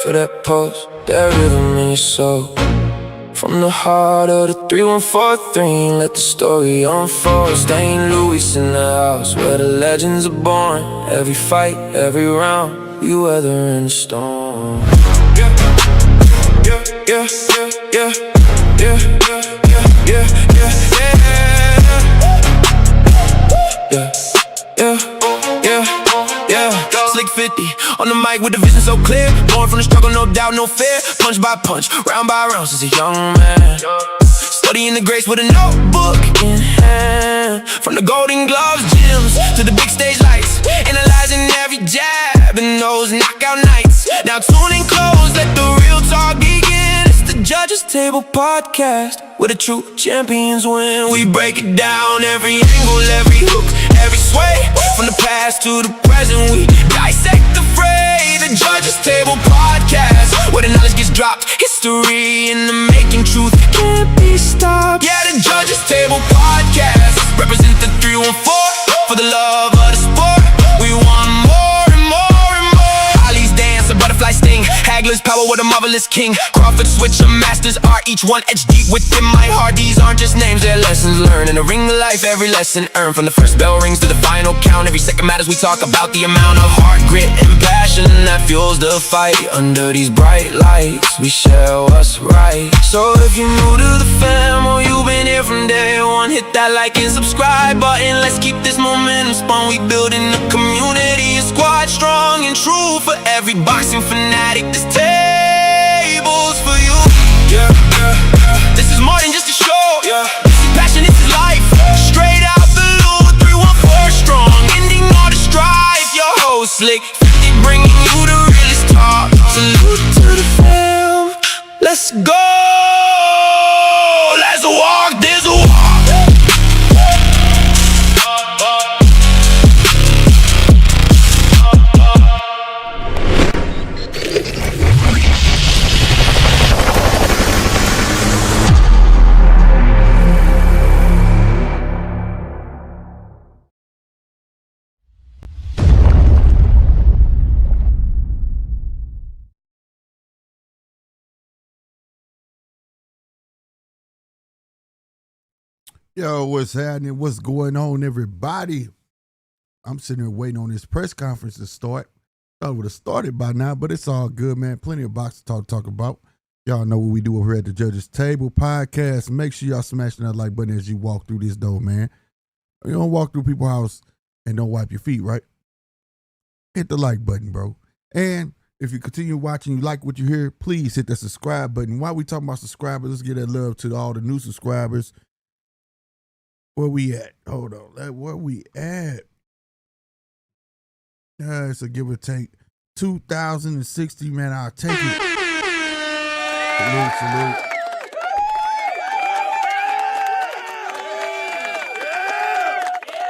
for that pulse, that rhythm in your soul. From the heart of the 3143, let the story unfold. St. Louis in the house, where the legends are born. Every fight, every round, we weathering the storm. Yeah, yeah, yeah, yeah, yeah, yeah, yeah, yeah, yeah, yeah, yeah, yeah. Slick 50 on the mic with the vision so clear. Born from the struggle, no doubt, no fear. Punch by punch, round by round since a young man. Studying the grace with a notebook in hand. From the Golden Gloves gyms to the big stage lights, analyzing every jab and those knockout nights. Now tune in close, let the real talk begin. It's the Judges Table Podcast, where the true champions win. We break it down, every angle, every hook, every sway. From the past to the present, we dissect the fray. The Judges Table Podcast, where the knowledge gets dropped. History in the making, truth can't be stopped. Yeah, the Judges Table Podcast, represent the 314 for the love of the sport. We want more and more and more. Ali's dance, a butterfly sting. Hagler's power with a marvelous king. Crawford switch, a master's art. Each one etched deep within my heart. These aren't just names, they're lessons learned. In the ring of life, every lesson earned. From the first bell rings to the final count, every second matters. We talk about the amount of heart, grit, and passion that fuels the fight. Under these bright lights, we share what's right. So if you're new to the fam, or you've been here from day one, hit that like and subscribe button. Let's keep this momentum spun. We building a community, a squad strong and true. For every boxing fanatic, this table's for you. Yeah, yeah, yeah. This is more than just a show. Yeah. This is passion, this is life. Straight out the loot, 314 strong. Ending all the strife. Your host Slick 50, bringing you the realest talk. Salute to the fam. Let's go. Let's walk this walk. Yo, what's happening? What's going on, everybody? I'm sitting here waiting on this press conference to start. Thought it would have started by now, but it's all good, man. Plenty of boxing talk about. Y'all know what we do over here at the Judges Table Podcast. Make sure y'all smashing that like button as you walk through this door, man. You don't walk through people's house and don't wipe your feet, right? Hit the like button, bro. And if you continue watching, you like what you hear, please hit that subscribe button. While we talking about subscribers, let's give that love to all the new subscribers. Where we at? Hold on. Where we at? It's a give or take 2,060, man. I'll take it. Salute.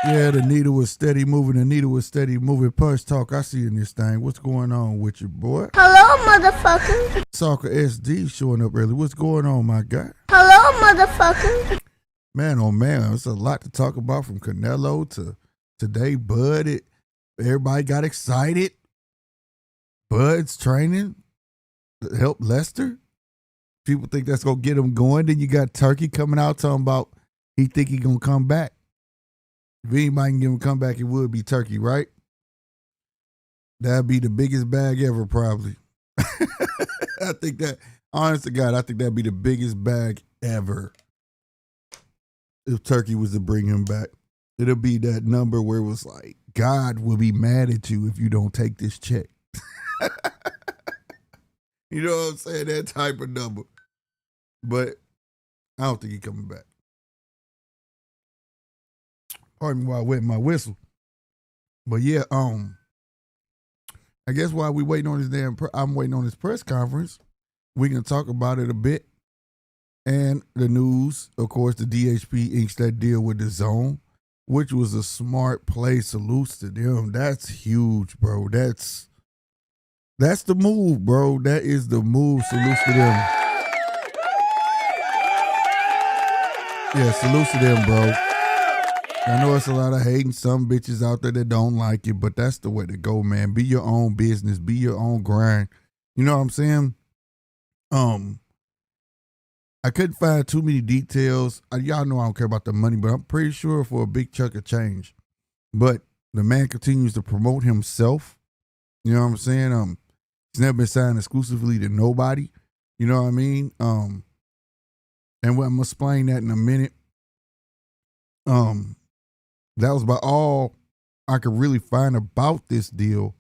Yeah, the needle was steady moving. Punch talk. I see you in this thing. What's going on with you, boy? Hello, motherfucker. Soccer SD showing up early. What's going on, my guy? Hello, motherfucker. Man, oh man, it's a lot to talk about from Canelo to today. Bud, everybody got excited. Bud's training to help Lester. People think that's gonna get him going. Then you got Turkey coming out talking about he think he gonna come back. If anybody can get him come back, it would be Turkey, right? That'd be the biggest bag ever, probably. I think that, honest to God, I think that'd be the biggest bag ever. If Turkey was to bring him back, it'll be that number where it was like, God will be mad at you if you don't take this check. You know what I'm saying? That type of number. But I don't think he's coming back. Pardon me while I wet my whistle. But yeah, I guess while we waiting on this I'm waiting on this press conference, we can talk about it a bit. And the news, of course, the DHP inks that deal with the DAZN, which was a smart play. Salutes to them. That's huge, bro. That's the move, bro. That is the move. Salutes to them. Yeah, salutes to them, bro. I know it's a lot of hating some bitches out there that don't like it, but that's the way to go, man. Be your own business. Be your own grind. You know what I'm saying? I couldn't find too many details. Y'all know I don't care about the money, but I'm pretty sure for a big chunk of change. But the man continues to promote himself. You know what I'm saying? He's never been signed exclusively to nobody. You know what I mean? And I'm gonna explain that in a minute. That was about all I could really find about this deal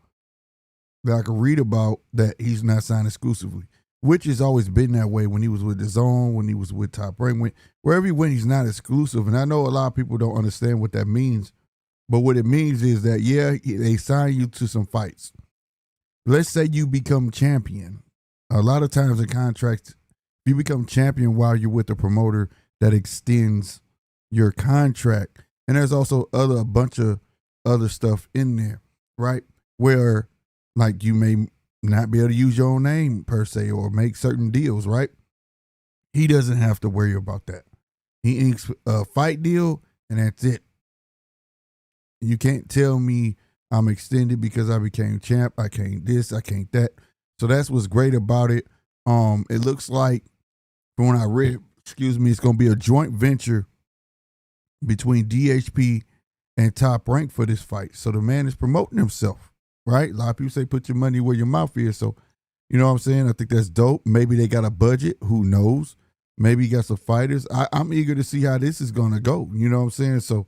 that I could read about, that he's not signed exclusively, which has always been that way when he was with DAZN, when he was with Top Rank. Wherever he went, he's not exclusive. And I know a lot of people don't understand what that means, but what it means is that, yeah, they sign you to some fights. Let's say you become champion. A lot of times in contracts, you become champion while you're with a promoter that extends your contract. And there's also a bunch of other stuff in there, right? Where, like, you may not be able to use your own name per se or make certain deals, right? He doesn't have to worry about that. He inks a fight deal and that's it. You can't tell me I'm extended because I became champ. I can't this, I can't that. So that's what's great about it. It looks like, from when I read, it's going to be a joint venture between DHP and Top Rank for this fight. So the man is promoting himself, right? A lot of people say put your money where your mouth is. So, you know what I'm saying? I think that's dope. Maybe they got a budget. Who knows? Maybe you got some fighters. I'm eager to see how this is going to go. You know what I'm saying? So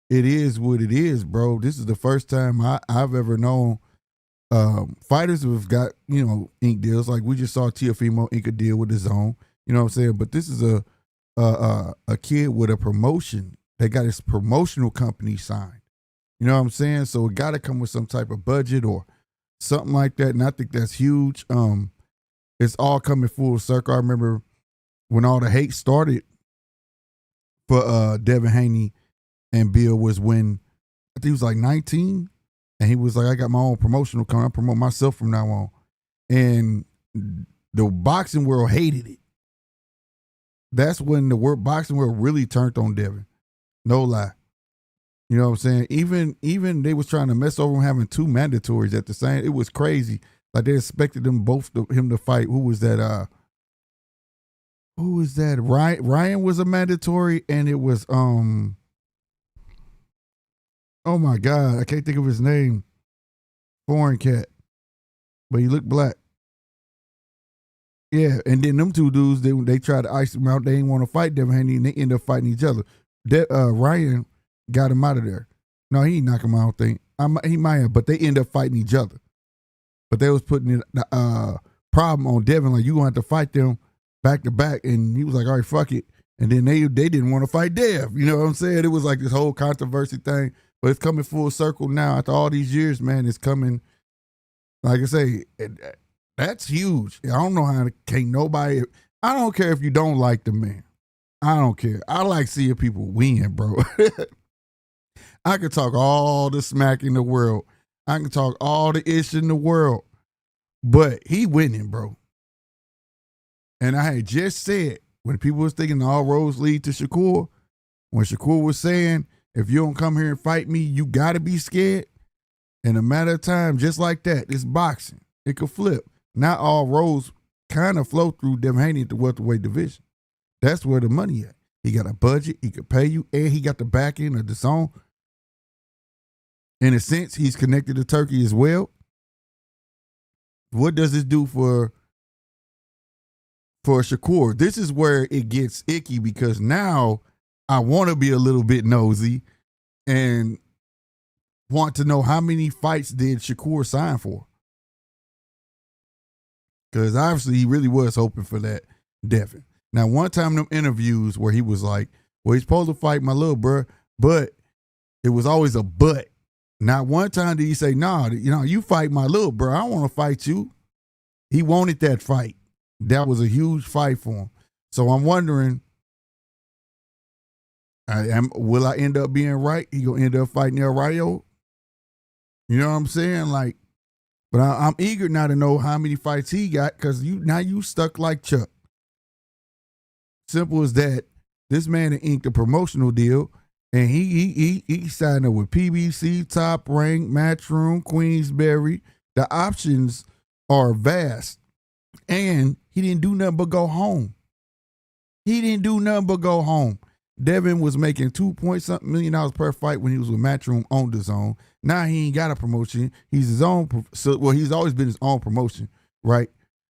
it is what it is, bro. This is the first time I've ever known fighters who have got, ink deals. Like we just saw Tiafimo ink a deal with DAZN. You know what I'm saying? But this is a kid with a promotion. They got his promotional company signed. You know what I'm saying? So it got to come with some type of budget or something like that. And I think that's huge. It's all coming full circle. I remember when all the hate started for Devin Haney and Bill was when I think he was like 19. And he was like, I got my own promotional company. I promote myself from now on. And the boxing world hated it. That's when the boxing world really turned on Devin. No lie. You know what I'm saying? Even they was trying to mess over him having two mandatories at the same. It was crazy. Like they expected him to fight. Who was that? Ryan was a mandatory, and it was oh my God, I can't think of his name. Foreign cat, but he looked black. Yeah, and then them two dudes, they tried to ice him out. They didn't want to fight Devin Haney, and they ended up fighting each other. Ryan got him out of there. No, he didn't knock him out, I don't think. He might have, but they ended up fighting each other. But they was putting the problem on Devin, like, you going to have to fight them back to back. And he was like, all right, fuck it. And then they didn't want to fight Dev. You know what I'm saying? It was like this whole controversy thing. But it's coming full circle now. After all these years, man, it's coming. Like I say, that's huge. I don't know how can't nobody. I don't care if you don't like the man. I don't care. I like seeing people win, bro. I can talk all the smack in the world. I can talk all the ish in the world. But he winning, bro. And I had just said, when people was thinking all roads lead to Shakur, when Shakur was saying, if you don't come here and fight me, you got to be scared. In a matter of time, just like that, it's boxing. It could flip. Not all roads kind of flow through Devin Haney at the welterweight division. That's where the money at. He got a budget. He could pay you, and he got the back end of the zone. In a sense, he's connected to Turkey as well. What does this do for Shakur? This is where it gets icky, because now I want to be a little bit nosy and want to know how many fights did Shakur sign for? Because obviously he really was hoping for that Devin. Now, one time in them interviews where he was like, well, he's supposed to fight my little bro, but it was always a but. Not one time did he say, nah, you fight my little bro. I don't want to fight you. He wanted that fight. That was a huge fight for him. So I'm wondering, will I end up being right? He gonna end up fighting El Rayo? You know what I'm saying? Like, but I'm eager now to know how many fights he got, because now you stuck like Chuck. Simple as that. This man inked a promotional deal, and he signed up with PBC, Top Rank, Matchroom, Queensberry. The options are vast. And he didn't do nothing but go home. He didn't do nothing but go home. Devin was making $2 million per fight when he was with Matchroom on DAZN. Now he ain't got a promotion. He's his own. Well, he's always been his own promotion, right?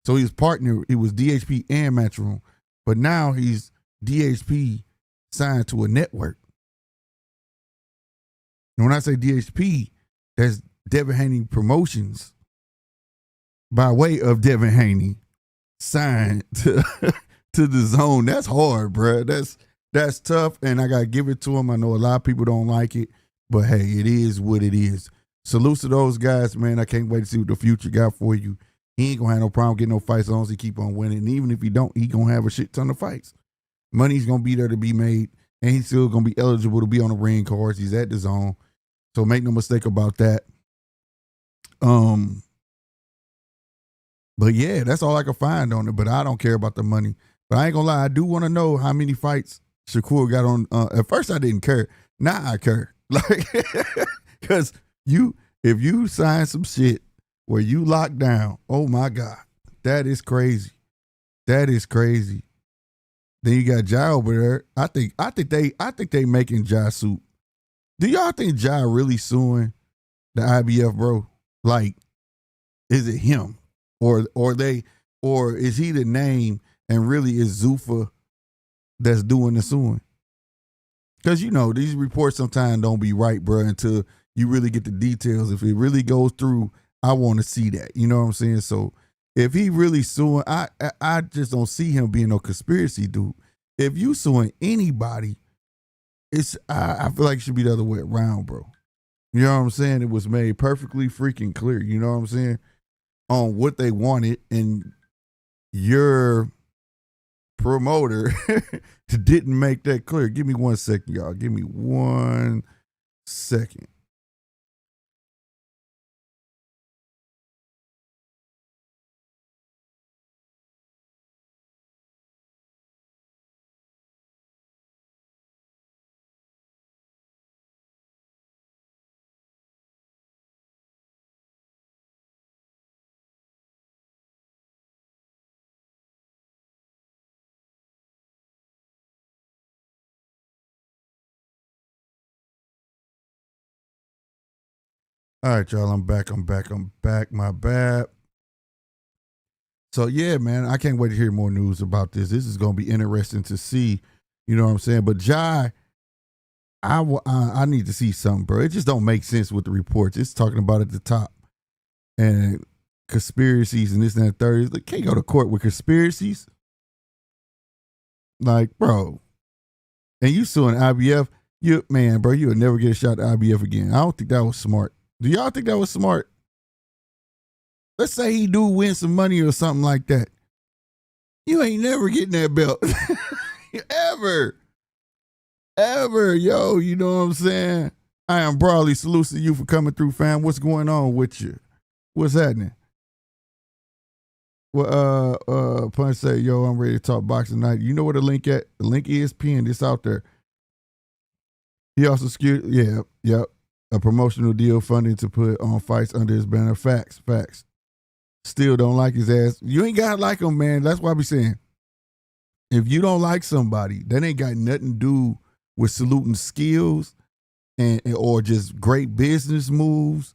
So his partner, it was DHP and Matchroom. But now he's DHP signed to a network. And when I say DHP, that's Devin Haney Promotions by way of Devin Haney signed to DAZN. That's hard, bro. That's tough, and I gotta give it to him. I know a lot of people don't like it, but hey, it is what it is. Salute to those guys, man. I can't wait to see what the future got for you. He ain't gonna have no problem getting no fights as long as he keep on winning. And even if he don't, he gonna have a shit ton of fights. Money's gonna be there to be made, and he's still gonna be eligible to be on the ring cards. He's at DAZN, so make no mistake about that. But yeah, that's all I can find on it. But I don't care about the money. But I ain't gonna lie, I do want to know how many fights Shakur got on. At first, I didn't care. Now I care, like, because if you sign some shit where you lock down, oh my God, that is crazy. That is crazy. Then you got Jai over there. I think they making Jai suit. Do y'all think Jai really suing the IBF, bro? Like, is it him, or is he the name and really is Zuffa that's doing the suing? Because, you know, these reports sometimes don't be right, bro, until you really get the details. If it really goes through, I want to see that. You know what I'm saying? So if he really suing, I just don't see him being no conspiracy dude. If you suing anybody, I feel like it should be the other way around, bro. You know what I'm saying? It was made perfectly freaking clear, you know what I'm saying, on what they wanted, and your promoter didn't make that clear. Give me 1 second, y'all. Give me 1 second. All right, y'all, I'm back. My bad. So, yeah, man, I can't wait to hear more news about this. This is going to be interesting to see, you know what I'm saying? But Jai, I need to see something, bro. It just don't make sense with the reports. It's talking about at the top. And conspiracies and this and that third. Like, can't go to court with conspiracies. Like, bro. And you suing IBF, man, bro, you would never get a shot at IBF again. I don't think that was smart. Do y'all think that was smart? Let's say he do win some money or something like that. You ain't never getting that belt. Ever, yo, you know what I'm saying? I am broadly salute to you for coming through, fam. What's going on with you? What's happening? Well, Punch say, yo, I'm ready to talk boxing tonight. You know where the link at? The link is pinned. It's out there. He also secured, a promotional deal funding to put on fights under his banner. Facts. Still don't like his ass. You ain't gotta like him, man. That's why I be saying, if you don't like somebody, that ain't got nothing to do with saluting skills and or just great business moves.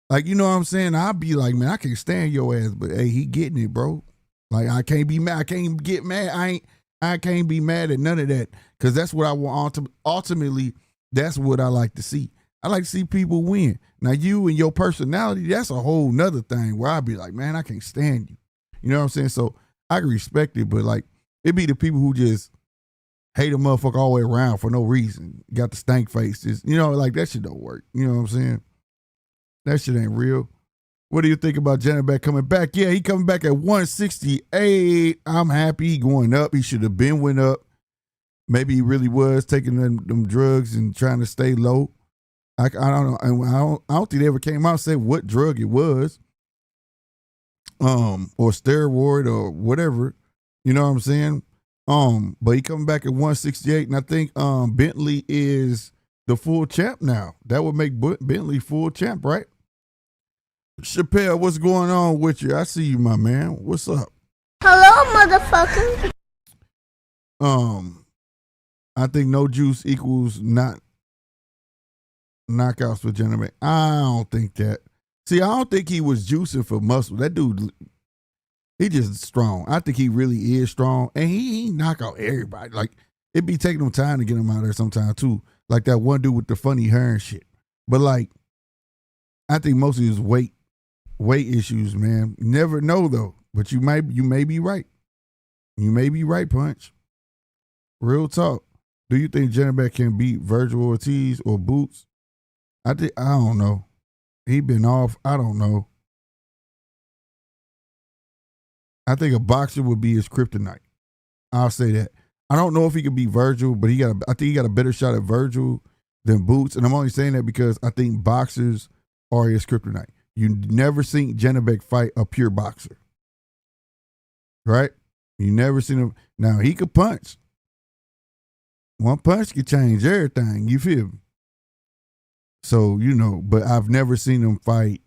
Like, you know what I'm saying? I'll be like, man, I can't stand your ass, but hey, he getting it, bro. Like, I can't be mad. I can't get mad. I can't be mad at none of that, because that's what I want. Ultimately, that's what I like to see. I like to see people win. Now, you and your personality, that's a whole nother thing where I'd be like, man, I can't stand you. You know what I'm saying? So I can respect it, but like, it be the people who just hate a motherfucker all the way around for no reason. Got the stank faces. You know, like, that shit don't work. You know what I'm saying? That shit ain't real. What do you think about Janet back coming back? Yeah, he coming back at 168. I'm happy he going up. He should have been went up. Maybe he really was taking them drugs and trying to stay low. I don't know. I don't think they ever came out and said what drug it was, or steroid or whatever. You know what I'm saying? But he coming back at 168, and I think Bentley is the full champ now. That would make Bentley full champ, right? Chappelle, what's going on with you? I see you, my man. What's up? Hello, motherfucker. I think no juice equals not knockouts for Jenna. I don't think that. See, I don't think he was juicing for muscle. That dude, he just strong. I think he really is strong, and he knock out everybody. Like, it be taking him time to get him out there sometimes too. Like that one dude with the funny hair and shit. But like, I think most of his weight issues, man. You never know though. But you may be right. You may be right, Punch. Real talk. Do you think Jennebeck can beat Virgil Ortiz or Boots? I don't know. He been off. I don't know. I think a boxer would be his kryptonite. I'll say that. I don't know if he could beat Virgil, but I think he got a better shot at Virgil than Boots. And I'm only saying that because I think boxers are his kryptonite. You never seen Jennebeck fight a pure boxer. Right? You never seen him. Now, he could punch. One punch could change everything. You feel me? So, but I've never seen him fight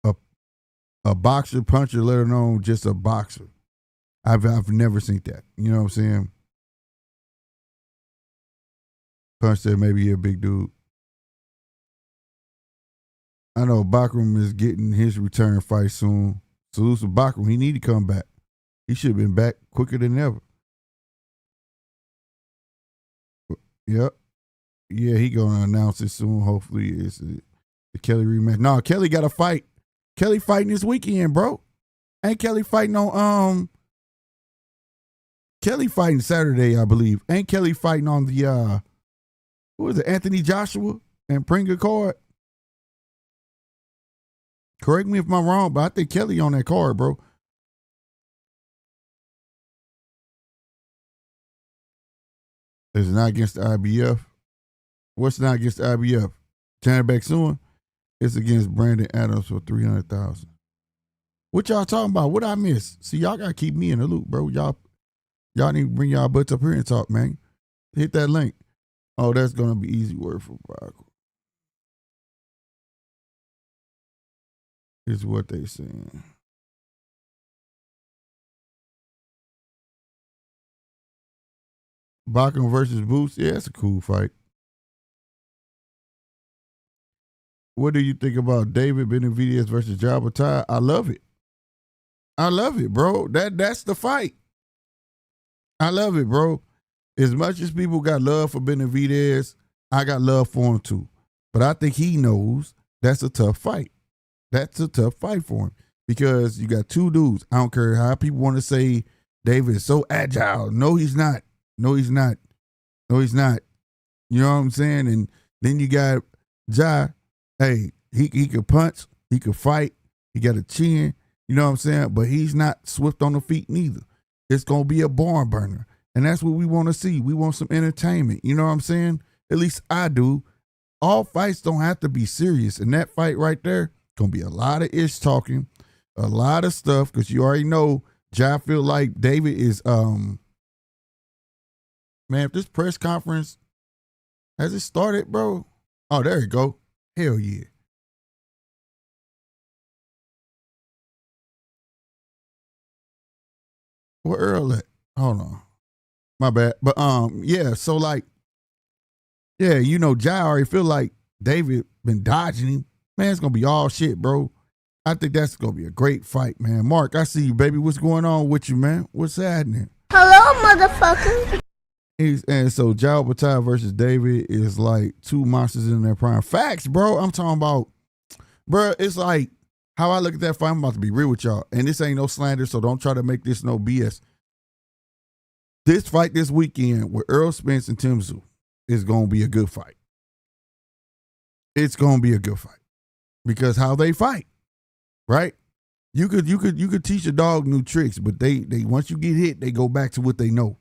a boxer, puncher, let alone just a boxer. I've never seen that. You know what I'm saying? Punch said maybe he a big dude. I know Bachram is getting his return fight soon. Salute to Bachram. He need to come back. He should have been back quicker than ever. Yep. Yeah, he gonna announce it soon. Hopefully it's the Kelly rematch. No, Kelly got a fight. Kelly fighting this weekend, bro. Ain't Kelly fighting on Kelly fighting Saturday, I believe. Ain't Kelly fighting on the who is it, Anthony Joshua and Pringle card? Correct me if I'm wrong, but I think Kelly on that card, bro. It's not against the IBF. What's not against the IBF? Janabek suing? It's against Brandon Adams for $300,000. What y'all talking about? What I miss? See, y'all gotta keep me in the loop, bro. Y'all need to bring y'all butts up here and talk, man. Hit that link. Oh, that's gonna be easy word for Brock. Is what they saying. Bachman versus Boots. Yeah, that's a cool fight. What do you think about David Benavidez versus Jabatai? I love it. I love it, bro. That's the fight. I love it, bro. As much as people got love for Benavidez, I got love for him too. But I think he knows that's a tough fight. That's a tough fight for him because you got two dudes. I don't care how people want to say David is so agile. No, he's not. No, he's not. No, he's not. You know what I'm saying? And then you got Ja. Hey, he could punch. He could fight. He got a chin. You know what I'm saying? But he's not swift on the feet neither. It's going to be a barn burner. And that's what we want to see. We want some entertainment. You know what I'm saying? At least I do. All fights don't have to be serious. And that fight right there, going to be a lot of ish talking, a lot of stuff, because you already know Ja feel like David is, man, if this press conference, has it started, bro? Oh, there you go. Hell yeah. Where Earl at? Hold on. My bad. But yeah, so like, yeah, you know, Ja already feel like David been dodging him. Man, it's gonna be all shit, bro. I think that's gonna be a great fight, man. Mark, I see you, baby. What's going on with you, man? What's happening? Hello, motherfucker. And so Jao Batai versus David is like two monsters in their prime. Facts, bro. I'm talking about, bro, it's like how I look at that fight. I'm about to be real with y'all. And this ain't no slander, so don't try to make this no BS. This fight this weekend with Earl Spence and Tim Tszyu is going to be a good fight. It's going to be a good fight because how they fight, right? You could teach a dog new tricks, but they once you get hit, they go back to what they know.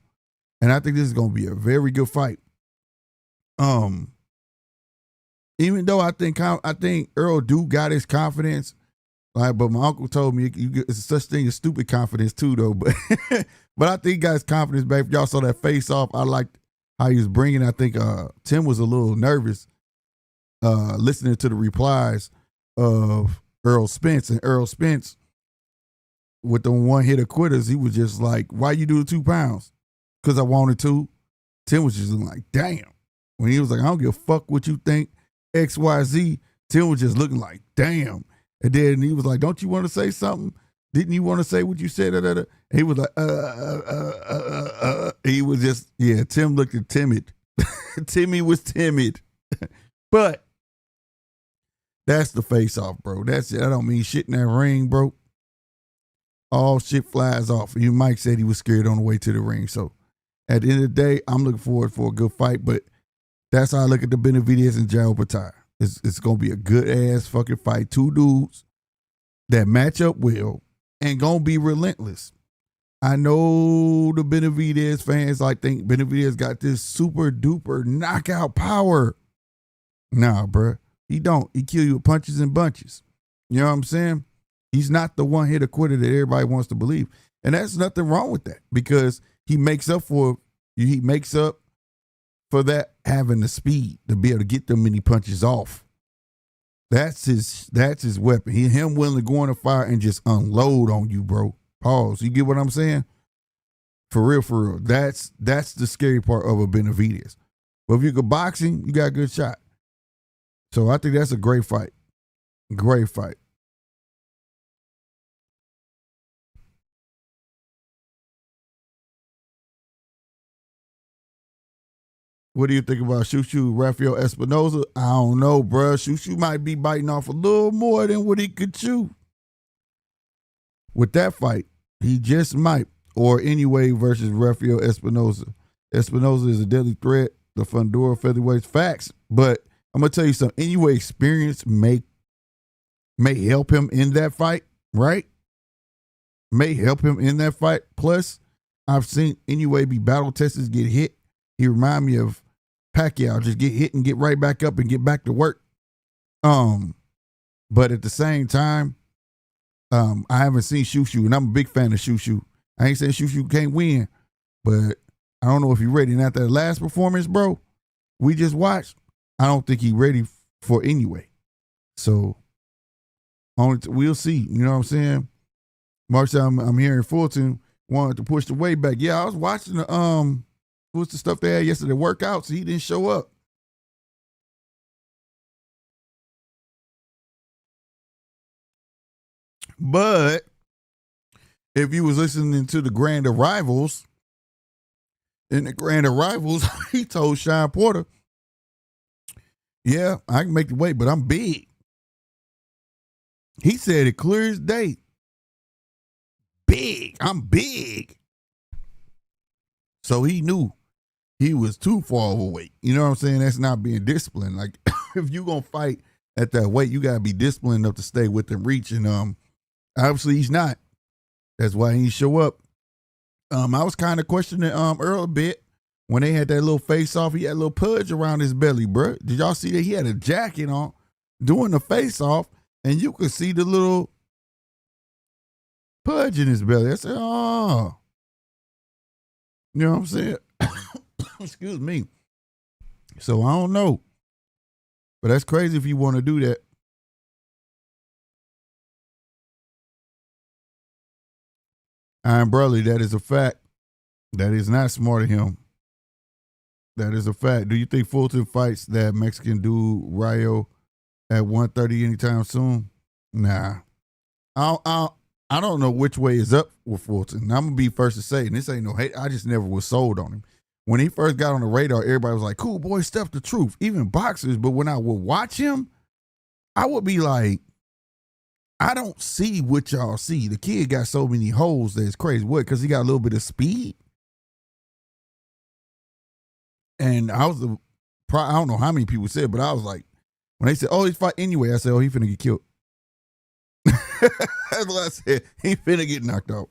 And I think this is going to be a very good fight. Even though I think Earl do got his confidence, like, but my uncle told me it's such thing as stupid confidence too, though. But but I think he got his confidence back. If y'all saw that face off, I liked how he was bringing. I think Tim was a little nervous listening to the replies of Earl Spence, and Earl Spence with the one hitter quitters, he was just like, why you do the 2 pounds? Because I wanted to. Tim was just like, damn. When he was like, I don't give a fuck what you think, XYZ, Tim was just looking like, damn. And then he was like, don't you want to say something? Didn't you want to say what you said? And he was like, He was just, yeah, Tim looked timid. Timmy was timid. But that's the face off, bro. That's it. I don't mean shit in that ring, bro. All shit flies off. You Mike said he was scared on the way to the ring. So at the end of the day, I'm looking forward for a good fight. But that's how I look at the Benavidez and Joe Pataya. It's gonna be a good ass fucking fight. 2 dudes that match up well and gonna be relentless. I know the Benavidez fans like think Benavidez got this super duper knockout power. Nah, bruh. He don't. He kill you with punches and bunches. You know what I'm saying? He's not the one hitter quitter that everybody wants to believe. And there's nothing wrong with that because he makes up for that having the speed to be able to get them many punches off. That's his weapon. Him willing to go on the fire and just unload on you, bro. Pause. You get what I'm saying? For real. That's the scary part of a Benavidez. But if you're good boxing, you got a good shot. So I think that's a great fight. Great fight. What do you think about Shushu Rafael Espinoza? I don't know, bruh. Shushu might be biting off a little more than what he could chew. With that fight, he just might. Or anyway versus Rafael Espinoza. Espinoza is a deadly threat. The Fundora featherweight facts. But I'm going to tell you something. Anyway experience may help him in that fight, right? May help him in that fight. Plus, I've seen anyway be battle testers get hit. He remind me of Pacquiao, just get hit and get right back up and get back to work. But at the same time, I haven't seen Shushu, and I'm a big fan of Shushu. I ain't saying Shushu can't win, but I don't know if he's ready. And after that last performance, bro, we just watched, I don't think he's ready for anyway. So we'll see. You know what I'm saying? Marshall, I'm hearing Fulton wanted to push the weight back. Yeah, I was watching the what's the stuff they had yesterday, workouts. He didn't show up. But if you was listening to the Grand Arrivals, in the Grand Arrivals, he told Sean Porter, yeah, I can make the weight, but I'm big. He said it clear as day. Big. I'm big. So he knew he was too far overweight. You know what I'm saying? That's not being disciplined. Like, if you going to fight at that weight, you got to be disciplined enough to stay within reach. And obviously he's not. That's why he didn't show up. I was kind of questioning Earl a bit when they had that little face off. He had a little pudge around his belly, bro. Did y'all see that? He had a jacket on doing the face off, and you could see the little pudge in his belly. I said, oh. You know what I'm saying? Excuse me. So I don't know. But that's crazy if you want to do that. Iron Burley, that is a fact. That is not smart of him. That is a fact. Do you think Fulton fights that Mexican dude Rayo at 130 anytime soon? Nah. I don't know which way is up with Fulton. I'm going to be first to say, and this ain't no hate. I just never was sold on him. When he first got on the radar, everybody was like, cool, boy, stuff the truth. Even boxers. But when I would watch him, I would be like, I don't see what y'all see. The kid got so many holes that it's crazy. What? Because he got a little bit of speed? And I don't know how many people said, but I was like, when they said, oh, he's fight anyway, I said, oh, he finna get killed. That's what I said. He finna get knocked out.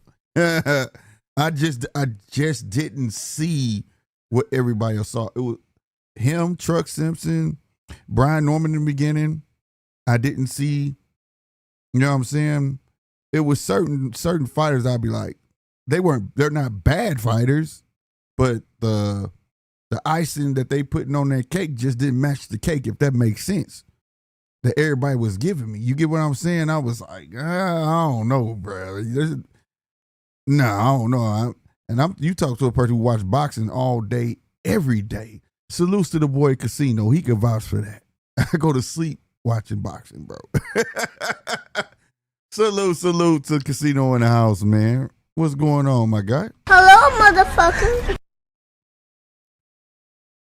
I just didn't see what everybody else saw. It was him, Truck Simpson, Brian Norman in the beginning. I didn't see, you know what I'm saying? It was certain fighters I'd be like, they're not bad fighters, but the icing that they putting on that cake just didn't match the cake, if that makes sense. That everybody was giving me. You get what I'm saying? I was like, I don't know, bro. No, I don't know. You talk to a person who watch boxing all day, every day. Salutes to the boy Casino. He can vouch for that. I go to sleep watching boxing, bro. Salute to Casino in the house, man. What's going on, my guy? Hello, motherfucker.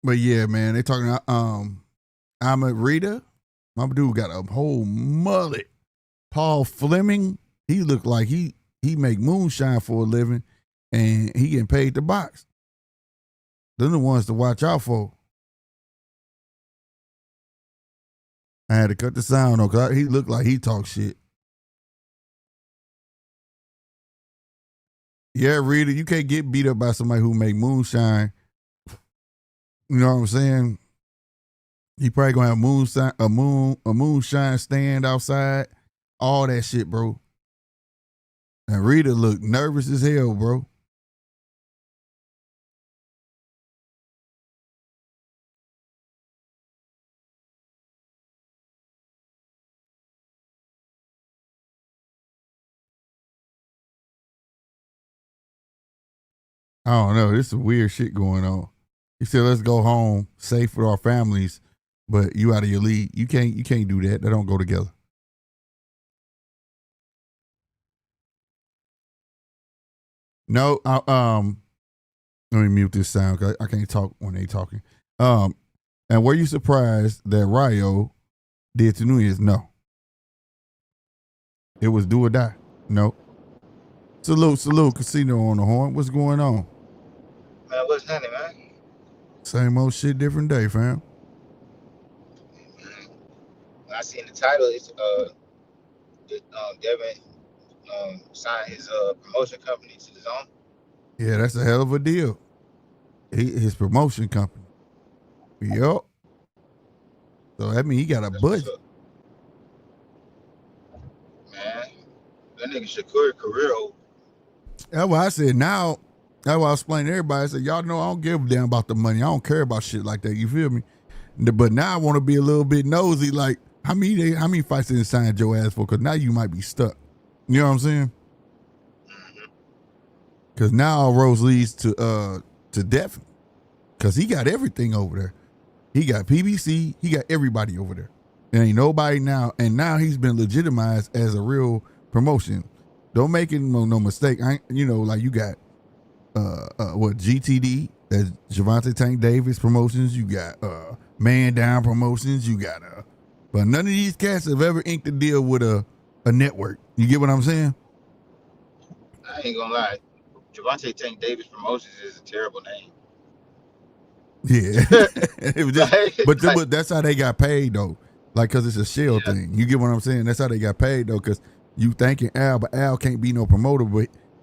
But yeah, man, they talking about I'm a Rita. My dude got a whole mullet. Paul Fleming, he looked like he make moonshine for a living, and he getting paid to box. They're the ones to watch out for. I had to cut the sound though, cause he looked like he talk shit. Yeah, Rita, you can't get beat up by somebody who make moonshine. You know what I'm saying? He probably gonna have a moonshine stand outside, all that shit, bro. And Rita looked nervous as hell, bro. I don't know. This is weird shit going on. He said, "Let's go home, safe with our families," but you out of your league. You can't do that. They don't go together. No, let me mute this sound because I can't talk when they talking. And were you surprised that Ryo did to Nunes? No. It was do or die. No. Salute, Casino on the horn. What's going on? Man, what's happening, man? Same old shit, different day, fam. When I seen the title, it's Devin signed his promotion company to the zone. Yeah, that's a hell of a deal. His promotion company. Yup. So that means he got a budget. Man, that nigga Shakur career over. That's why I said now. That's why I explained to everybody. I said, y'all know I don't give a damn about the money. I don't care about shit like that. You feel me? But now I want to be a little bit nosy. Like, how many fights did they sign your ass for? Because now you might be stuck. You know what I'm saying? Because now all roads leads to Devin. Because he got everything over there. He got PBC. He got everybody over there. There ain't nobody now. And now he's been legitimized as a real promotion. Don't make it no mistake. Like you got GTD, that's Javante Tank Davis Promotions. You got Man Down Promotions. You got but none of these cats have ever inked a deal with a network. You get what I'm saying? I ain't gonna lie. Javante Tank Davis Promotions is a terrible name. Yeah. It was just, but that's how they got paid though. Like, cause it's a shell thing. You get what I'm saying? That's how they got paid though. Cause you thanking Al, but Al can't be no promoter,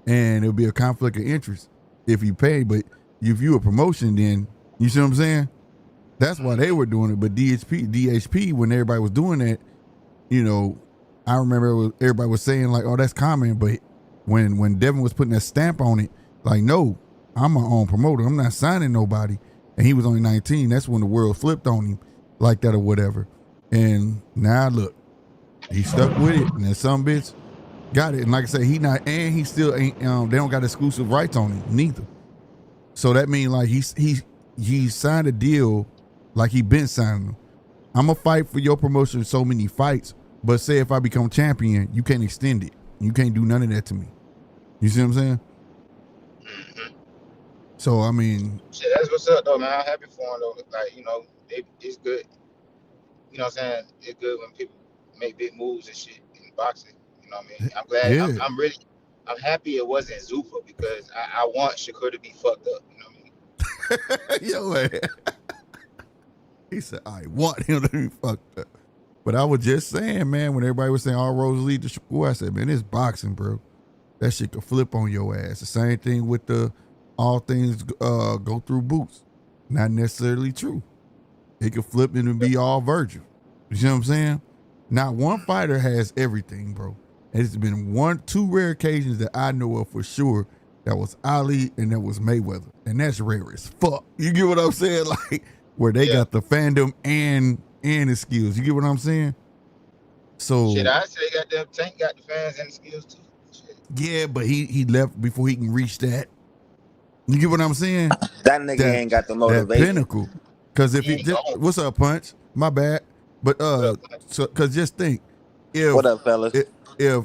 and it'll be a conflict of interest if you pay. But if you a promotion, then you see what I'm saying? That's why they were doing it. But DHP, when everybody was doing that, I remember everybody was saying like, "Oh, that's common." But when Devin was putting that stamp on it, like, no, I'm my own promoter. I'm not signing nobody. And he was only 19. That's when the world flipped on him like that or whatever. And now look, he stuck with it, and then some bitch got it. And like I said, he still ain't. They don't got exclusive rights on him neither. So that means like he signed a deal like he been signing them. I'm gonna fight for your promotion so many fights, but say if I become champion, you can't extend it. You can't do none of that to me. You see what I'm saying? Mm-hmm. So I mean, shit, that's what's up though, man. I'm happy for him though. Like, it's good. You know what I'm saying? It's good when people make big moves and shit in boxing. You know what I mean? I'm glad. Yeah. I'm happy it wasn't Zuffa because I want Shakur to be fucked up. You know what I mean? Yo, man. He said, I want him to be fucked up. But I was just saying, man, when everybody was saying all roads lead to Shakur, I said, man, it's boxing, bro. That shit could flip on your ass. The same thing with the all things go through boots. Not necessarily true. It could flip and be all Virgil. You see what I'm saying? Not one fighter has everything, bro. And it's been two rare occasions that I know of for sure. That was Ali and that was Mayweather. And that's rare as fuck. You get what I'm saying? Like, where they got the fandom and the skills. You get what I'm saying? So shit, I say Tank got the fans and the skills too. Shit. Yeah, but he left before he can reach that. You get what I'm saying? That nigga ain't got the That motivation. pinnacle. Because if He he ain't just, gone. what's up, Punch? My bad. But so because just think, if What up, fellas? if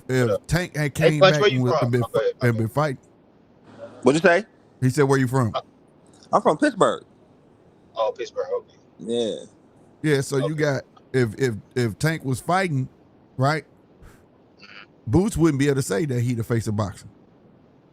What up? Tank had Hey, came Punch, back where and, you from? Oh, go ahead. My been fighting, What'd you say? he said, "Where you from?" I'm from Pittsburgh. Oh, Pittsburgh. Okay. Yeah. Yeah, so you Okay. got if Tank was fighting, right? Boots wouldn't be able to say that he the face of boxing.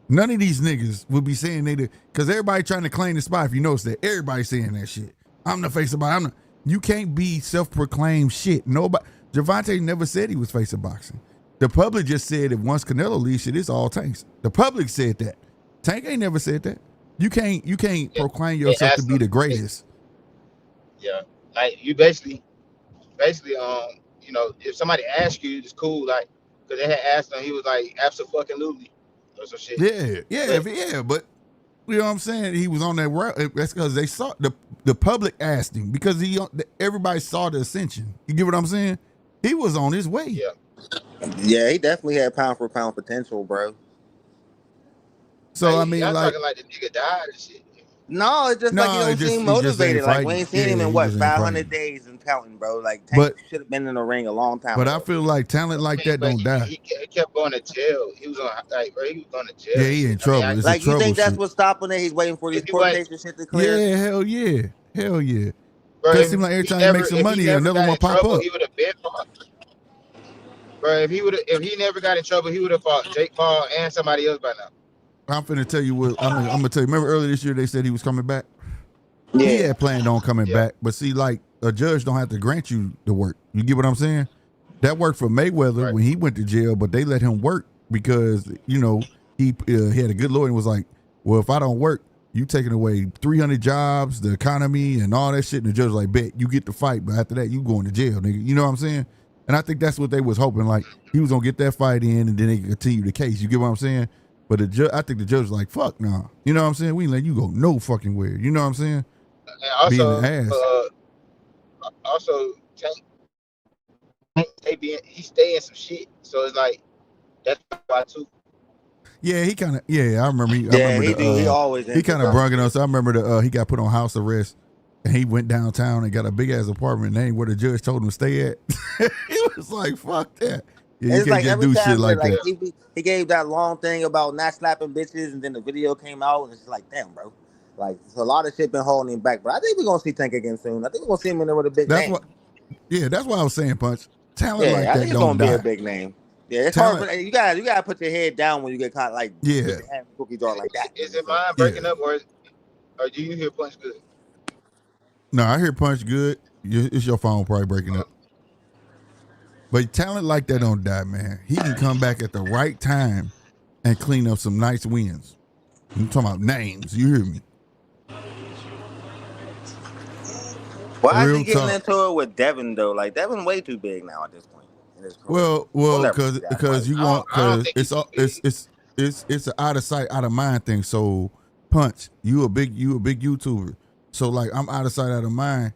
None of these niggas would be saying they did, because everybody trying to claim the spot. If you notice that, everybody saying that shit. I'm the face of boxing. You can't be self-proclaimed shit. Nobody. Javante never said he was face of boxing. The public just said if once Canelo leaves shit, it's all Tank's. The public said that. Tank ain't never said that. You can't proclaim They yourself to asked be him. the greatest. Yeah. Like you basically, you know, if somebody asks you, it's cool. Like, cause they had asked him, he was like, absolutely, or some shit. Yeah, but you know what I'm saying? He was on that route. That's because they saw the public asked him because everybody saw the ascension. You get what I'm saying? He was on his way. Yeah. Yeah, he definitely had pound for pound potential, bro. So I Like, mean, y'all like, talking like the nigga died and shit. No, it's just like he no, don't seem he just ain't motivated. Like we fighting. ain't seen Yeah, him in he what just ain't 500 fighting. days and counting, bro. Like Tank But should have been in the ring a long time but ago. I feel like talent like that But don't die. he kept going to jail. He was on like, bro, he was going to jail. Yeah, And he in shit. I mean, trouble. It's a Like you trouble think that's shit. what's stopping it? He's waiting for these if he court wasn't, cases shit to clear. Yeah, hell yeah. bro, Because it if seems like every he time he never, makes some if he money, never another got one in pop trouble, up. he would have been fought. Bro, if he never got in trouble, he would have fought Jake Paul and somebody else by now. I'm finna tell you what I'm gonna tell you. Remember earlier this year they said he was coming back? He Yeah. had planned on coming Yeah. back, but see, like a judge don't have to grant you the work. You get what I'm saying? That worked for Mayweather Right. when he went to jail, but they let him work because he had a good lawyer and was like, "Well, if I don't work, you taking away 300 jobs, the economy, and all that shit." And the judge was like, "Bet you get to fight, but after that, you going to jail, nigga." You know what I'm saying? And I think that's what they was hoping. Like he was gonna get that fight in, and then they could continue the case. You get what I'm saying? But the judge, I think the judge was like, "Fuck nah." You know what I'm saying? We ain't letting you go no fucking where. You know what I'm saying? And Being also, an ass. Tank he stay in some shit. So it's like that's why too. Yeah, he kind of. Yeah, I remember. I Yeah, remember he do. He always he kind of into brung it us. I remember he got put on house arrest, and he went downtown and got a big ass apartment. And ain't where the judge told him to stay at. He was like, "Fuck that." Yeah, you It's can't like just every do time shit like that. he gave that long thing about not slapping bitches, and then the video came out, and it's just like, damn, bro. Like, so a lot of shit been holding him back. But I think we're gonna see Tank again soon. I think we're gonna see him in there with a big That's name. what. Yeah, that's why I was saying, Punch. Talent Yeah, like I that think it's don't gonna be a die. big name. Yeah, it's Talent- hard for you gotta put your head down when you get caught like Yeah, with the half cookie jar like that. Is it So, mine breaking up or do you hear Punch good? no, I hear Punch good. It's your phone probably breaking up. But talent like that don't die, man. He can come back at the right time and clean up some nice wins. I'm talking about names. You hear me? why is Real he getting talk. into it with Devin though? Like Devin way too big now at this point in his career. Well, We'll never see that because fight. you I want don't because think it's he's all too big. it's an out of sight, out of mind thing. So Punch, you a big YouTuber. So like I'm out of sight, out of mind.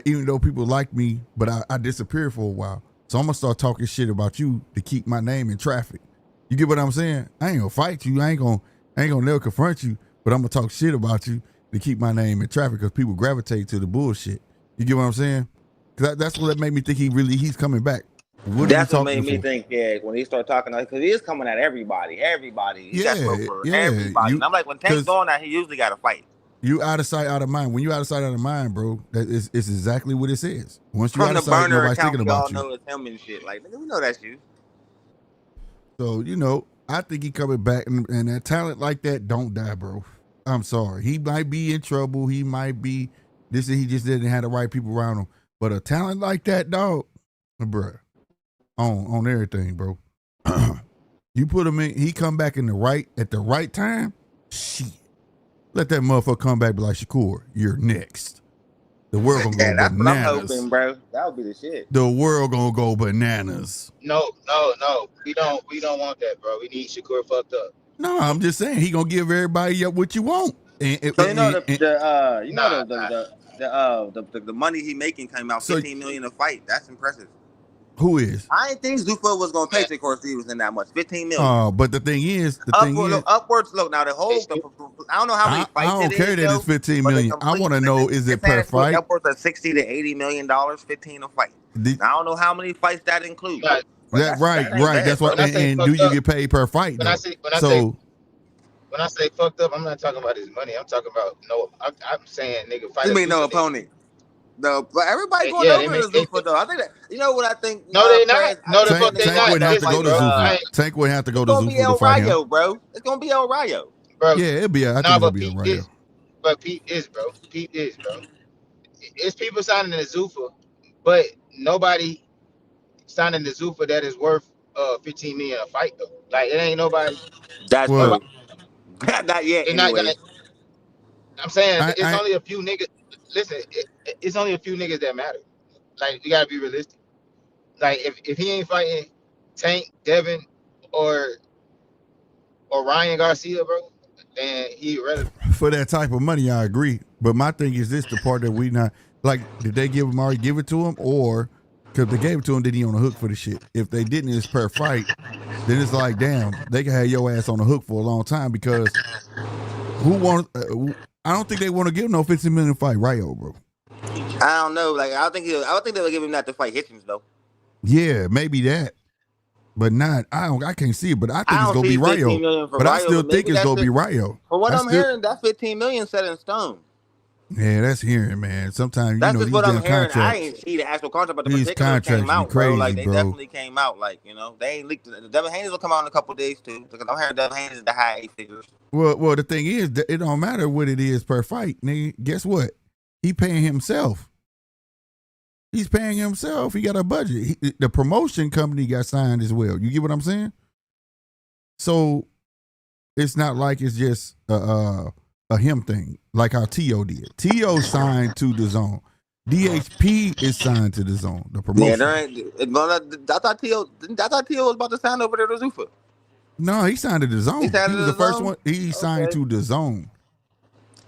Even though people like me, but I disappeared for a while. So I'm gonna start talking shit about you to keep my name in traffic. You get what I'm saying? I ain't gonna fight you. I ain't gonna never confront you. But I'm gonna talk shit about you to keep my name in traffic because people gravitate to the bullshit. You get what I'm saying? Because that's what made me think he's coming back. What are you That's what talking made me for? think, yeah, when he started talking, because he is coming at everybody. He got smoke for everybody. And I'm like, when Tank's doing that, he usually got to fight. You out of sight, out of mind. When you out of sight, out of mind, bro, it's exactly what it says. Once you From out the of sight, burner nobody's account, thinking we all about you. know it's him and shit. Like, nigga, we know that's you. So, I think he coming back, and that talent like that don't die, bro. I'm sorry. He might be in trouble. He might be this, and he just didn't have the right people around him. But a talent like that, dog, bro, on everything, bro. You put him in, he come back at the right time. Shit. Let that motherfucker come back and be like, Shakur, you're next. The world gonna go That's what I'm bananas. hoping, bro. That would be the shit. The world gonna go bananas. No. We don't want that, bro. We need Shakur fucked up. No, I'm just saying he gonna give everybody up what you want. So Nah. the money he making came out So- 15 million a fight. That's impressive. Who is? I didn't think Zuffa was gonna pay Shakur Stevenson that much, 15 million. But the thing is, Upwards. Look now, I don't know how many I fights don't it care is, that it's 15 million. I want to know, is it per fight? Upwards of $60 to $80 million, 15 a fight. I don't know how many fights that includes. Right. Right. That's what. And do you get paid per fight? When I say fucked up, I'm not talking about his money. I'm talking about I'm saying nigga fight. You mean no opponent? No, but everybody going over to Zuffa though. I think that what I think. No, they not. No, the fuck they Tank not. wouldn't have to go to Zuffa. Tank wouldn't have to go to Zuffa to fight him, bro. It's gonna be El Rayo, bro. Yeah, it'll be. I think it'll be El Rayo. But Pete is, bro. It's people signing the Zuffa, but nobody signing the Zuffa that is worth 15 million a fight though. Like it ain't nobody. That's true. Not yet. They're not gonna. I'm saying it's only a few niggas. Listen, it's only a few niggas that matter. Like you gotta be realistic. Like if he ain't fighting Tank, Devin, or Ryan Garcia, bro, then he irrelevant. For that type of money, I agree. But my thing is this: the part that we not like, did they already give it to him, or because they gave it to him, did he on the hook for the shit? If they didn't, it's per fight. Then it's like, damn, they can have your ass on the hook for a long time because who wants? I don't think they want to give no 15 million fight Rayo, bro. I don't know. Like I don't think they would give him that to fight Hitchens though. Yeah, maybe that, but not. I can't see it, but I think it's gonna be Rayo. But I still think it's gonna be Rayo. For what I'm hearing, that 15 million set in stone. Yeah, that's hearing, man. Sometimes that's just what I'm hearing. Contracts, I ain't see the actual contract, but the these particulars came out, crazy, bro. Like they definitely came out. Like they ain't leaked. The Devin Haney will come out in a couple of days too. Because I'm hearing Devin Haney is the high 8 figures. Well, the thing is, it don't matter what it is per fight, nigga. Guess what? He paying himself. He's paying himself. He got a budget. The promotion company got signed as well. You get what I'm saying? So it's not like it's just a him thing, like how T.O. did. T.O. signed to DAZN. DHP is signed to DAZN. The promotion. Yeah, I thought T.O. was about to sign over there to Zuffa. No, he signed to DAZN. He was the first one. He signed to DAZN.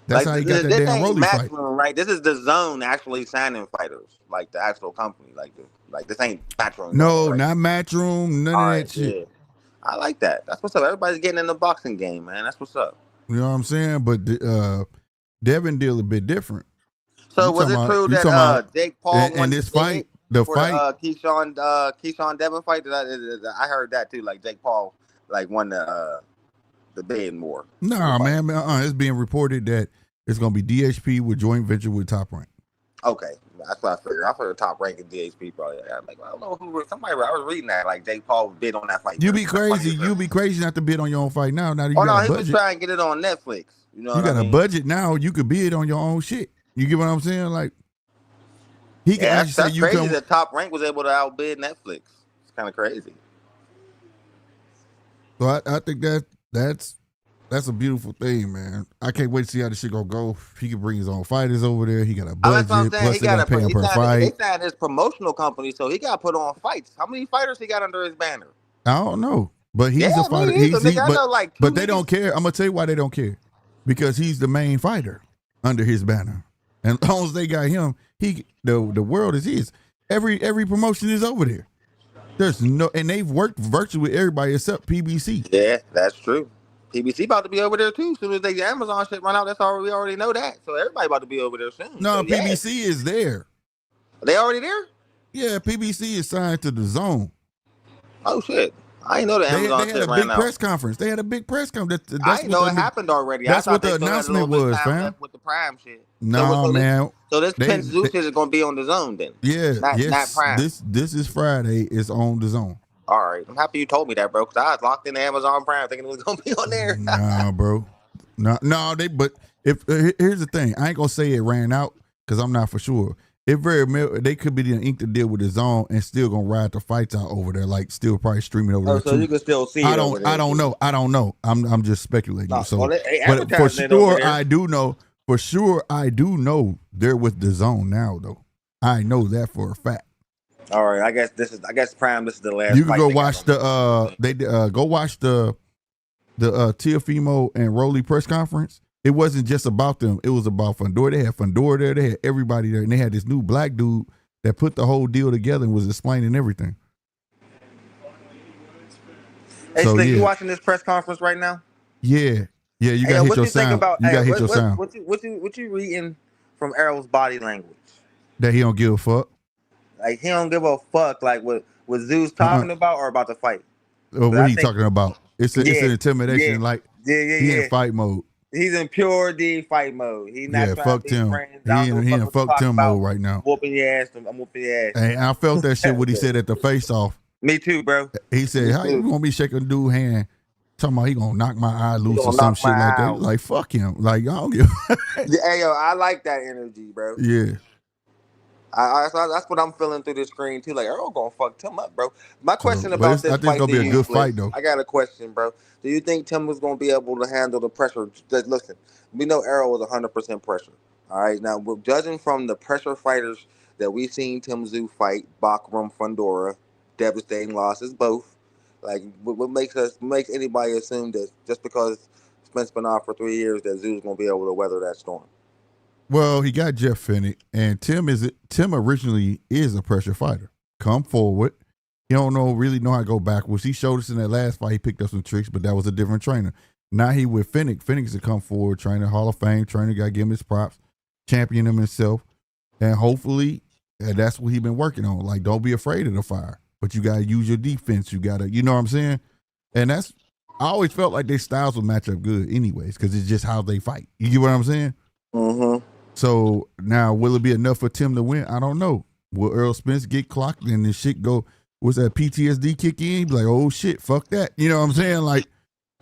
That's how he got that damn Rolly fight. Right? This is DAZN actually signing fighters, like the actual company. Like this ain't Matchroom. No, not Matchroom. None of that shit. Yeah. I like that. That's what's up. Everybody's getting in the boxing game, man. That's what's up. You know what I'm saying? But Devin deal a bit different. So was it true that Jake Paul won this fight? The fight, Keyshawn Devin fight. I heard that too. Like Jake Paul, won the bidding war. No, man. It's being reported that it's gonna be DHP with joint venture with Top Rank. Okay, that's what I figured. I figured Top Rank and DHP probably. I'm like, I don't know who. Somebody. I was reading that like Jake Paul bid on that fight. You be crazy. You be crazy not to bid on your own fight now. Now that you got a budget. He was trying to get it on Netflix. You know, you got a budget now. You could bid on your own shit. You get what I'm saying? Like he can actually say you crazy that Top Rank was able to outbid Netflix. It's kind of crazy. So I think that's a beautiful thing, man. I can't wait to see how this shit gonna go. He can bring his own fighters over there. He got a budget. Plus, they got to pay him per fight. They signed his promotional company, so he got to put on fights. How many fighters he got under his banner? I don't know, but he's a fighter. But they don't care. I'm gonna tell you why they don't care. Because he's the main fighter under his banner, and as long as they got him, the world is his. Every promotion is over there. There's no, and they've worked virtually with everybody except PBC. Yeah, that's true. PBC about to be over there too. As soon as the Amazon shit run out, we already know that. So everybody about to be over there soon. No, so, PBC is there. Are they already there? Yeah, PBC is signed to DAZN. Oh shit. I didn't know the Amazon shit ran out. They had a big press conference. They had a big press conference. I didn't know it happened already. That's what the announcement was, fam. With the Prime shit. No, man. So this Prince Zeus shit is going to be on DAZN then? Yeah. Not Prime. This is Friday. It's on DAZN. All right. I'm happy you told me that, bro, because I was locked in Amazon Prime thinking it was going to be on there. Nah, bro. But here's the thing. I ain't going to say it ran out because I'm not for sure. They could be inked a deal with DAZN and still gonna ride the fights out over there, like still probably streaming over there. So you can still see. I don't know. I'm just speculating. No, but for sure, I do know. For sure, I do know they're with DAZN now, though. I know that for a fact. All right, I guess Prime. This is the last. You can go watch go watch the Teofimo and Rolly press conference. It wasn't just about them. It was about Fundora. They had Fundora there. They had everybody there. And they had this new black dude that put the whole deal together and was explaining everything. Hey, So Slick, you yeah, watching this press conference right now? yeah. You Hey, gotta hit what your you think sound. about? You Hey, gotta hit your sound. what you reading from Errol's body language? That he don't give a fuck. Like he don't give a fuck. Like what Zeus Uh-uh. talking about or about the fight? Or 'Cause what I he think talking about? It's yeah, an intimidation. Like he in yeah. fight mode. He's in pure D fight mode. He's not Yeah, trying to fuck be Tim. friends. I don't give a He fuck in what you fuck talking Tim about. mode right now. Whooping your ass. I'm whooping your ass. And I felt that shit what he said at the face off. Me too, bro. He said, Me "How you too. gonna be shaking dude hand? Talking about he gonna knock my eye He loose or gonna some knock my shit like eye that." out. Like fuck him. Like I don't give. Hey yo, I like that energy, bro. Yeah. That's what I'm feeling through the screen too. Like Earl gonna fuck Tim up, bro. My So, question but about I this think it's fight gonna to be a you, good Slick. fight though. I got a question, bro. Do you think Tim was gonna be able to handle the pressure? Listen, we know Errol was 100% pressure. All right, now we're judging from the pressure fighters that we've seen Tim Tszyu fight, Bakram, Fundora, devastating losses, both. Like, what makes anybody assume that just because Spence been off for 3 years that Tszyu's gonna be able to weather that storm? Well, he got Jeff Fennick, and Tim originally is a pressure fighter. Come forward. He don't really know how to go backwards. He showed us in that last fight. He picked up some tricks, but that was a different trainer. Now he with Fennick. Fennick's a come forward trainer, Hall of Fame trainer. Got to give him his props, champion him himself, and hopefully that's what he been working on. Like, don't be afraid of the fire, but you got to use your defense. You got to, you know what I'm saying? And I always felt like their styles would match up good, anyways, because it's just how they fight. You get what I'm saying? Mm-hmm. So now, will it be enough for Tim to win? I don't know. Will Earl Spence get clocked and the shit go? What's that PTSD kick in? He be like, oh shit, fuck that. You know what I'm saying? Like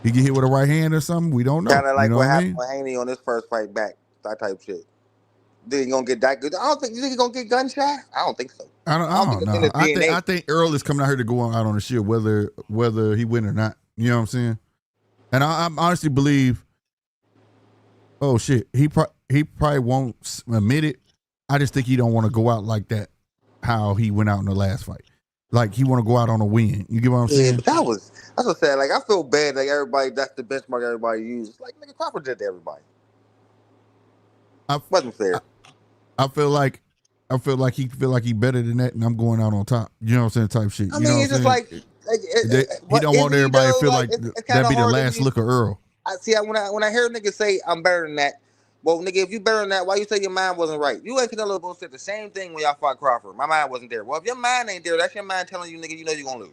he get hit with a right hand or something. We don't know. Kind of like you know what I happened mean? with Haney on his first fight back. That type shit. Think he gonna get that good? I don't think. You think he gonna get gunshot? I don't think so. I don't think it's in know. his DNA. I think Earl is coming out here to go out on the shit, whether he win or not. You know what I'm saying? And I honestly believe. Oh shit, he probably won't admit it. I just think he don't want to go out like that. How he went out in the last fight, like he want to go out on a win. You get what I'm saying? But that's what I said. Like I feel bad. Like everybody, that's the benchmark everybody uses. Like nigga, Crawford did to everybody. Wasn't fair. I feel like he feel like he better than that, and I'm going out on top. You know what I'm saying? Type shit. I You know mean, what it's I'm just saying? like He don't want everybody to feel like it's that kinda be the hard to last be- look of Earl. I see. When I hear niggas say I'm better than that, well, nigga, if you better than that, why you say your mind wasn't right? You and Canelo both said the same thing when y'all fought Crawford. My mind wasn't there. Well, if your mind ain't there, that's your mind telling you, nigga, you know you're gonna lose.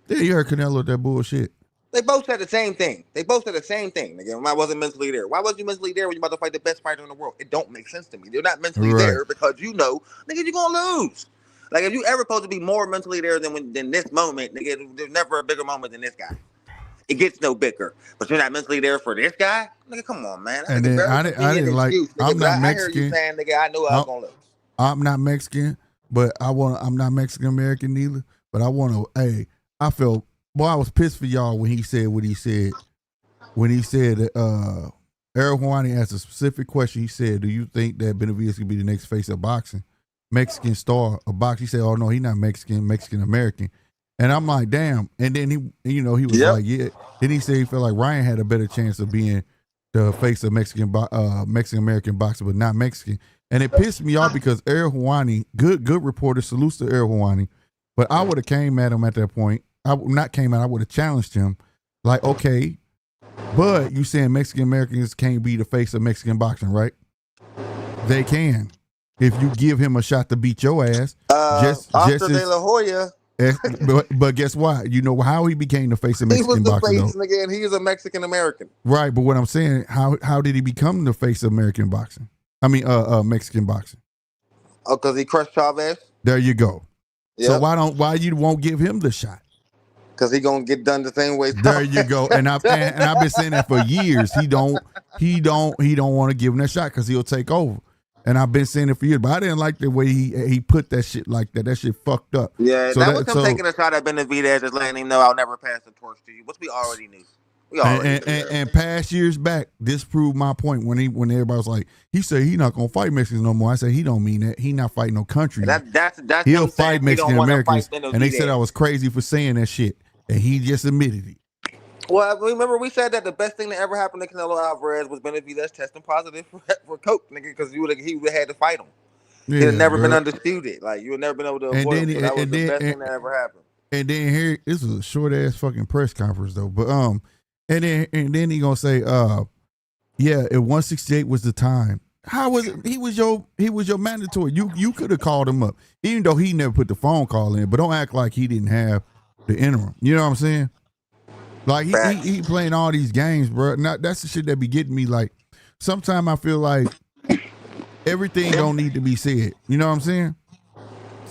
Yeah, you heard Canelo with that bullshit. They both said the same thing. Nigga, I wasn't mentally there. Why wasn't you mentally there when you about to fight the best fighter in the world? It don't make sense to me. You're not mentally Right. there because you know, nigga, you're gonna lose. Like if you ever supposed to be more mentally there than this moment, nigga, there's never a bigger moment than this guy. It gets no bigger. But you're not mentally there for this guy? Nigga, come on, man. That's And a then very I didn't convenient like. excuse, nigga, I'm but not I hear you Mexican. saying, nigga, I knew I was gonna lose. I'm not Mexican, but I'm not Mexican American neither. But I want to. Hey, I felt. Boy, I was pissed for y'all when he said what he said. When he said that Errol Houani asked a specific question. He said, "Do you think that Benavidez could be the next face of boxing, Mexican star of boxing?" He said, "Oh no, he's not Mexican, Mexican American." And I'm like, "Damn!" And then he was like, "Yeah." Then he said he felt like Ryan had a better chance of being the face of Mexican American boxer, but not Mexican. And it pissed me off because Errol Houani, good reporter, salutes to Errol Houani, but I would have came at him at that point. I would have challenged him, like, okay. But you saying Mexican Americans can't be the face of Mexican boxing, right? They can. If you give him a shot to beat your ass. Oscar De La Hoya. But guess what? You know how he became the face of Mexican boxing, He was the face, nigga, and he is a Mexican American. Right, but what I'm saying, how did he become the face of American boxing? I mean, Mexican boxing. Oh, because he crushed Chavez? There you go. Yep. So why you won't give him the shot? Because he gonna get done the same way. There you go. And I've been saying that for years. He don't want to give him that shot because he'll take over. And I've been saying it for years, but I didn't like the way he put that shit like that. That shit fucked up. Yeah, so that was him taking a shot at Benavidez, just letting him know I'll never pass the torch to you, which we already knew. And past years back, this proved my point when everybody was like, he said he not gonna fight Mexicans no more. I said he don't mean that. He not fighting no country. That's he'll fight Mexican Americans, and they said I was crazy for saying that shit, and he just admitted it. Well, remember we said that the best thing that ever happened to Canelo Alvarez was Benavidez testing positive for coke, nigga, because he would have had to fight him. He'd Yeah, never been bro. undisputed. Like you would never been able to And avoid him. then So that was and the then best thing that ever happened. and then here this was a short ass fucking press conference though. But and then he gonna say, yeah, if 168 was the time. How was it? He was your mandatory. You could have called him up, even though he never put the phone call in. But don't act like he didn't have the interim. You know what I'm saying? Like he playing all these games, bro. Now that's the shit that be getting me. Like sometimes I feel like everything don't need to be said. You know what I'm saying?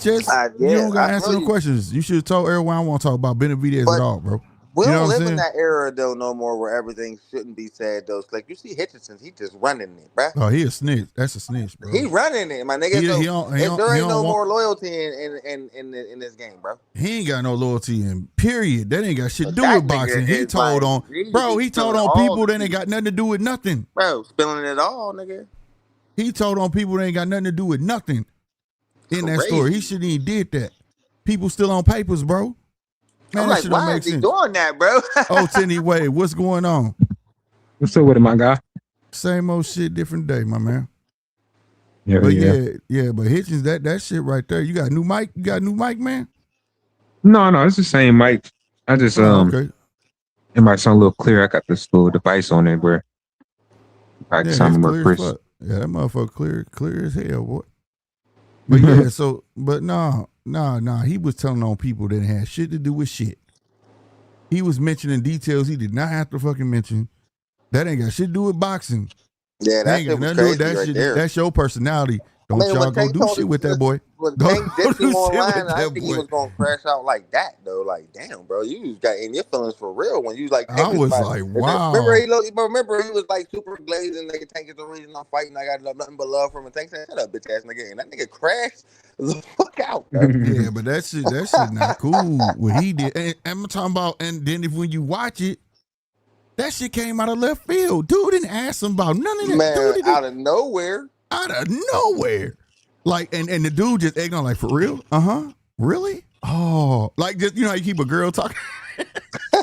Just you don't gotta answer no questions. You should have told everyone I want to talk about Benavidez at all, bro. We you know don't what I'm live in saying? that era though no more where everything shouldn't be said though. Like you see Hitchinson, he just running it, bruh. Oh, he a snitch. That's a snitch, bro. He running it, my nigga. There ain't no more loyalty in this game, bro. He ain't got no loyalty in period. That ain't got shit to do with boxing. He told on people that ain't got nothing to do with nothing. Bro, spilling it all, nigga. He told on people that ain't got nothing to do with nothing in that story. He shouldn't even did that. People still on papers, bro. Man, I'm that like, shit don't why make is he sense. doing that, bro? Oh, Tenny Wade, what's going on? What's up with it, my guy? Same old shit, different day, my man. Yeah, but but Hitchens, that shit right there. You got a new mic? You got a new mic, man? No, it's the same mic. I just okay. It might sound a little clear. I got this little device on it where I can sound more crisp. Yeah, that motherfucker clear as hell, boy. But yeah, so but no, he was telling on people that had shit to do with shit. He was mentioning details he did not have to fucking mention. That ain't got shit to do with boxing. Yeah, that shit was crazy right there. That's your personality. Don't y'all go do shit with that boy. When Tank dipped him online, I think he was gonna crash out like that though. Like, damn, bro, you got in your feelings for real when you like. I was like, wow. Remember he was like super glazed and nigga Tank is the reason I'm fighting. I got nothing but love from him. Tank said, "Shut up, bitch ass nigga," and that nigga crashed the fuck out. Bro. Yeah, but that shit not cool. What he did, and I'm talking about, and then when you watch it. That shit came out of left field. Dude didn't ask him about none of that. Man, dude out of nowhere. Out of nowhere. Like, and the dude just egged on like, for real? Uh-huh. Really? Oh. Like, just, you know how you keep a girl talking?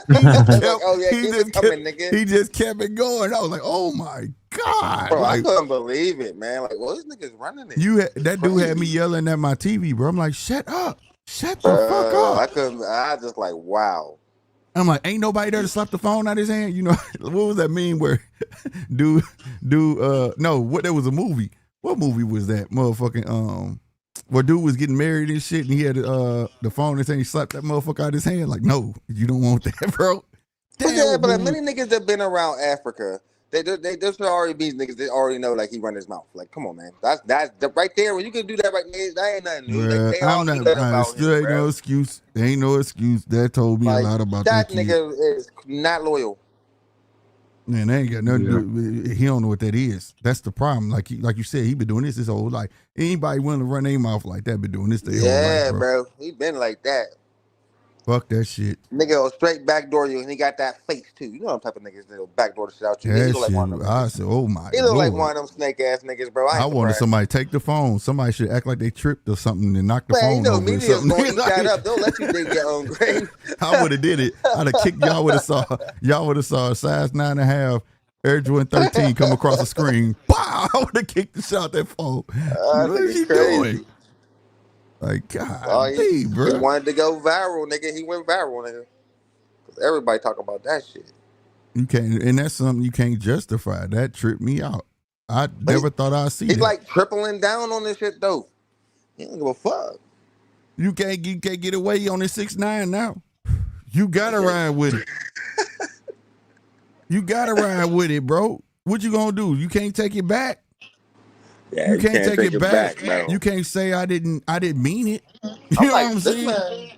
He just kept it going. I was like, oh my God. Bro, like, I couldn't believe it, man. Like, well, this nigga's running it. That dude had me yelling at my TV, bro. I'm like, shut up. Shut the fuck up. I just like, wow. I'm like, ain't nobody there to slap the phone out of his hand? You know, what was that meme where there was a movie. What movie was that? Motherfucking, where dude was getting married and shit, and he had the phone in his hand, he slapped that motherfucker out of his hand. Like, no, you don't want that, bro. But many niggas that been around Africa, they should already be niggas that already know like he run his mouth. Like, come on, man. That's right there. When you can do that right there, that ain't nothing new. Like, I'm not. Still ain't no excuse. There ain't no excuse. That told me a lot about that kid. Nigga is not loyal. Man, they ain't got nothing to do. He don't know what that is. That's the problem. Like you said, he been doing this his whole life. Anybody willing to run their mouth like that been doing this their whole life, bro. He been like that. Fuck that shit. Nigga will straight backdoor you, and he got that face too. You know them type of niggas that'll backdoor the shit out you. That he look like one of them. I said, oh my God. He look like one of them snake ass niggas, bro. I wanted somebody to take the phone. Somebody should act like they tripped or something and knock the phone you know, over. Media's gonna eat that up. Don't let you dig your own grave. I would have did it. I'd have kicked y'all. Would have saw a size 9.5 Air Jordan 13 come across the screen. Pow! I would have kicked the shot out that phone. What is he doing? Like, God, bro. He wanted to go viral, nigga. He went viral, nigga. Everybody talk about that shit. You can't, and that's something you can't justify. That tripped me out. I never thought I'd see He's that. like tripling down on this shit though. He don't give a fuck. You can't get away on this 6'9" now. You gotta ride with it. You gotta ride with it, bro. What you gonna do? You can't take it back. Yeah, you can't take it back. Bro. You can't say I didn't mean it. You know like, what I'm saying?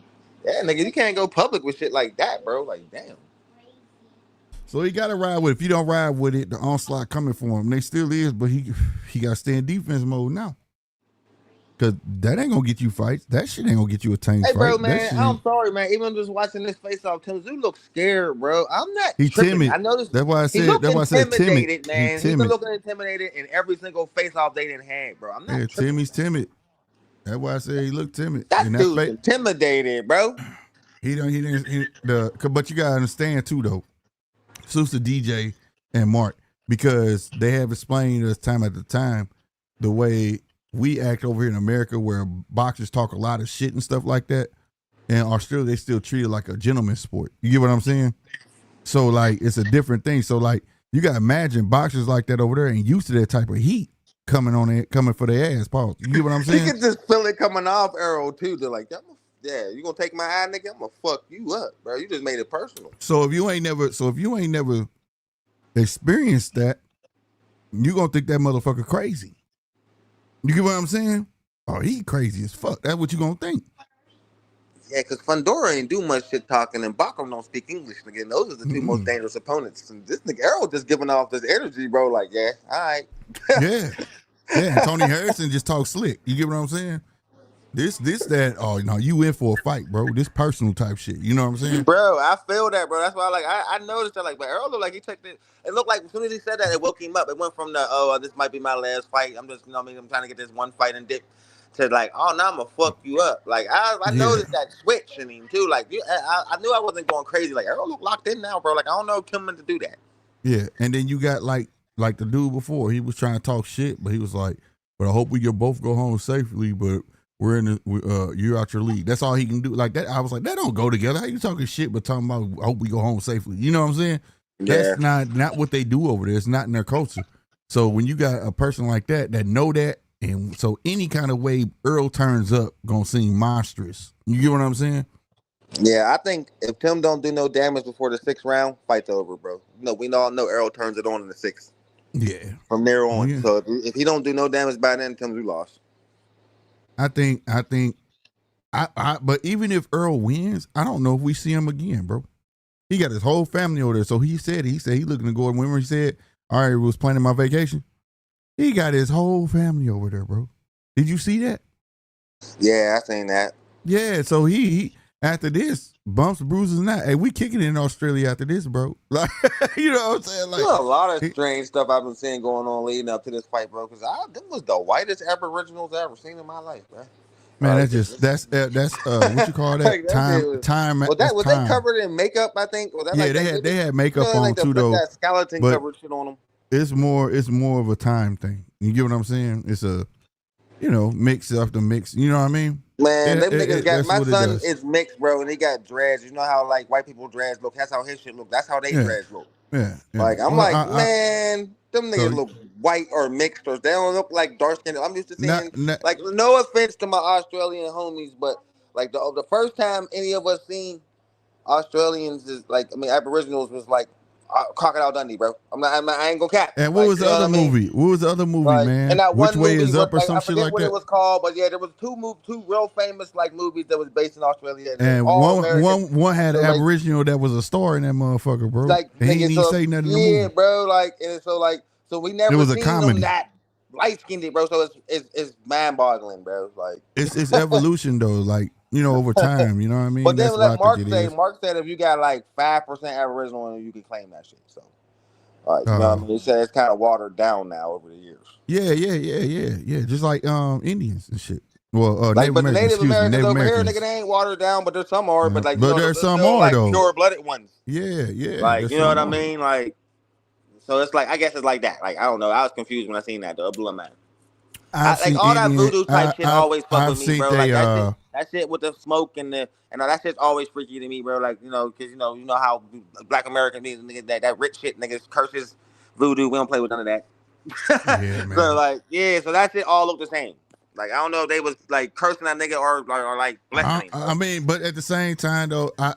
Yeah, nigga, you can't go public with shit like that, bro. Like, damn. So he got to ride with it. If you don't ride with it, the onslaught coming for him. They still is, but he got to stay in defense mode now. Because that ain't going to get you fights. That shit ain't going to get you a tank fight. Hey, bro, man, I'm sorry, man. Even just watching this face-off, Tim Zoo looks scared, bro. I'm not He tripping. timid. I noticed. That's why I said timid, man. He's been looking intimidated in every single face-off they didn't have, bro. I'm not tripping. Timmy's timid. That's why I said he looked timid. That dude's intimidated, bro. But you got to understand, too, though. Susa, DJ, and Mark, because they have explained us time at the time the way we act over here in America where boxers talk a lot of shit and stuff like that. In Australia, they still treat it like a gentleman's sport. You get what I'm saying? So like, it's a different thing. So like, you gotta imagine boxers like that over there ain't used to that type of heat coming for their ass. Pause. You get what I'm You saying? can just feel it coming off Arrow too. They're like, yeah, you gonna take my eye, nigga? I'm gonna fuck you up, bro. You just made it personal. So if you ain't never experienced that, you gonna think that motherfucker crazy. You get what I'm saying? Oh, he crazy as fuck. That's what you gonna think. Yeah, because Fundora ain't do much shit talking, and Bacham don't speak English. Again, those are the two most dangerous opponents. And this nigga Arrow just giving off this energy, bro. Like, yeah, all right. Yeah. And Tony Harrison just talks slick. You get what I'm saying? That. Oh, no, you in for a fight, bro. This personal type shit. You know what I'm saying? Bro, I feel that, bro. That's why I noticed that, like, but Arrow looked like he took it. It looked like as soon as he said that, it woke him up. It went from this might be my last fight. I'm just, I'm trying to get this one fight and dip, to like, oh, now I'm gonna fuck you up. Like, I noticed that switch in him too. Like, I knew I wasn't going crazy. Like, Arrow look locked in now, bro. Like, I don't know Kim to do that. Yeah, and then you got like the dude before. He was trying to talk shit, but he was like, "But I hope we can both go home safely." But you're out your league. That's all he can do. Like that, I was like, that don't go together. How you talking shit but talking about I hope we go home safely? You know what I'm saying? Yeah. That's not what they do over there. It's not in their culture. So when you got a person like that know that, and so any kind of way Earl turns up, gonna seem monstrous. You get what I'm saying? Yeah, I think if Tim don't do no damage before the 6th round, fight's over, bro. We all know Earl turns it on in the 6th. Yeah. From there on. Yeah. So if he don't do no damage by then, Tim's lost. I think but even if Earl wins, I don't know if we see him again, bro. He got his whole family over there. So he said he looking to go. And remember he said, all right, was planning my vacation. He got his whole family over there, bro. Did you see that? Yeah, I seen that. Yeah, so he after this, bumps, bruises, and that. Hey, we kicking it in Australia after this, bro. Like, you know what I'm saying? Like, There's a lot of strange stuff I've been seeing going on leading up to this fight, bro. Because them was the whitest Aboriginals I ever seen in my life, bro. Man, that's what you call that? Like, time. Was they covered in makeup? I think. Was that they had makeup on too, though. That skeleton but covered shit on them. It's more of a time thing. You get what I'm saying? It's a mix after mix. You know what I mean? Man, them niggas got my son is mixed, bro, and he got dreads. You know how like white people dreads look? That's how his shit look. That's how they dreads look. Yeah. Like them niggas look white or mixed, or they don't look like dark skinned. I'm used to seeing like, no offense to my Australian homies, but like the first time any of us seen Australians is like, Aboriginals was like Crocodile Dundee, bro. I ain't gonna cap. And what was the other movie? What was the other movie, man? And that Which Way Is Up or some I shit forget like what that? it was called, but yeah, there was two real famous like movies that was based in Australia. And one had an Aboriginal that was a star in that motherfucker, bro. Like, and he didn't even say nothing in the movie. Yeah, bro. Like, and so we never was a seen comedy. them that light skinned, bro. So it's mind boggling, bro. Like, it's evolution though. Like, over time, you know what I mean? But then let Mark say, Mark said if you got like 5% Aboriginal, you can claim that shit. So. Like, you know what I mean? He said it's kind of watered down now over the years. Yeah. Just like Indians and shit. Well, like, Native Americans, Native Americans over Americans. here, nigga, they ain't watered down, but there's some are. But like, there's some still, are like, though. pure-blooded ones. Yeah. Like, you know what I mean? Like, so it's like, I guess it's like that. Like, I don't know. I was confused when I seen that though. It blew my mind. Like all that voodoo type shit always fuck with me, bro. Like that shit with the smoke and that shit's always freaky to me, bro. Like, because you know how Black American niggas that rich shit niggas curses voodoo. We don't play with none of that. Yeah, man. So like, so that shit all look the same. Like, I don't know if they was like cursing that nigga or like blessing him. I mean, but at the same time though, I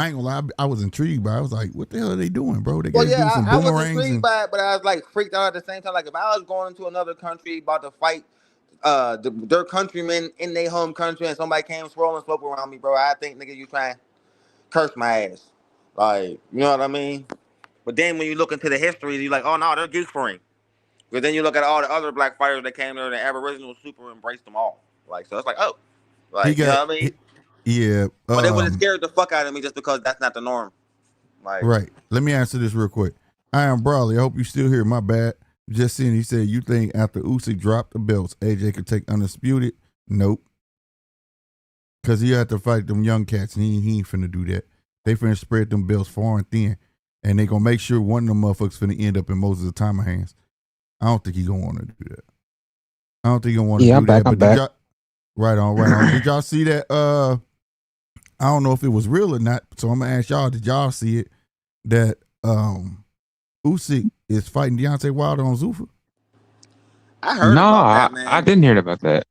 ain't gonna lie, I was intrigued by it. I was like, what the hell are they doing, bro? They gotta do some I was boomerangs. intrigued by it, but I was like freaked out at the same time. Like, if I was going into another country about to fight their countrymen in their home country and somebody came swirling smoke around me, bro, I think, nigga, you trying to curse my ass. Like, you know what I mean? But then when you look into the history, you're like, oh no, they're goose-free. But then you look at all the other black fighters that came there, the Aboriginal super embraced them all. Like, so it's like, oh. Like, you know what I mean? Yeah. But they would have scared the fuck out of me just because that's not the norm. Like, right. Let me answer this real quick. I am Brawley. I hope you still here. My bad. Just seeing, he said, you think after Usyk dropped the belts, AJ could take undisputed? Nope. Because he had to fight them young cats, and he ain't finna do that. They finna spread them belts far and thin, and they gonna make sure one of them motherfuckers finna end up in Moses' Thomas hands. I don't think he gonna want to do that. I don't think you want to Yeah, do I'm back. that. I'm But did back. y'all? Right on, right on. Did y'all see that? I don't know if it was real or not. So I'm gonna ask y'all. Did y'all see it? That Usyk is fighting Deontay Wilder on Zuffa. I heard No, about that, I man. didn't hear about that.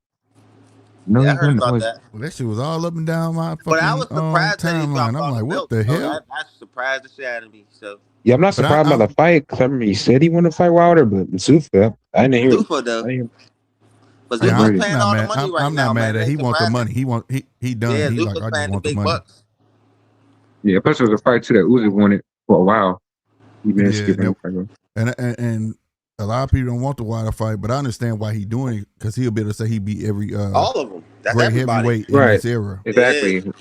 No, Yeah, I he heard wouldn't. about that. Well, that shit was all up and down my But I fucking was surprised that he timeline. dropped I'm all the like, what belts. the So hell? that surprised the shit out of me. So Yeah, I'm not But surprised by the fight because I remember he said he wanted to fight Wilder, but Zuffa, I didn't hear. Zufa though, I didn't but I Zufa's heard I'm it. paying not all the mad. money right I'm not now, man. mad It that he ain't want the surprising. money. He done. Yeah, He like, Zufa's I just paying the want the big money. bucks. Yeah, plus it was a fight too that Uzi wanted for a while. He been Yeah, skipping the fight. and a lot of people don't want the Wilder fight, but I understand why he doing it because he'll be able to say he beat every All of them. That's great everybody. heavyweight in Right. this era. Yeah, Exactly. all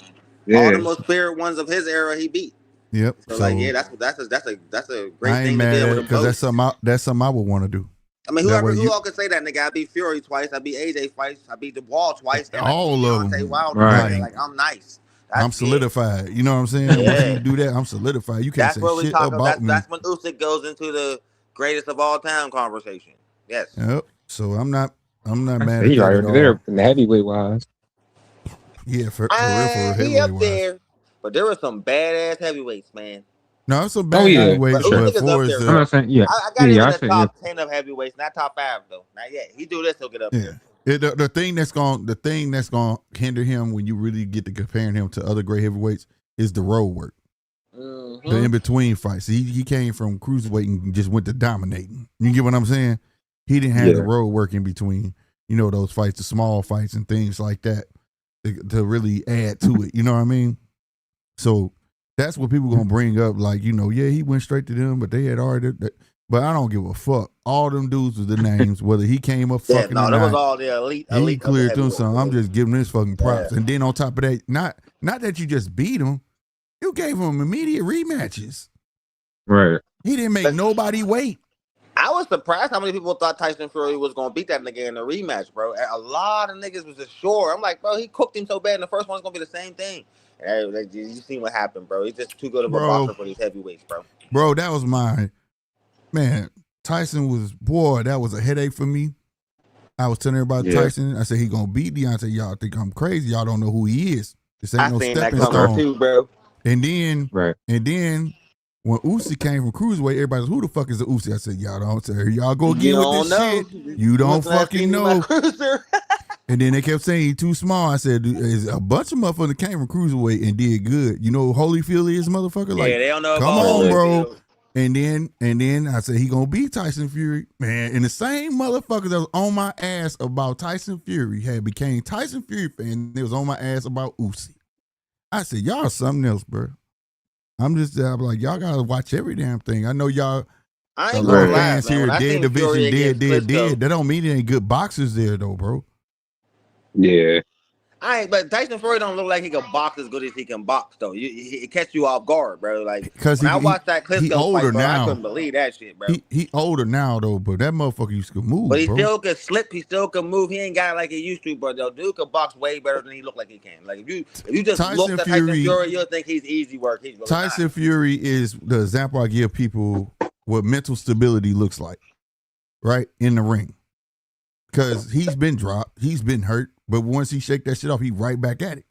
the Yeah. most feared ones of his era he beat. Yep. So like, yeah, So that's a great I ain't thing to be mad at able it to because boast. that's something I would want to do. I mean, That way who you all can say that, nigga? I beat Fury twice. I beat AJ twice. I beat the Wall twice, and I beat all of Deontay them Wilder, Right. nigga. like Like I'm nice. I'm That's yeah, solidified. You know what I'm saying? Once you yeah. do that, I'm solidified. You can't That's say what we shit talk about. about me. That's when Usyk goes into the greatest of all time conversation. Yes. Yep. So I'm not I mad say at he that at already there all. in the heavyweight wise. Yeah, for real, He heavyweight up wise. there, but there were some badass heavyweights, man. No, it's some Oh bad yeah, for But heavyweights, sure. but Usyk is for up is there, I'm the bro. not saying yeah. I got him Yeah, in I the said yeah. top 10 of heavyweights, not top 5 though. Not yet. He do this, he'll get up yeah. there. The thing that's gonna hinder him when you really get to comparing him to other great heavyweights is the road work. The in between fights. He came from cruiserweight and just went to dominating. You get what I'm saying? He didn't have the Yeah. road work in between, those fights, the small fights and things like that to really add to it. You know what I mean? So that's what people gonna bring up. Like, yeah, he went straight to them, but they had already. But I don't give a fuck. All them dudes with the names, whether he came up Yeah, fucking or no, that was not, all the elite he of the cleared through heavyweights. something. I'm just giving this fucking props. Yeah. And then on top of that, not that you just beat him, you gave him immediate rematches. Right. He didn't make nobody wait. I was surprised how many people thought Tyson Fury was gonna beat that nigga in the rematch, bro. A lot of niggas was just sure. I'm like, bro, he cooked him so bad, and the first one's gonna be the same thing. And you seen what happened, bro. He's just too good of a boxer for these heavyweights, bro. Bro, that was man. Tyson that was a headache for me. I was telling everybody Tyson, I said he gonna beat Deontay. Y'all think I'm crazy. Y'all don't know who he is. This ain't I no seen that stepping coming stone. too, bro. And then Right. when Usyk came from cruiserweight, everybody was, who the fuck is the Usyk? I said, y'all don't say, y'all go You again with don't this know. shit. You don't must not fucking seen him know. at Cruiser. And then they kept saying he too small. I said, there's a bunch of motherfuckers came from cruiserweight and did good. You know who Holyfield is, motherfucker? Like, Yeah, they don't know come about on, Holyfield. bro. And then I said he gonna beat Tyson Fury, man. And the same motherfuckers that was on my ass about Tyson Fury had became Tyson Fury fan. They was on my ass about Usyk. I said, y'all something else, bro. I'm like, y'all gotta watch every damn thing. I know y'all. I A ain't lot gonna of lie, fans man. here, When I dead seen division, Fury against dead. Klitschko, That don't mean there ain't good boxers there though, bro. Yeah. but Tyson Fury don't look like he can box as good as he can box though. It catch you off guard, bro. Like Because when I watched that he Klitschko older fight, bro, I now. couldn't believe that shit, bro. He older now though, but that motherfucker used to move, But he bro. still can slip. He still can move. He ain't got it like he used to, but the dude can box way better than he look like he can. Like if you just look at Tyson Fury, you'll think he's easy work. He's really Tyson not. Fury is the example I give people what mental stability looks like, right in the ring. Because he's been dropped, he's been hurt, but once he shake that shit off, he right back at it.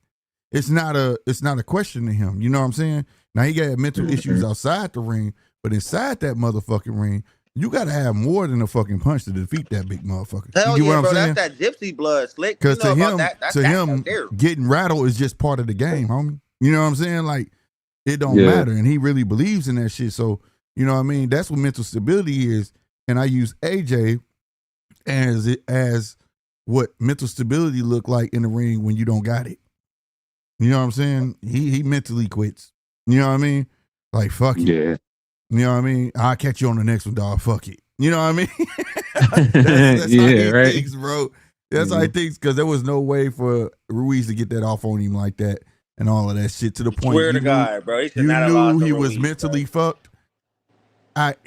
It's not a question to him. You know what I'm saying? Now he got mental issues outside the ring, but inside that motherfucking ring, you got to have more than a fucking punch to defeat that big motherfucker. Hell you get yeah, what I'm bro. saying? That's that gypsy blood, slick. Because You know about that. That's that there. getting rattled is just part of the game, homie. You know what I'm saying? Like, it don't Yeah. matter. And he really believes in that shit. So, you know what I mean? That's what mental stability is. And I use AJ as what mental stability look like in the ring when you don't got it. You know what I'm saying? He mentally quits. You know what I mean? Like, fuck it. Yeah. You know what I mean? I'll catch you on the next one, dog. Fuck it. You know what I mean? that's Yeah, how he right. thinks, bro. That's how he thinks, because there was no way for Ruiz to get that off on him like that and all of that shit to the point Swear to God, bro. He should you not have knew lost to he was Ruiz, mentally bro. fucked.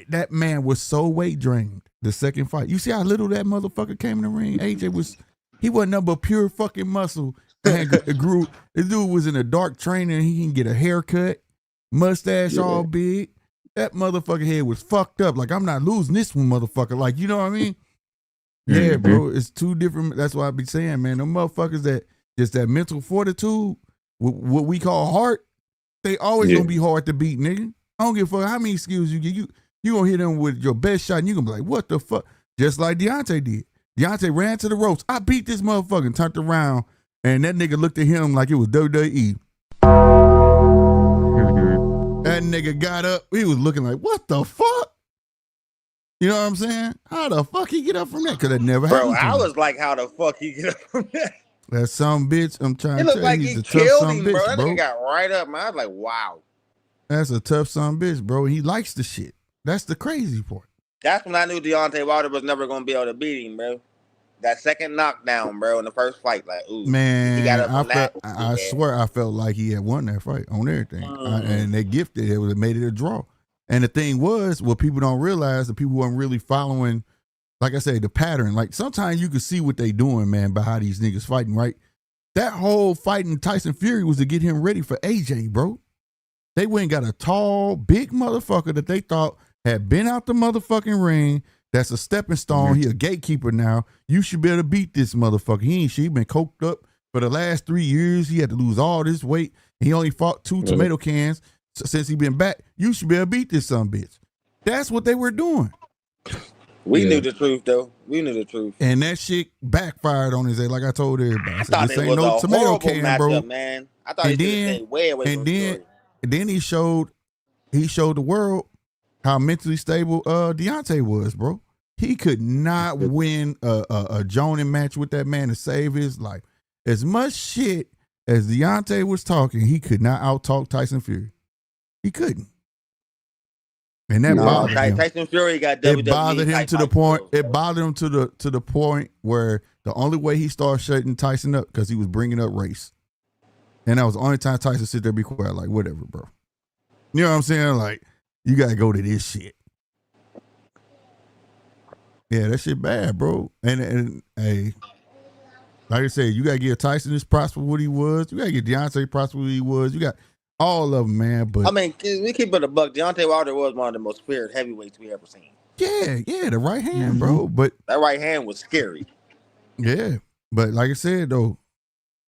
That man was so weight drained the second fight. You see how little that motherfucker came in the ring? AJ he wasn't nothing but pure fucking muscle. And it grew. This dude was in a dark training. He can get a haircut, mustache all big. That motherfucker head was fucked up. Like, I'm not losing this one, motherfucker. Like, you know what I mean? Yeah, bro. It's two different. That's why I be saying, man, them motherfuckers that just that mental fortitude, what we call heart, they always gonna be hard to beat, nigga. I don't give a fuck how many skills you get. You gonna hit them with your best shot, and you gonna be like, what the fuck? Just like Deontay did. Deontay ran to the ropes. I beat this motherfucker and turned around, and that nigga looked at him like it was WWE. That nigga got up. He was looking like, what the fuck? You know what I'm saying? How the fuck he get up from that? Because that never happened. Bro, I was like, how the fuck he get up from that? That some bitch, I'm trying to tell you, like he's he a tough killed son him, bitch, bro. That bro. nigga got right up, man. I was like, wow. That's a tough son bitch, bro. He likes the shit. That's the crazy part. That's when I knew Deontay Wilder was never going to be able to beat him, bro. That second knockdown, bro, in the first fight, like, ooh. Man, he got up from that. I swear I felt like he had won that fight on everything. And they gifted it. It made it a draw. And the thing was, what people don't realize, the people who aren't really following, like I said, the pattern. Like sometimes you can see what they doing, man, by how these niggas fighting, right? That whole fighting Tyson Fury was to get him ready for AJ, bro. They went and got a tall, big motherfucker that they thought had been out the motherfucking ring. That's a stepping stone. He a gatekeeper now. You should be able to beat this motherfucker. He been coked up for the last 3 years. He had to lose all this weight. He only fought 2 tomato cans since he been back. You should be able to beat this son bitch. That's what they were doing. We knew the truth, though. We knew the truth. And that shit backfired on his head, like I told everybody. I thought this it ain't was no a tomato horrible can, matchup, bro. man. I thought he should have stayed way away from the story. And then he showed the world how mentally stable Deontay was, bro. He could not win a Jonin match with that man to save his life. As much shit as Deontay was talking, he could not out-talk Tyson Fury. He couldn't. And that bothered him. Tyson Fury got WWE. It bothered him to the point. It bothered him to the point where the only way he started shutting Tyson up because he was bringing up race, and that was the only time Tyson sit there and be quiet, like whatever, bro. You know what I'm saying? Like you gotta go to this shit. Yeah, that shit bad, bro. And hey, like I said, you gotta give Tyson his props for what he was. You gotta give Deontay props for what he was. You got all of them, man. But I mean, we keep it a buck. Deontay Wilder was one of the most feared heavyweights we ever seen. Yeah, the right hand, bro. But that right hand was scary. Yeah, but like I said though,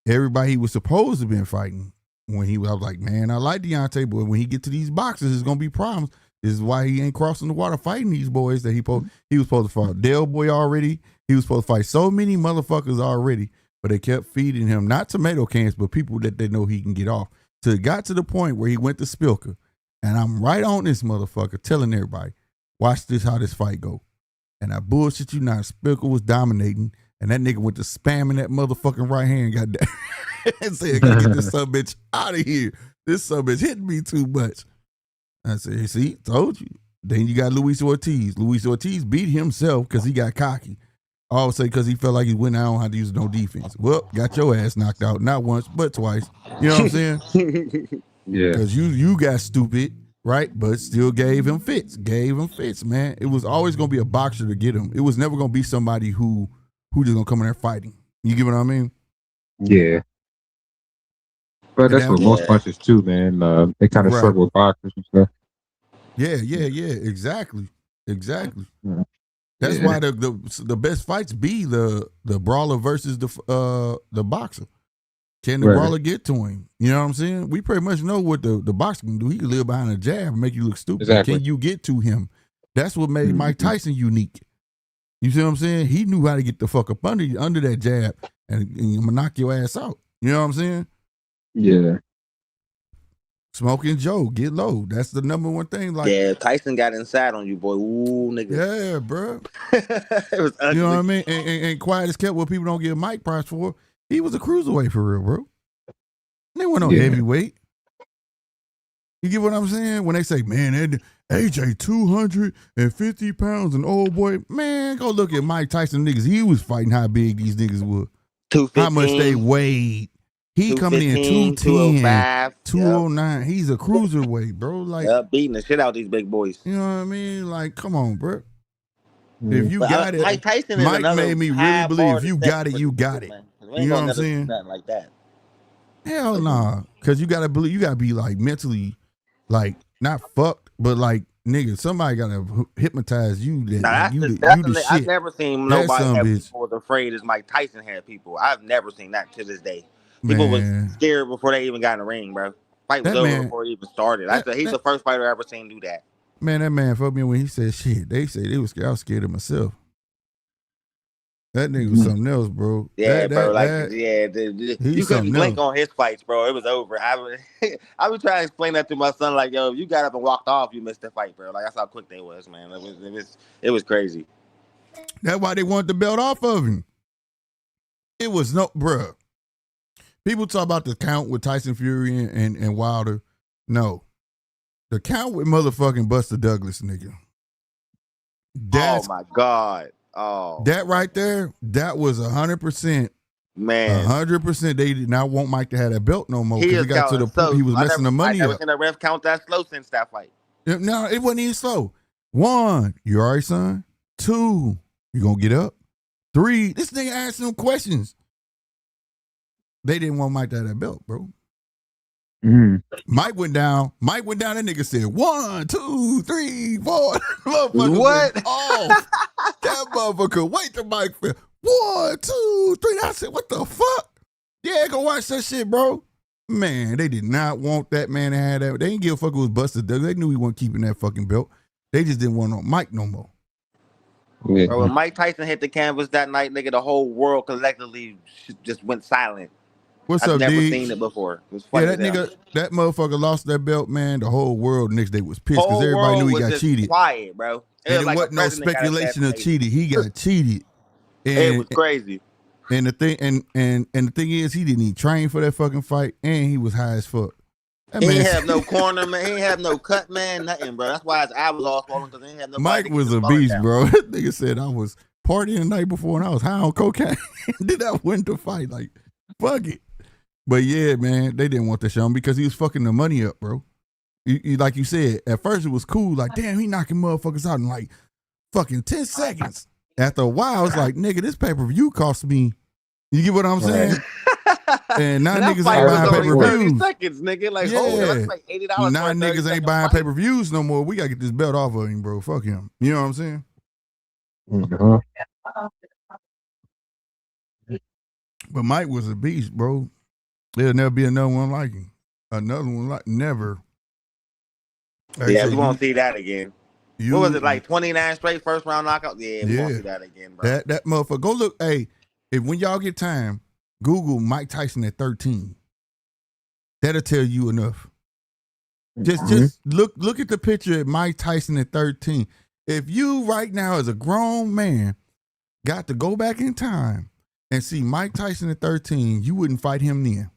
everybody he was supposed to been fighting when I was like, man, I like Deontay, but when he get to these boxes, there's gonna be problems. This is why he ain't crossing the water fighting these boys that he was supposed to fight. Del Boy already. He was supposed to fight so many motherfuckers already, but they kept feeding him not tomato cans, but people that they know he can get off. So it got to the point where he went to Spilker, and I'm right on this motherfucker telling everybody, watch this how this fight go. And I bullshit you not. Spilker was dominating, and that nigga went to spamming that motherfucking right hand, goddamn, and said, "Gotta get this son bitch out of here. This son bitch hitting me too much." I said, "See, told you." Then you got Luis Ortiz. Luis Ortiz beat himself because he got cocky. All say because he felt like he went out on how to use no defense. Well, got your ass knocked out not once but twice. You know what I'm saying? Yeah. Because you got stupid, right? But still gave him fits. Gave him fits, man. It was always gonna be a boxer to get him. It was never gonna be somebody who just gonna come in there fighting. You get what I mean? Yeah. But that's what most punches too, man. They kind of struggle with boxers and stuff. Yeah. Exactly. Yeah. That's why the best fights be the brawler versus the boxer. Can the brawler get to him? You know what I'm saying? We pretty much know what the boxer can do. He can live behind a jab and make you look stupid. Exactly. Can you get to him? That's what made Mike Tyson unique. You see what I'm saying? He knew how to get the fuck up under that jab and knock your ass out. You know what I'm saying? Yeah. Smoking Joe, get low. That's the number one thing. Like, yeah, Tyson got inside on you, boy. Ooh, nigga. Yeah, bro. It was ugly. You know what I mean? And quiet as kept, what people don't give Mike prize for, he was a cruiserweight for real, bro. They weren't no heavyweight. You get what I'm saying? When they say, man, AJ 250 pounds, an old boy, man, go look at Mike Tyson niggas. He was fighting how big these niggas were. 215. How much they weighed. He coming in 210, 209. Yep. He's a cruiserweight, bro. Like, beating the shit out of these big boys. You know what I mean? Like, come on, bro. If you got it, Mike Tyson Mike made me really believe if you got it, you got it. You know what I'm saying? Nothing like that. Hell nah. Cause you gotta believe, you gotta be like mentally, like not fucked, but like nigga, somebody gotta hypnotize you that Now like, that's you the I've shit. never seen That nobody son have bitch, people as afraid as Mike Tyson had people. I've never seen that to this day. People was man. scared before they even got in the ring, bro. Fight was That over man, before he even started. He's that the first fighter I ever seen do that. man, that man fucked me when he said shit. They said they was scared. I was scared of myself. That nigga was something else, bro. Yeah, bro. He's You couldn't something blink else. on his fights, bro. It was over. I was trying to explain that to my son, like, yo, if you got up and walked off, you missed the fight, bro. Like that's how quick they was, man. It was crazy. That's why they wanted the belt off of him. It was no, bruh. People talk about the count with Tyson Fury and Wilder. No. The count with motherfucking Buster Douglas, nigga. Oh my God. Oh. That right there, that was 100%. Man. 100%. They did not want Mike to have that belt no more because he got to the point he was messing the money up. I never up. seen a ref count that slow since that fight. No, it wasn't even slow. 1, you all right, son? 2, you gonna get up? 3, this nigga asked them questions. They didn't want Mike to have that belt, bro. Mike went down. That nigga said 1, 2, 3, 4. What? Oh, that motherfucker. Wait till Mike fell. 1, 2, 3. I said, what the fuck? Yeah, go watch that shit, bro. Man, they did not want that man to have that. They didn't give a fuck if it was Buster Douglas. They knew he wasn't keeping that fucking belt. They just didn't want Mike no more. Yeah. Bro, when Mike Tyson hit the canvas that night, nigga, the whole world collectively just went silent. What's I've up, never D? seen it before. It was Yeah, funny. that motherfucker lost that belt, man. The whole world next day was pissed because everybody knew he got cheated. Quiet, bro. And it wasn't no speculation of cheating. He got cheated. And, it was crazy. And the thing and the thing is, he didn't even train for that fucking fight, and he was high as fuck. He ain't have no corner, man. He ain't have no cut, man. Nothing, bro. That's why his eye was all swollen because he ain't have no. Mike was a beast, bro. That nigga said I was partying the night before and I was high on cocaine. Then I win the fight. Like, fuck it. But yeah, man, they didn't want to show him because he was fucking the money up, bro. Like you said, at first it was cool. Like, damn, he knocking motherfuckers out in like fucking 10 seconds. After a while, it's like, nigga, this pay-per-view cost me. You get what I'm saying? And now niggas ain't buying pay-per-views. Seconds, nigga. Like, yeah. That's like $80. Now niggas ain't buying pay-per-views no more. We gotta get this belt off of him, bro. Fuck him. You know what I'm saying? But Mike was a beast, bro. There'll never be another one like him. Another one like never. Yeah, we won't see that again. What was it, like 29 straight first round knockout? Yeah, we won't see that again, bro. That motherfucker. Go look. Hey, if when y'all get time, Google Mike Tyson at 13. That'll tell you enough. Just look at the picture of Mike Tyson at 13. If you right now as a grown man got to go back in time and see Mike Tyson at 13, you wouldn't fight him then.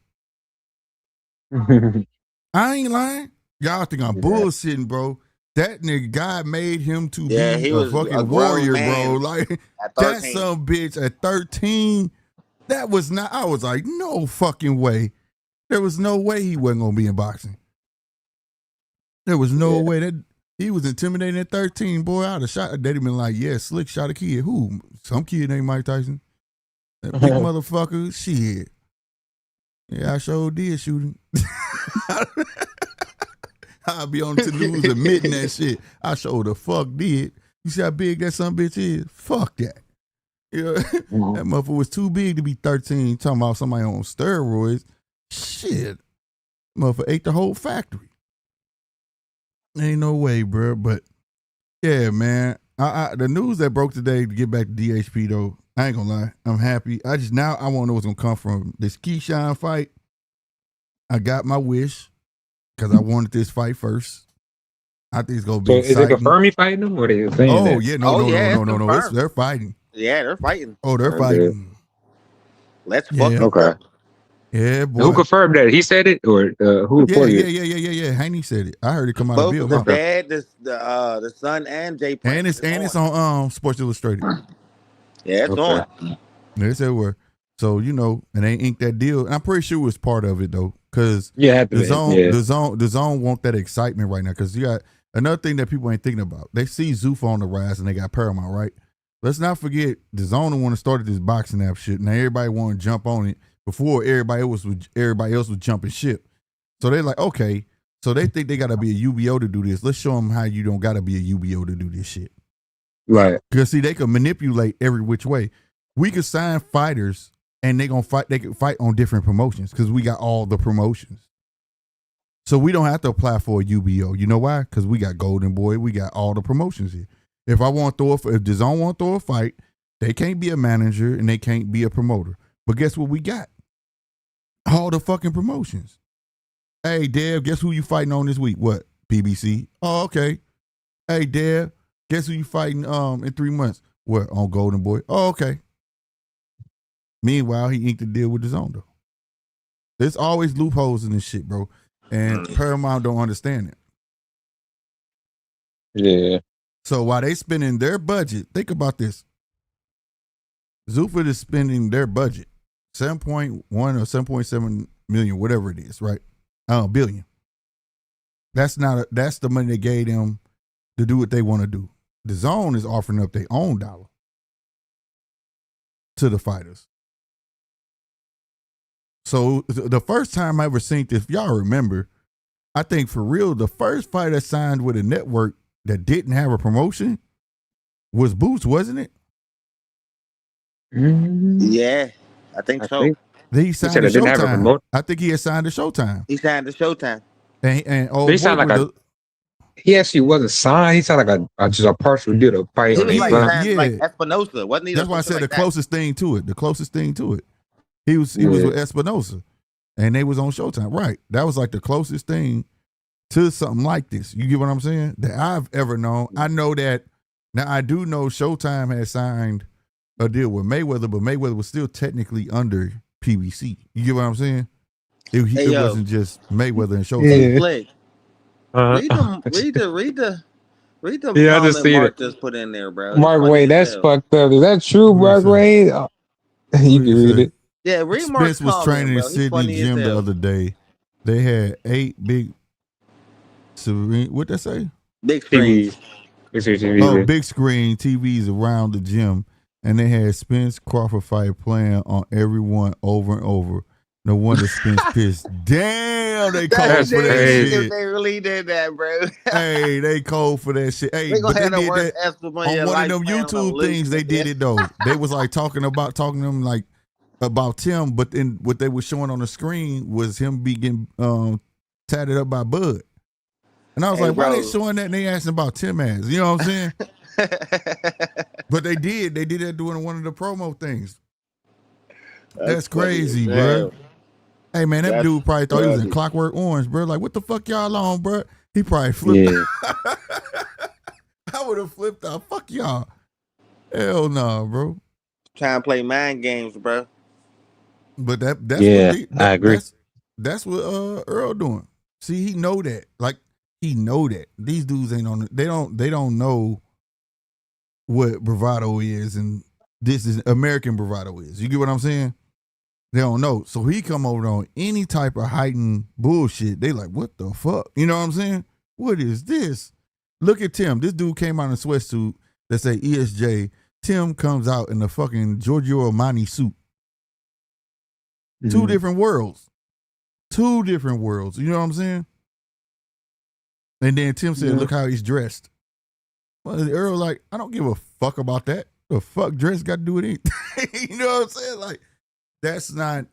I ain't lying. Y'all think I'm bullshitting, bro. That nigga, God made him to be a fucking warrior, bro. Like, that some bitch at 13, that was not, I was like, no fucking way. There was no way he wasn't going to be in boxing. There was no way that he was intimidating at 13, boy. I'd have shot, they'd have been like, yeah, Slick shot a kid. Who? Some kid named Mike Tyson. That big motherfucker, shit. Yeah, I sure did shoot him. I'll be on the news admitting that shit. I sure the fuck did. You see how big that son bitch is? Fuck that. You know, that motherfucker was too big to be 13. Talking about somebody on steroids. Shit. Motherfucker ate the whole factory. Ain't no way, bro. But yeah, man. The news that broke today, to get back to DHP though, I ain't gonna lie. I'm happy. I want to know what's gonna come from this Keyshawn fight. I got my wish because I wanted this fight first. I think it's gonna be. So exciting. Is it confirmed he fighting them, or they saying no. They're fighting. Yeah, they're fighting. Oh, they're fighting. Let's fuck. Okay. Yeah, boy. Who confirmed that? He said it, or who reported it? Yeah. Haney said it. I heard it come out both of Bill. The dad, the son, and Jay. And it's on Sports Illustrated. Yeah, it's on. They said where. So and they inked that deal, and I'm pretty sure it was part of it though, because the zone want that excitement right now. Because you got another thing that people ain't thinking about. They see Zuffa on the rise, and they got Paramount, right? Let's not forget the zone want to start this boxing app shit. Now everybody want to jump on it before everybody else was jumping ship. So they're like, okay, So they think they gotta be a UBO to do this. Let's show them how you don't gotta be a UBO to do this shit. Right. Because see, they can manipulate every which way. We could sign fighters and they gonna fight. They can fight on different promotions because we got all the promotions. So we don't have to apply for a UBO. You know why? Because we got Golden Boy. We got all the promotions here. If I want to throw if DAZN want to throw a fight, they can't be a manager and they can't be a promoter. But guess what we got? All the fucking promotions. Hey, Dev, guess who you fighting on this week? What? PBC. Oh, okay. Hey, Dev, guess who you fighting in 3 months? What? On Golden Boy. Oh, okay. Meanwhile, he inked the deal with DAZN though. There's always loopholes in this shit, bro. And Paramount don't understand it. Yeah. So while they spending their budget, think about this. Zufit is spending their budget, 7.1 or 7.7 million, whatever it is, right? Billion. That's the money they gave them to do what they want to do. DAZN is offering up their own dollar to the fighters. So the first time I ever seen this, if y'all remember, I think for real, the first fighter signed with a network that didn't have a promotion was Boots, wasn't it? Yeah, I think so. He signed to Showtime. I think he had signed to Showtime. He signed to Showtime. And he sounded like he actually wasn't signed. He sounded like just a partial deal to fight. He was like Espinosa, wasn't he? That's why I said the closest thing to it. The closest thing to it. He was with Espinosa, and they was on Showtime. Right. That was like the closest thing to something like this. You get what I'm saying? That I've ever known. I know that now. I do know Showtime had signed a deal with Mayweather, but Mayweather was still technically under PBC. You get what I'm saying? It wasn't just Mayweather and Showtime. Read the yeah, I just see Mark it. just put in there, bro. Mark Wade, that's fucked up. Is that true, Mark Wade? You can read it. Yeah, read Mark's Spence was training in Sydney Sydney gym the other day. They had 8 big what they say? Big screens. Big screen TVs around the gym. And they had Spence Crawford fight playing on everyone over and over. No wonder Spence pissed. Damn, they cold for that shit. They really did that, bro. Hey, they cold for that shit. Hey, but they did that on one of them YouTube things. They did it though. They was like talking to them like about Tim, but then what they were showing on the screen was him being tatted up by Bud. And I was like, why they showing that? And they asking about Tim ass. You know what I'm saying? But they did that during one of the promo things. That's crazy, bro. Hey man, that dude probably thought he was in Clockwork Orange, bro. Like, what the fuck y'all on, bro? He probably flipped out. I would have flipped out. Fuck y'all. Hell no, bro. Trying to play mind games, bro. But that's I agree. That's what Earl doing. See, he know that. Like, he know that. These dudes ain't on it. They don't know what bravado is, and this is American bravado is. You get what I'm saying? They don't know. So he come over on any type of heightened bullshit. They like, what the fuck? You know what I'm saying? What is this? Look at Tim. This dude came out in a sweatsuit that say ESJ. Tim comes out in a fucking Giorgio Armani suit. Mm-hmm. Two different worlds. You know what I'm saying? And then Tim said, look how he's dressed. Well, Earl like, I don't give a fuck about that. The fuck dress got to do with anything? You know what I'm saying? Like, that's not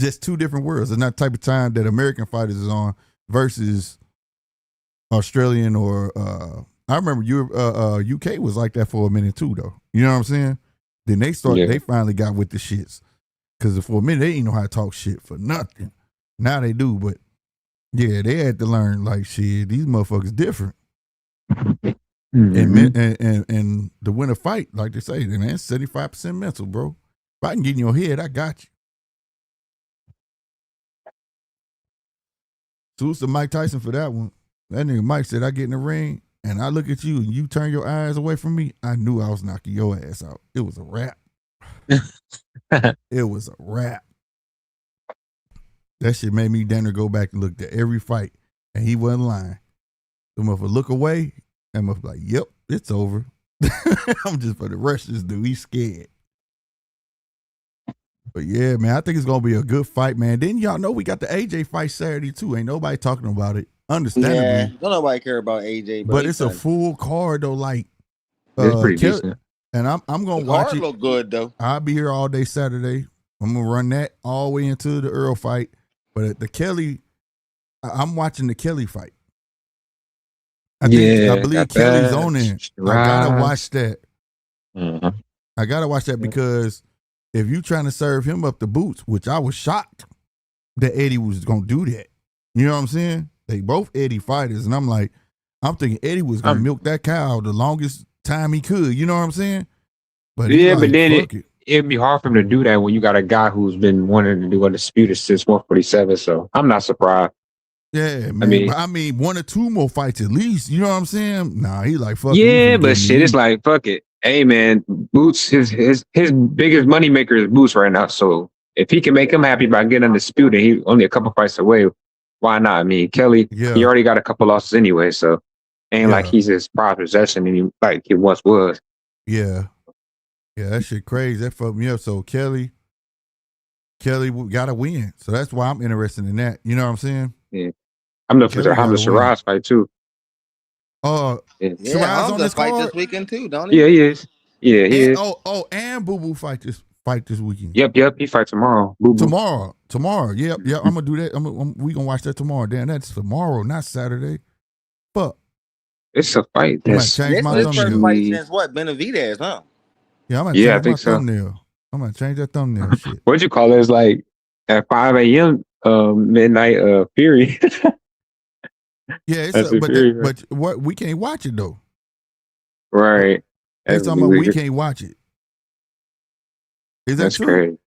just two different worlds. It's not the type of time that American fighters is on versus Australian or I remember UK was like that for a minute too, though. You know what I'm saying? Then they finally got with the shits. Because for a minute, they didn't know how to talk shit for nothing. Now they do, but yeah, they had to learn, like, shit, these motherfuckers different. Mm-hmm. And to win a fight, like they say, then that's 75% mental, bro. If I can get in your head, I got you. Salute to Mike Tyson for that one. That nigga Mike said, I get in the ring and I look at you and you turn your eyes away from me. I knew I was knocking your ass out. It was a wrap. It was a wrap. That shit made me damn near go back and look at every fight, and he wasn't lying. The motherfucker look away, and motherfucker like, yep, it's over. I'm just for the rest of this dude. He's scared. But yeah, man, I think it's gonna be a good fight, man. Then y'all know we got the AJ fight Saturday too. Ain't nobody talking about it, understandably. Yeah, don't nobody care about AJ, but it's a full card though. Like, It's pretty decent. And I'm gonna the watch card it. look good though. I'll be here all day Saturday. I'm gonna run that all the way into the Earl fight. But at the Kelly, I'm watching the Kelly fight. I believe Kelly's on there. I gotta watch that. I gotta watch that because if you trying to serve him up the boots, which I was shocked that Eddie was gonna do that. You know what I'm saying? They both Eddie fighters, and I'm thinking Eddie was gonna milk that cow the longest time he could. You know what I'm saying? But yeah, but then it'd be hard for him to do that when you got a guy who's been wanting to do undisputed since 147. So I'm not surprised. Yeah, man. I mean, 1 or 2 more fights at least. You know what I'm saying? Nah, he like fuck. Yeah, but shit, it's like fuck it. Hey man, Boots, his biggest money maker is Boots right now. So if he can make him happy by getting undisputed, he's only a couple fights away. Why not? I mean, Kelly, he already got a couple losses anyway, so ain't like he's his prized possession like he once was. Yeah, that shit crazy. That fucked me up. So Kelly gotta win. So that's why I'm interested in that. You know what I'm saying? Yeah. I'm looking for the Hamza Shiraz fight too. Shiraz on this fight card? this weekend too, don't he? Yeah, he is. Yeah, he is. And Boo Boo fight this weekend. Yep. He fight tomorrow. Boo-boo. Tomorrow. Yep. I'm gonna do that. We gonna watch that tomorrow. Damn, that's tomorrow, not Saturday. Fuck. It's a fight. This is my first fight since what? Benavidez, huh? Yeah, I'm gonna change my thumbnail. I'm gonna change that thumbnail. Shit. What'd you call it? It's like at 5 a.m. Midnight Fury. Yeah, but what we can't watch it though. Right. It's talking about we can't watch it. Is that true? Crazy.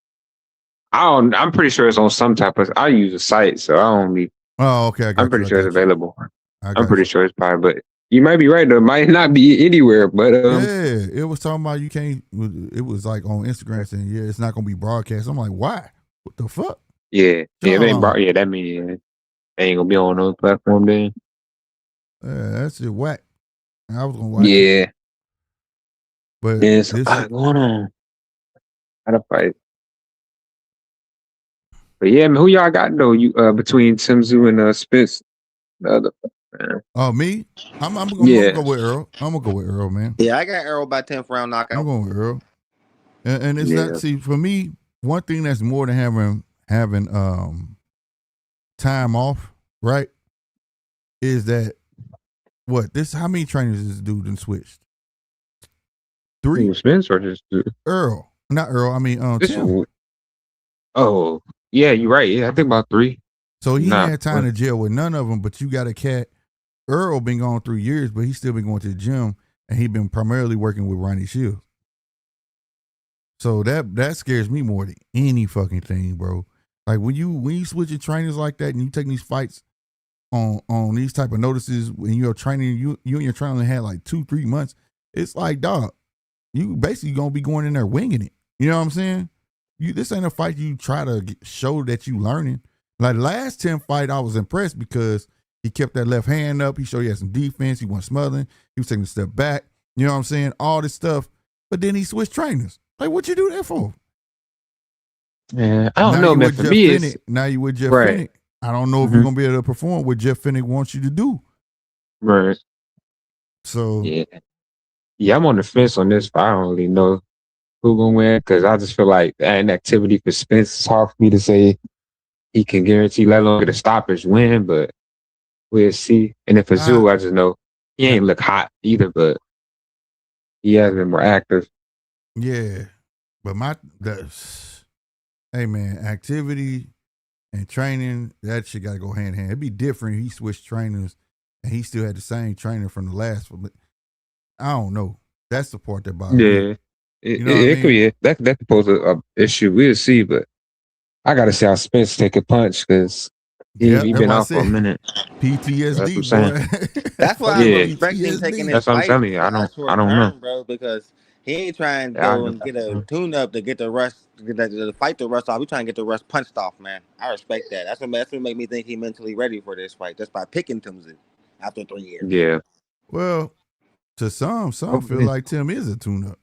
I'm pretty sure it's on some type of. I use a site, so I don't be. Oh, okay. I'm pretty sure it's available. I'm pretty sure it's probably, but you might be right though. It might not be anywhere, but yeah, it was talking about you can't. It was like on Instagram saying, yeah, it's not gonna be broadcast. I'm like, why? What the fuck? Yeah, that means they ain't gonna be on no platform then. That's just whack. I was gonna watch. Yeah, but there's a lot going on. How to fight. But yeah, man, who y'all got though? You between Tim Tszyu and Spence, the other. Oh, me? I'm gonna go with Earl. I'm gonna go with Earl, man. Yeah, I got Earl by 10th round knockout. I'm going with Earl. And it's not, see, for me, one thing that's more than having time off, right? Is that how many trainers this dude done switched? 3? Spence or just Earl. Not Earl, I mean Tim. Oh, yeah, you're right. Yeah, I think about 3. So he ain't had time to jail with none of them, but you got a cat. Earl been gone 3 years, but he still been going to the gym, and he been primarily working with Ronnie Shields. So that scares me more than any fucking thing, bro. Like when you switching trainers like that, and you taking these fights on these type of notices, when you're training, you and your trainer had like 2-3 months. It's like, dog, you basically gonna be going in there winging it. You know what I'm saying? This ain't a fight you try to show that you learning. Like last 10 fight, I was impressed because he kept that left hand up. He showed he had some defense. He wasn't smothering. He was taking a step back. You know what I'm saying? All this stuff. But then he switched trainers. Like, what you do that for? Yeah, I don't know, man. For me, now you with Jeff Finnick. I don't know if you're gonna be able to perform what Jeff Finnick wants you to do. Right. So yeah, I'm on the fence on this. But I don't really know who gonna win because I just feel like that inactivity for Spence is hard for me to say he can guarantee, let alone get a stoppage win. But we'll see. And if it's Tszyu, I just know he ain't look hot either, but he has been more active. Yeah, but hey man, activity and training, that shit gotta go hand in hand. It'd be different if he switched trainers and he still had the same trainer from the last one. I don't know. That's the part that bothers me. It could be that could pose a issue. We'll see, but I gotta see how Spence take a punch because he's been out for a minute. PTSD, boy. That's why I'm expecting taking this fight. That's what I'm telling you. I don't know, bro, because he ain't trying to go and get a tune-up to get the rust, to fight the rust off. We trying to get the rust punched off, man. I respect that. That's what make me think he mentally ready for this fight, just by picking Tim Tszyu after 3 years. Yeah. Well, to some feel like Tim is a tune-up.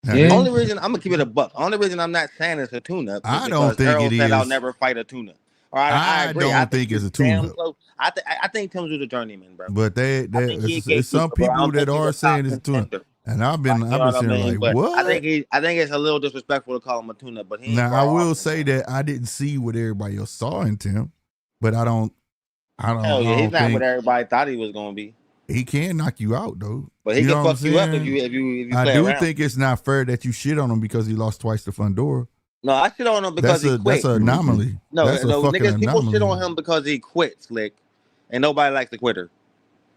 Now, Yeah. Only reason I'm gonna keep it a buck. Only reason I'm not saying it's a tune-up is I don't because think Harold it said I'll is. never fight a tune-up. All right, I I agree. I don't think think it's he's a damn tune-up. close. I think Tim's a journeyman, bro. But I think he's a it's some gatekeeper, bro. I people don't that think he's are a top saying it's a tune-up. contender. And I've Like, you know been what I saying mean? like, But what? I think it's a little disrespectful to call him a tune-up. But he ain't Now I far will off. say that I didn't see what everybody else saw in Tim, but I don't Hell yeah, he's not what think everybody thought he was gonna be. he can knock you out though. But he You can know what I'm fuck you up if saying? you I play do around. think it's not fair that you shit on him because he lost twice to Fundora. No, I shit on him because he quit. That's an anomaly. No, That's a fucking niggas, people anomaly. shit on him because he quit, Slick, and nobody likes the quitter.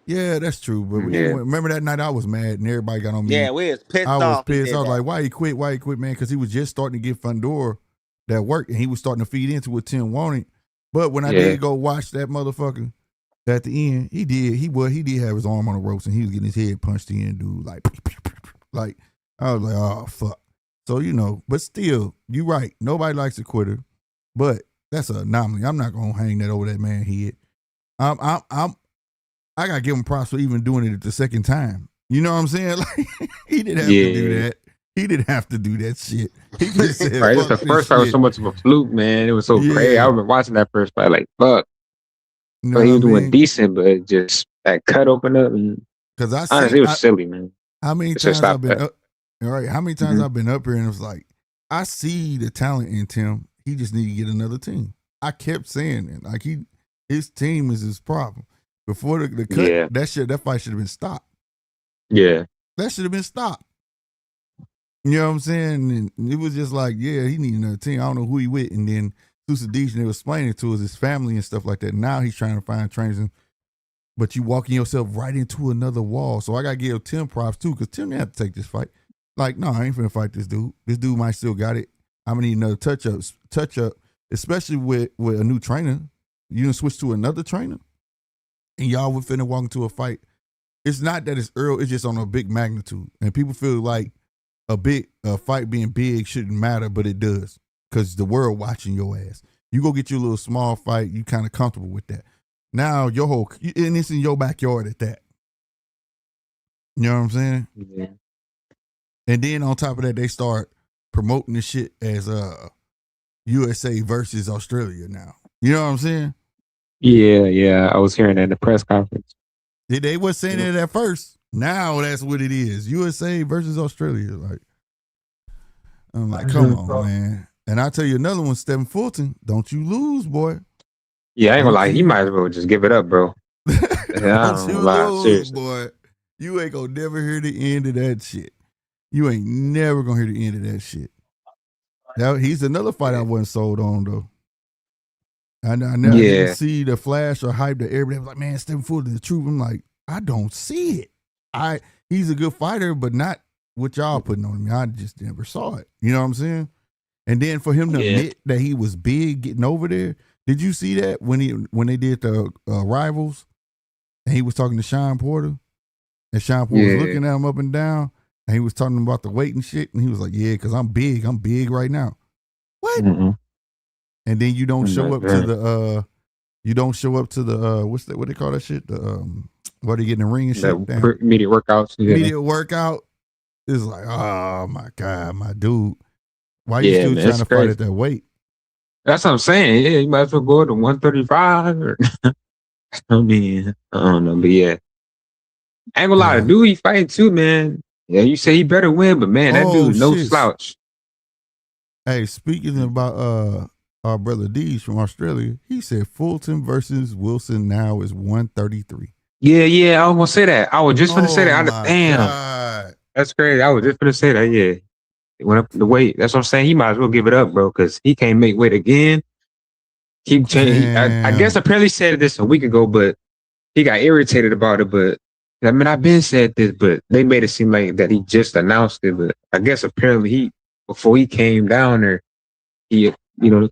Yeah, that's true. But anyway, remember that night I was mad and everybody got on me. Yeah, we was pissed I was off. pissed. I was like, why he quit? Why he quit, man? Because he was just starting to get Fundora that work and he was starting to feed into what Tim wanted. But when I did go watch that motherfucker at the end, he did have his arm on the ropes and he was getting his head punched in, dude. Like I was like, oh fuck. So but still, you right. Nobody likes a quitter, but that's an anomaly. I'm not gonna hang that over that man's head. I gotta give him props for even doing it the second time. You know what I'm saying? Like he didn't have to do that. He didn't have to do that shit. He just said, right. The first fight was so much of a fluke, man. It was so crazy. I remember watching that first fight, like fuck. You know but he was doing decent, but just that cut open up and honestly, it was silly, man. How many times I've been up? All right, how many times I've been up here and it was like, I see the talent in Tim. He just need to get another team. I kept saying it. Like his team is his problem. Before the cut, that fight should have been stopped. Yeah. That should have been stopped. You know what I'm saying? And it was just like, yeah, he need another team. I don't know who he with. And then Susadich, they were explaining to us his family and stuff like that. Now he's trying to find trainers. But you walking yourself right into another wall. So I got to give Tim props too, because Tim didn't have to take this fight. Like, no, I ain't finna fight this dude. This dude might still got it. I'm gonna need another touch up, especially with a new trainer. You done switch to another trainer, and y'all would finna walk into a fight. It's not that it's early, it's just on a big magnitude. And people feel like a fight being big shouldn't matter, but it does. Because the world watching your ass. You go get you a little small fight, you kind of comfortable with that. Now and it's in your backyard at that. You know what I'm saying? Yeah. And then on top of that, they start promoting this shit as USA versus Australia now. You know what I'm saying? Yeah. I was hearing that in the press conference. They was saying it at first. Now that's what it is. USA versus Australia. Like, I'm like, come on, man. And I'll tell you another one, Stephen Fulton. Don't you lose, boy. Yeah, I ain't gonna lie. He might as well just give it up, bro. Don't you lose, boy. You ain't gonna never hear the end of that shit. You ain't never gonna hear the end of that shit. Now he's another fight I wasn't sold on though. I didn't see the flash or hype that everybody was like, man, Stephen Fulton, the truth. I'm like, I don't see it. He's a good fighter, but not what y'all putting on him. I just never saw it. You know what I'm saying? And then for him to admit that he was big getting over there. Did you see that when they did the rivals and he was talking to Sean Porter and Sean Porter was looking at him up and down and he was talking about the weight and shit and he was like, yeah, because I'm big right now. What? Mm-hmm. And then you don't show up to the what they call that shit? The what they get in the ring and shit. Immediate workouts. Yeah. Immediate workout. It's like, oh my God, my dude. Why are you still trying to fight at that weight? That's what I'm saying. Yeah, you might as well go to 135 or I mean, I don't know, but yeah. I ain't gonna lie, the dude he fighting too, man. Yeah, you say he better win, but man, that dude no slouch. Hey, speaking about our brother Deej from Australia, he said Fulton versus Wilson now is 133. Yeah, I was gonna say that. I was just gonna say that. Damn. God. That's crazy. I was just gonna say that, yeah. It went up the weight. That's what I'm saying. He might as well give it up, bro, because he can't make weight again. Keep changing. I guess apparently said this a week ago, but he got irritated about it. But I mean, I've been said this, but they made it seem like that he just announced it. But I guess apparently before he came down there, he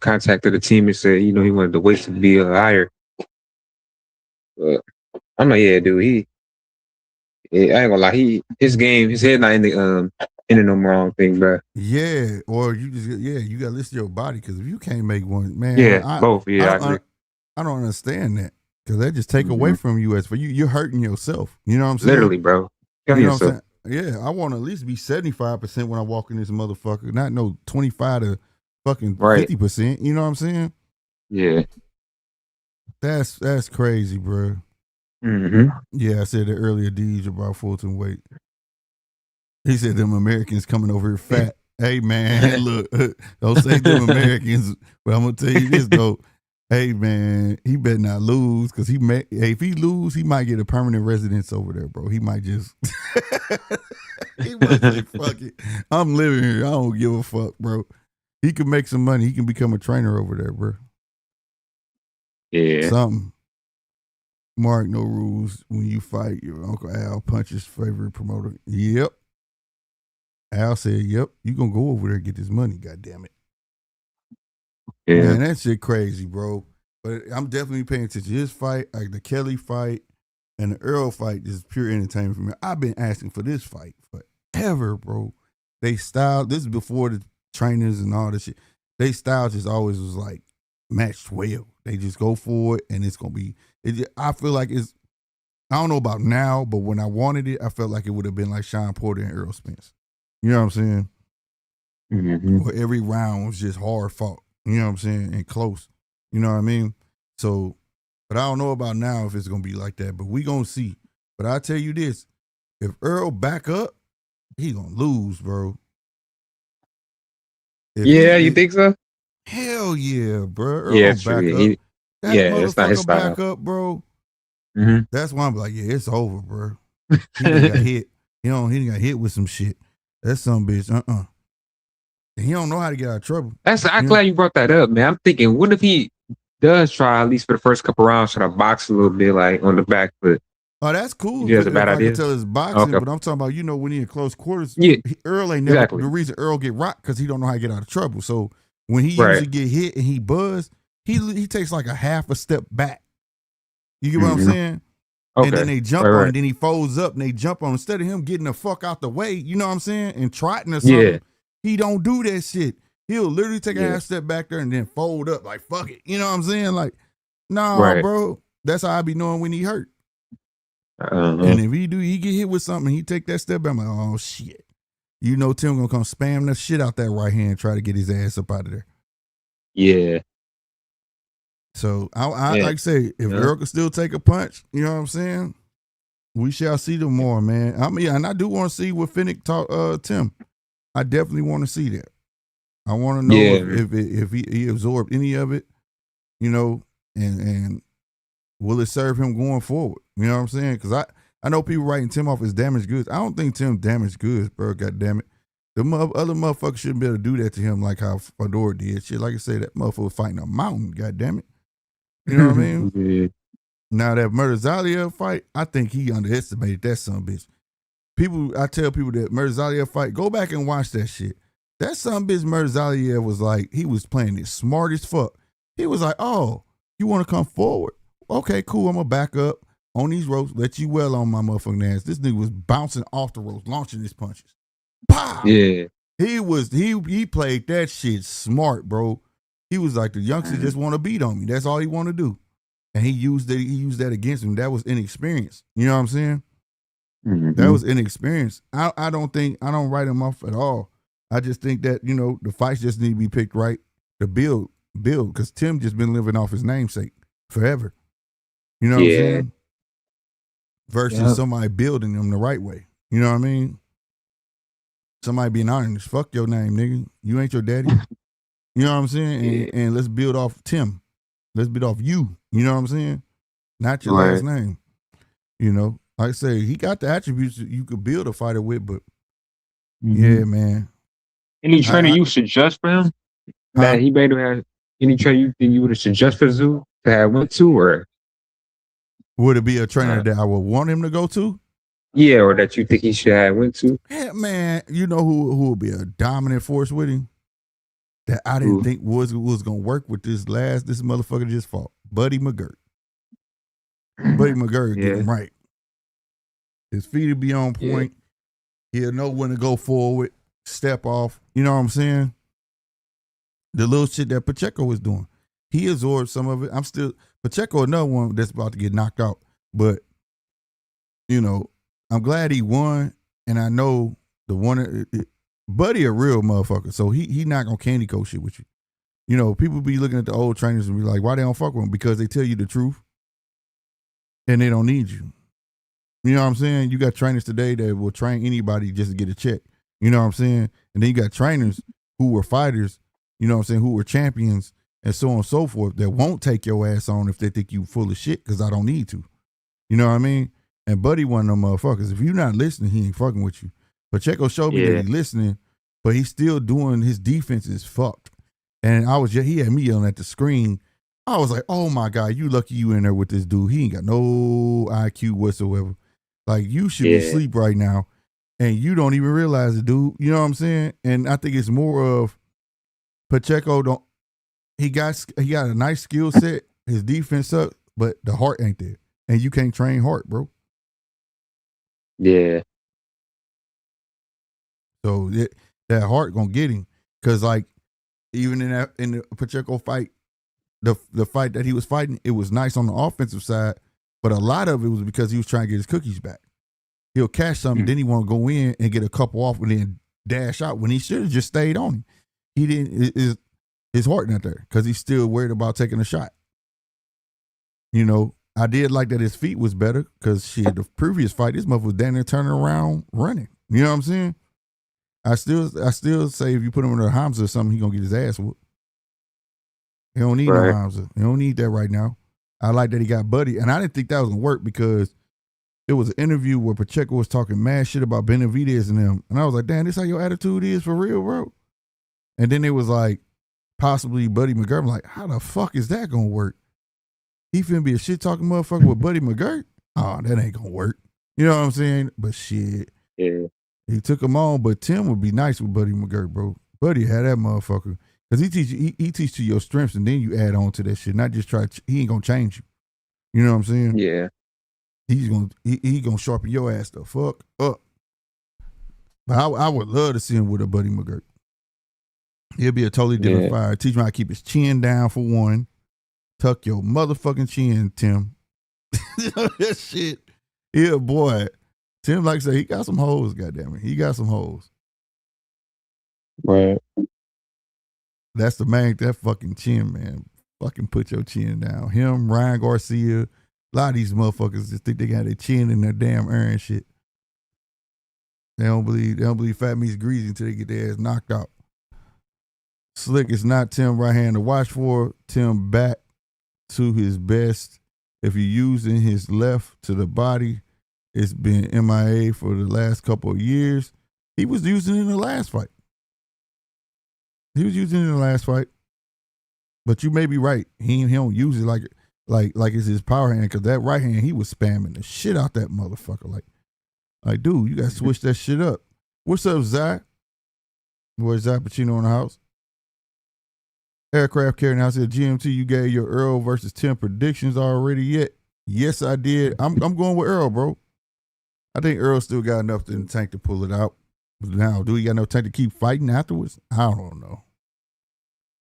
contacted the team and said, he wanted the weight to be higher. But I'm like, yeah, dude, I ain't gonna lie, his head not in the no wrong thing, bro. Yeah, or you gotta listen to your body, because if you can't make one, man. Yeah, both. Yeah, I agree. I don't understand that, because they just take away from you. As for you, you're hurting yourself. You know what I'm saying? Literally, bro. You know what I'm saying? I want to at least be 75% when I walk in this motherfucker, not no 25 to fucking Right. 50%. You know what I'm saying? Yeah. That's crazy, bro. Mm-hmm. Yeah, I said that earlier. Deej about Fulton weight. He said them Americans coming over here fat. Hey man, look, don't say them Americans, but I'm gonna tell you this though. Hey man, he better not lose because if he lose, he might get a permanent residence over there, bro. He might just he might say, fuck it. I'm living here. I don't give a fuck, bro. He can make some money. He can become a trainer over there, bro. Yeah. Something. Mark, no rules. When you fight, your Uncle Al punches favorite promoter. Yep. Al said, yep, you gonna go over there and get this money, goddamn it. Yeah. Man, that shit crazy, bro. But I'm definitely paying attention to this fight, like the Kelly fight and the Earl fight. This is pure entertainment for me. I've been asking for this fight forever, bro. They style, this is before the trainers and all this shit. They style just always was like matched well. They just go for it and it's gonna be, I feel like it's, I don't know about now, but when I wanted it, I felt like it would have been like Sean Porter and Errol Spence. You know what I'm saying? Mm-hmm. Where every round was just hard fought. You know what I'm saying? And close. You know what I mean? So, but I don't know about now if it's going to be like that, but we going to see. But I tell you this, if Earl back up, he going to lose, bro. You think so? Hell yeah, bro. Earl Yeah, back true. up. That it's not his motherfucker style. back up, bro. Mm-hmm. That's why I'm like, yeah, it's over, bro. He done got hit. He done got hit with some shit. That's some bitch. And he don't know how to get out of trouble. I'm glad you brought that up, man. I'm thinking, what if he does try, at least for the first couple rounds, try to box a little bit, like on the back foot? Oh, that's cool. That's a bad I idea. can tell it's boxing, Okay. but I'm talking about, when he in close quarters. Yeah, Earl ain't never exactly. the reason Earl get rocked because he don't know how to get out of trouble. So when he usually get hit and he buzz, he takes like a half a step back. You get what I'm saying? Okay. And then they jump on, and then he folds up and they jump on. Instead of him getting the fuck out the way, you know what I'm saying, and trotting or something, he don't do that shit. He'll literally take a half step back there and then fold up like fuck it. You know what I'm saying? Like, nah, bro. That's how I be knowing when he hurt. And if he get hit with something, he take that step back. I'm like, oh shit. You know Tim gonna come spam the shit out that right hand, try to get his ass up out of there. Yeah. So I like I say, if Earl can still take a punch, you know what I'm saying? We shall see them more, man. And I do want to see what Finnick taught Tim. I definitely want to see that. I want to know if he absorbed any of it, and will it serve him going forward? You know what I'm saying? Because I know people writing Tim off as damaged goods. I don't think Tim damaged goods, bro. God damn it. The other motherfuckers shouldn't be able to do that to him like how Fedor did. Shit, like I say, that motherfucker was fighting a mountain. God damn it. You know what I mean? Yeah. Now that Murtazalia fight, I think he underestimated that son of a bitch. I tell people that Murtazalia fight, go back and watch that shit. That son of a bitch Murtazalia was like, he was playing it smart as fuck. He was like, oh, you want to come forward? Okay, cool. I'm going to back up on these ropes, let you well on my motherfucking ass. This nigga was bouncing off the ropes, launching his punches. Pow! Yeah. He played that shit smart, bro. He was like, the youngster just want to beat on me. That's all he want to do. And he used that against him. That was inexperience. You know what I'm saying? Mm-hmm. That was inexperience. I don't write him off at all. I just think that, the fights just need to be picked right to build, because Tim just been living off his namesake forever. You know what I'm saying? Versus somebody building them the right way. You know what I mean? Somebody being honest. Fuck your name, nigga. You ain't your daddy. You know what I'm saying? And let's build off Tim. Let's build off you. You know what I'm saying? Not your last name. Like I say, he got the attributes that you could build a fighter with, but yeah, man. Any trainer you suggest for him that he made him have? Any trainer you think you would have suggested to have went to, or would it be a trainer that I would want him to go to? Yeah, or that you think he should have went to? Yeah, man. You know who would be a dominant force with him? That I didn't think was gonna work with this motherfucker just fought. Buddy McGirt. Buddy McGirt get him right. His feet will be on point. He'll know when to go forward, step off. You know what I'm saying? The little shit that Pacheco was doing. He absorbed some of it. Pacheco, another one that's about to get knocked out. But, I'm glad he won. and I know the one, Buddy a real motherfucker, so he not gonna candy coat shit with you. You know, people be looking at the old trainers and be like, why they don't fuck with them? Because they tell you the truth and they don't need you. You know what I'm saying? You got trainers today that will train anybody just to get a check. You know what I'm saying? And then you got trainers who were fighters, you know what I'm saying, who were champions and so on and so forth that won't take your ass on if they think you full of shit because I don't need to. You know what I mean? And Buddy one of them motherfuckers. If you're not listening, he ain't fucking with you. Pacheco showed me that he's listening, but he's still doing his defense is fucked. And he had me yelling at the screen. I was like, oh my God, you lucky you in there with this dude. He ain't got no IQ whatsoever. Like, you should be asleep right now, and you don't even realize it, dude. You know what I'm saying? And I think it's more of Pacheco he got a nice skill set. His defense sucks, but the heart ain't there. And you can't train heart, bro. Yeah. So that heart gonna get him. Cause like even in the Pacheco fight, the fight that he was fighting, it was nice on the offensive side, but a lot of it was because he was trying to get his cookies back. He'll catch something, then he want to go in and get a couple off and then dash out when he should have just stayed on him. He didn't. His heart not there because he's still worried about taking a shot. You know, I did like that his feet was better because the previous fight, this motherfucker was down there turning around running. You know what I'm saying? I still say if you put him in a Hamza or something, he gonna get his ass whooped. He don't need no Hamza. He don't need that right now. I like that he got Buddy, and I didn't think that was gonna work because it was an interview where Pacheco was talking mad shit about Benavidez and them, and I was like, damn, this how your attitude is for real, bro? And then it was like possibly Buddy McGirt. I'm like, how the fuck is that gonna work? He finna be a shit talking motherfucker with Buddy McGirt? Oh, that ain't gonna work. You know what I'm saying? But shit. Yeah. He took him on, but Tim would be nice with Buddy McGirt, bro. Buddy had that motherfucker. Because he teach you your strengths and then you add on to that shit. Not just he ain't gonna change you. You know what I'm saying? Yeah. He's gonna sharpen your ass the fuck up. But I would love to see him with a Buddy McGirt. He'll be a totally different fire. Teach him how to keep his chin down for one. Tuck your motherfucking chin, Tim. That shit. Yeah, boy. Tim, like I say, he got some hoes, goddammit. He got some hoes. Right. That's that fucking chin, man. Fucking put your chin down. Him, Ryan Garcia, a lot of these motherfuckers just think they got their chin in their damn ear and shit. They don't believe fat meat's greasy until they get their ass knocked out. Slick is not Tim right hand to watch for. Tim back to his best. If you're using his left to the body, it's been MIA for the last couple of years. He was using it in the last fight. But you may be right. He don't use it like it's his power hand, because that right hand, he was spamming the shit out that motherfucker. Like, dude, you gotta switch that shit up. What's up, Zach? Boy, Zach Pacino in the house. Aircraft carrier now said, GMT, you gave your Earl versus Tim predictions already yet? Yes, I did. I'm going with Earl, bro. I think Earl still got enough in the tank to pull it out. But now, do he got enough tank to keep fighting afterwards? I don't know.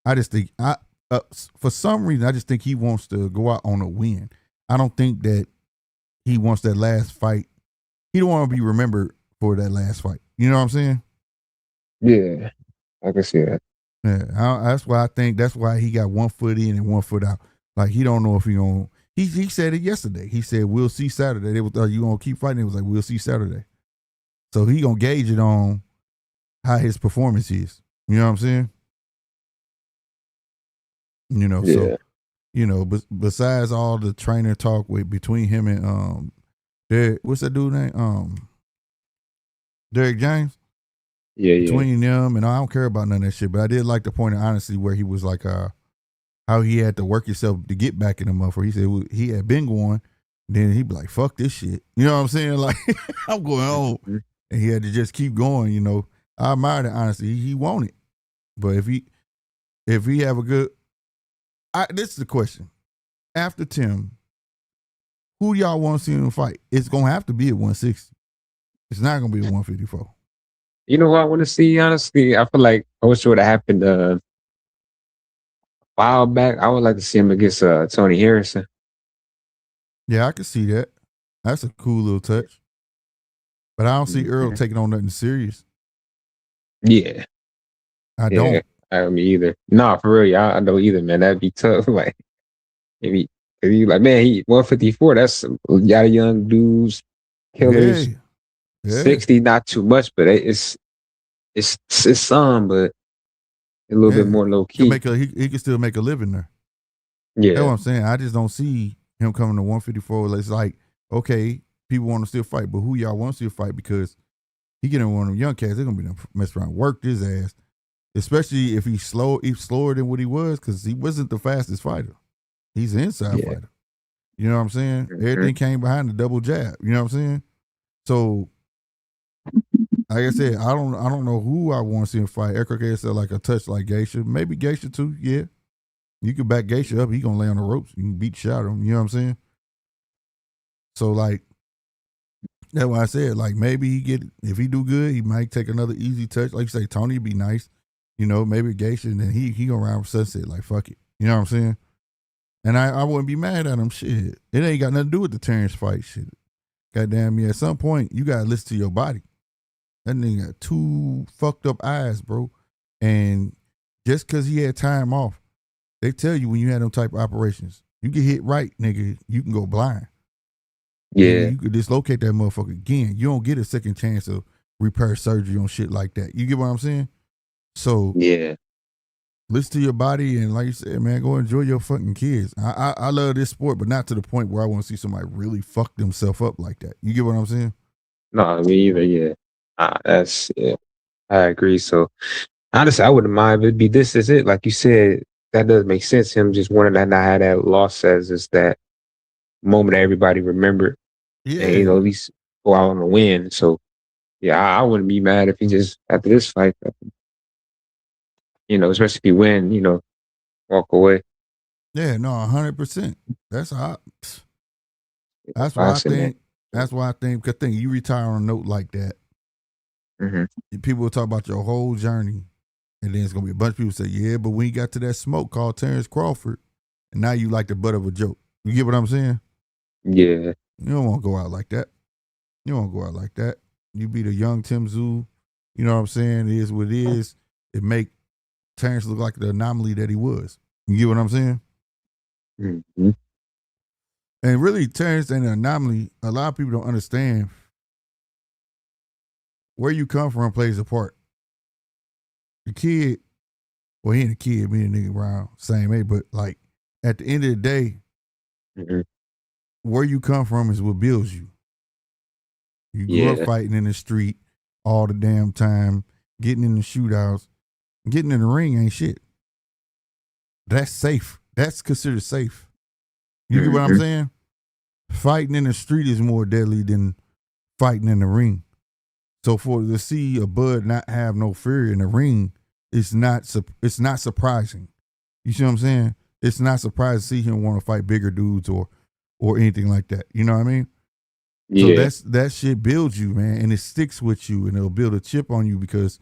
I just think, for some reason, I just think he wants to go out on a win. I don't think that he wants that last fight. He don't want to be remembered for that last fight. You know what I'm saying? Yeah, I can see that. Yeah, that's why he got 1 foot in and 1 foot out. Like, he don't know if he gonna. He said it yesterday. He said, we'll see Saturday. They was, are you gonna keep fighting? It was like, we'll see Saturday. So he gonna gauge it on how his performance is. You know what I'm saying? You know, so besides all the trainer talk between him and Derek, what's that dude name? Derek James. Yeah, between them, and I don't care about none of that shit. But I did like the point of honesty where he was like, how he had to work himself to get back in the motherfucker. He said he had been going, then he'd be like, fuck this shit. You know what I'm saying? Like, I'm going home. And he had to just keep going, you know. I admire the honesty. He won it. But if he have a good, this is the question. After Tim, who y'all want to see him fight? It's going to have to be at 160. It's not going to be at 154. You know what I want to see, honestly? I feel like I wish it would have happened a while back. I would like to see him against Tony Harrison. Yeah, I can see that. That's a cool little touch. But I don't see Earl taking on nothing serious. Yeah. I don't. I me either. Nah, for real, I don't either, man. That'd be tough. Like, maybe he like, man, he 154. That's a lot of young dudes, killers. Yeah. 60, not too much, but it's some, but a little bit more low key. He can still make a living there. Yeah. That's what I'm saying. I just don't see him coming to 154. It's like, okay, people want to still fight, but who y'all want to still fight? Because he getting one of them young cats, they're gonna be mess around, work his ass. Especially if he's slower than what he was, because he wasn't the fastest fighter. He's an inside fighter. You know what I'm saying? Mm-hmm. Everything came behind the double jab. You know what I'm saying? So, like I said, I don't know who I want to see him fight. Ekroke said like a touch like Geisha. Maybe Geisha too, yeah. You can back Geisha up, he gonna lay on the ropes. You can beat shot him, you know what I'm saying? So like, that's why I said, like, maybe if he do good, he might take another easy touch. Like you say, Tony would be nice. You know, maybe Geisha, and then he gonna round Sunset, like, fuck it. You know what I'm saying? And I wouldn't be mad at him. Shit. It ain't got nothing to do with the Terrence fight. Shit. Goddamn me. At some point, you gotta listen to your body. That nigga got 2 fucked up eyes, bro. And just because he had time off, they tell you when you had them type of operations, you get hit right, nigga, you can go blind. Yeah. You could dislocate that motherfucker again. You don't get a second chance of repair surgery on shit like that. You get what I'm saying? So yeah, listen to your body, and like you said, man, go enjoy your fucking kids. I love this sport, but not to the point where I want to see somebody really fuck themselves up like that. You get what I'm saying? No, me either. Yeah, I agree. So honestly, I wouldn't mind if it'd be this is it. Like you said, that does make sense. Him just wanting to not have that loss as is that moment that everybody remembered. Yeah, and, at least go out on a win. So yeah, I wouldn't be mad if he just after this fight. Especially if you win, walk away. Yeah, no, 100%. That's how. That's why I think. That's why I think. Because you retire on a note like that. Mm-hmm. People will talk about your whole journey, and then it's gonna be a bunch of people say, "Yeah, but when you got to that smoke called Terrence Crawford, and now you like the butt of a joke." You get what I'm saying? Yeah. You don't want to go out like that. You don't want to go out like that. You be the young Tim Tszyu. You know what I'm saying? It is what it is. It make Terrence look like the anomaly that he was. You get what I'm saying? Mm-hmm. And really, Terrence ain't an anomaly. A lot of people don't understand where you come from plays a part. The kid, well, he ain't a kid, me and nigga around same age, but like at the end of the day, where you come from is what builds you. You grew up fighting in the street all the damn time, getting in the shootouts, getting in the ring ain't shit. That's safe. That's considered safe. You get what I'm saying? Fighting in the street is more deadly than fighting in the ring. So to see a Bud not have no fear in the ring, it's not surprising. You see what I'm saying? It's not surprising to see him want to fight bigger dudes or anything like that. You know what I mean? Yeah. So that shit builds you, man, and it sticks with you, and it'll build a chip on you because,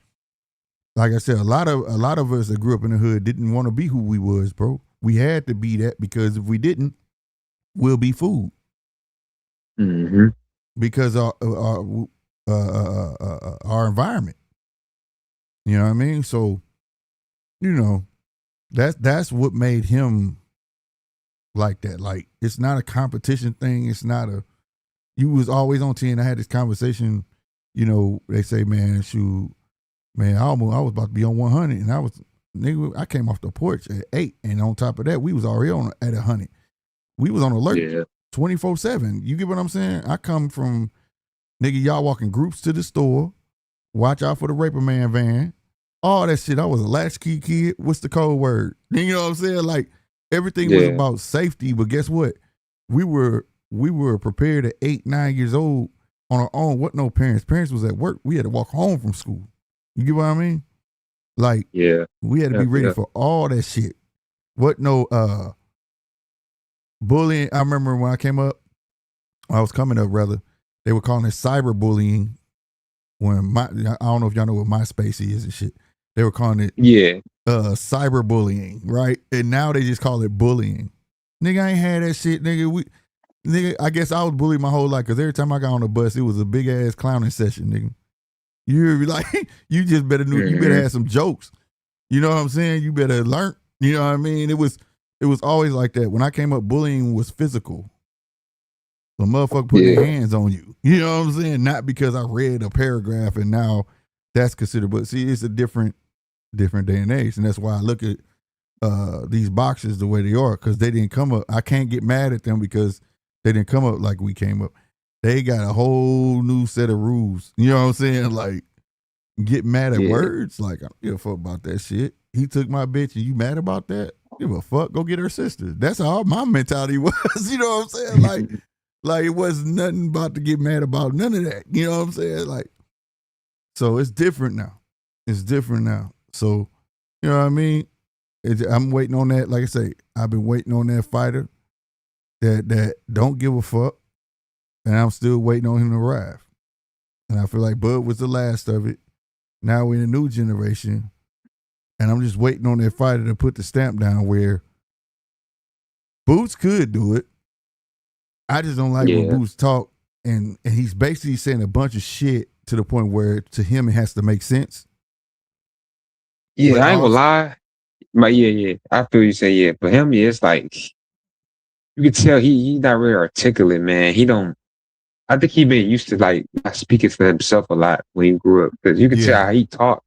like I said, a lot of us that grew up in the hood didn't want to be who we was, bro. We had to be that because if we didn't, we'll be food. Mm-hmm. Because our environment. You know what I mean? So, that's what made him like that. Like, it's not a competition thing. It's not you was always on 10. I had this conversation, they say, man, shoot, man, I was about to be on 100, and I came off the porch at 8, and on top of that, we was already at 100. We was on alert 24/7. You get what I'm saying? I come from, nigga, y'all walking groups to the store, watch out for the Raper Man van, all that shit. I was a latchkey kid. What's the code word? You know what I'm saying? Like, everything was about safety, but guess what? We were prepared at 8, 9 years old on our own. What no parents? Parents was at work. We had to walk home from school. You get what I mean? Like, we had to be ready for all that shit. What no bullying. I remember when I came up, I was coming up rather, they were calling it cyberbullying. When I don't know if y'all know what MySpace is and shit. They were calling it cyberbullying, right? And now they just call it bullying. Nigga, I ain't had that shit, nigga. Nigga, I guess I was bullied my whole life because every time I got on the bus, it was a big ass clowning session, nigga. You like, you just better you better have some jokes. You know what I'm saying? You better learn. You know what I mean? It was always like that. When I came up, bullying was physical. The motherfucker put their hands on you. You know what I'm saying? Not because I read a paragraph and now that's considered. But see, it's a different day and age, and that's why I look at these boxers the way they are, because they didn't come up. I can't get mad at them because they didn't come up like we came up. They got a whole new set of rules. You know what I'm saying? Like, get mad at words. Like, I don't give a fuck about that shit. He took my bitch and you mad about that? Give a fuck. Go get her sister. That's how my mentality was. You know what I'm saying? Like it was nothing about to get mad about. None of that. You know what I'm saying? Like, so it's different now. It's different now. So, you know what I mean? I'm waiting on that. Like I say, I've been waiting on that fighter that don't give a fuck, and I'm still waiting on him to arrive. And I feel like Bud was the last of it. Now we're in a new generation, and I'm just waiting on that fighter to put the stamp down where Boots could do it. I just don't like when Boots talk, and he's basically saying a bunch of shit to the point where to him it has to make sense. Yeah, But I ain't gonna lie. But I feel you say for him, it's like you can tell he's not really articulate, man. He don't. I think he been used to like speaking for himself a lot when he grew up, because you can tell how he talk.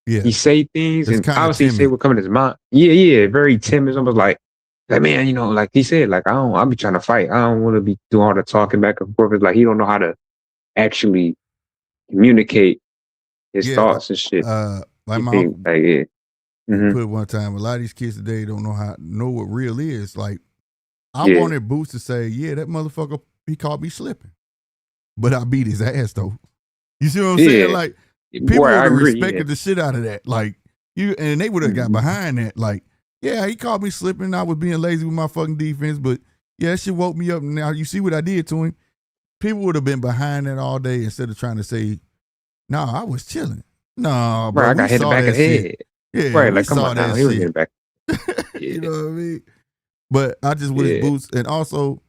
Yeah, he say things, it's and obviously he say what come in his mind. Very timid. It's almost like man, you know, like he said, like I'll be trying to fight. I don't want to be doing all the talking back and forth. It's like he don't know how to actually communicate his thoughts and shit. Like my uncle put it one time. A lot of these kids today don't know what real is. Like, I wanted Boots to say, "Yeah, that motherfucker, he caught me slipping, but I beat his ass though." You see what I'm saying? Like, people would have respected the shit out of that. Like, and they would have got behind that. Like, yeah, he caught me slipping. I was being lazy with my fucking defense, but yeah, that shit woke me up. Now you see what I did to him. People would have been behind that all day instead of trying to say, "No, I was chilling." No, bro, I got hit in the back of the head. Yeah, right, like come on now, he was getting back. You know what I mean? But I just wish Boots, and also,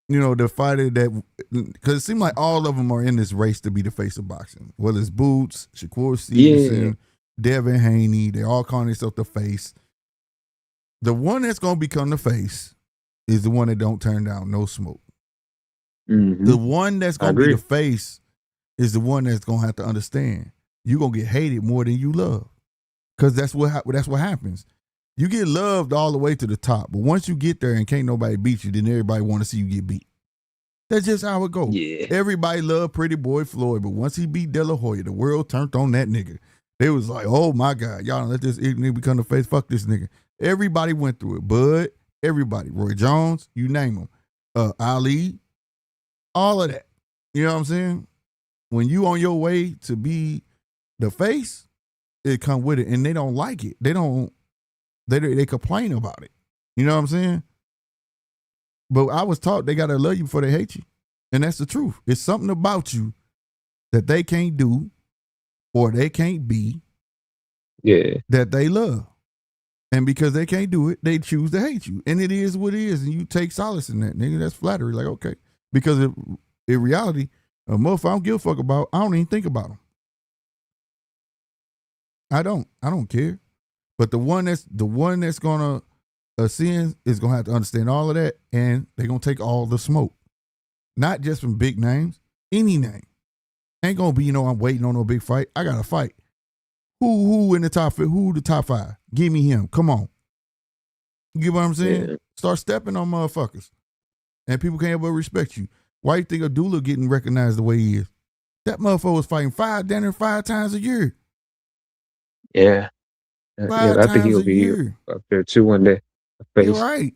you know, the fighter that, because it seemed like all of them are in this race to be the face of boxing. Whether it's Boots, Shakur Stevenson, Devin Haney, they all calling themselves the face. The one that's gonna become the face is the one that don't turn down no smoke. The one that's gonna be the face is the one that's gonna have to understand you're gonna get hated more than you love, because that's what happens. You get loved all the way to the top, but once you get there and can't nobody beat you, then everybody want to see you get beat. That's just how it goes. Yeah. Everybody loved Pretty Boy Floyd, but once he beat De La Hoya, the world turned on that nigga. They was like, "Oh my God, y'all let this nigga become the face. Fuck this nigga." Everybody went through it. Bud, everybody, Roy Jones, you name them, Ali, all of that. You know what I'm saying? When you on your way to be the face, it come with it, and they don't like it. They complain about it. You know what I'm saying? But I was taught they gotta love you before they hate you, and that's the truth. It's something about you that they can't do or they can't be. That they love, and because they can't do it, they choose to hate you, and it is what it is, and you take solace in that, nigga. That's flattery. Like, okay, because in reality, a motherfucker I don't give a fuck about, I don't even think about them. I don't care. But the one that's gonna ascend is gonna have to understand all of that, and they're gonna take all the smoke, not just from big names, any name. Ain't gonna be, I'm waiting on no big fight. I gotta fight. Who in the top? Who the top 5? Give me him. Come on. You get what I'm saying? Yeah. Start stepping on motherfuckers, and people can't ever respect you. Why you think Abdullah getting recognized the way he is? That motherfucker was fighting 5 times a year. Yeah. I think he'll be up there too one day. You're right.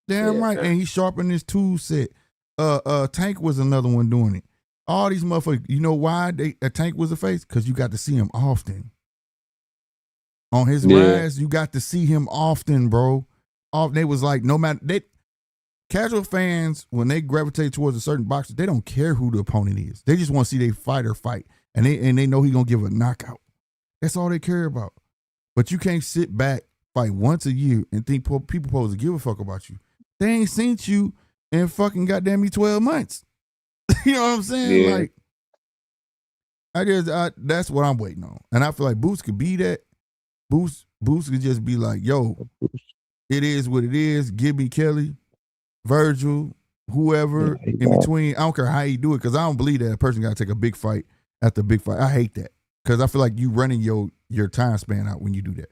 Damn right. And he sharpened his tool set. Tank was another one doing it. All these motherfuckers, you know why Tank was a face? Because you got to see him often. On his rise, you got to see him often, bro. They was like, no matter, casual fans, when they gravitate towards a certain boxer, they don't care who the opponent is. They just want to see their fighter fight. And they know he gonna give a knockout. That's all they care about. But you can't sit back, fight once a year, and think people supposed to give a fuck about you. They ain't seen you in fucking goddamn me 12 months. You know what I'm saying? Yeah. Like, that's what I'm waiting on. And I feel like Boots could be that. Boots could just be like, yo, it is what it is. Give me Kelly, Virgil, whoever in between. I don't care how you do it, because I don't believe that a person got to take a big fight after a big fight. I hate that, because I feel like you running your time span out when you do that,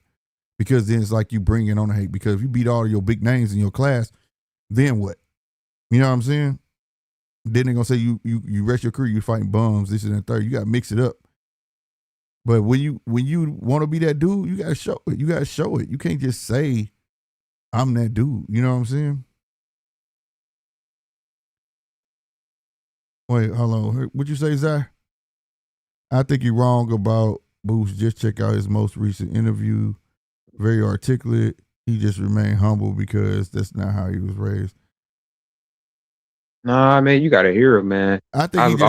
because then it's like you bringing on the hate. Because if you beat all of your big names in your class, then what? You know what I'm saying? Then they're gonna say you rest your career, you fighting bums, this and that third. You gotta mix it up. But when you want to be that dude, you gotta show it. You gotta show it. You can't just say, I'm that dude. You know what I'm saying? Wait, hold on. What'd you say, Zai? I think you're wrong about Boost. Just check out his most recent interview. Very articulate. He just remained humble because that's not how he was raised. Nah, man, you gotta hear him, man. I think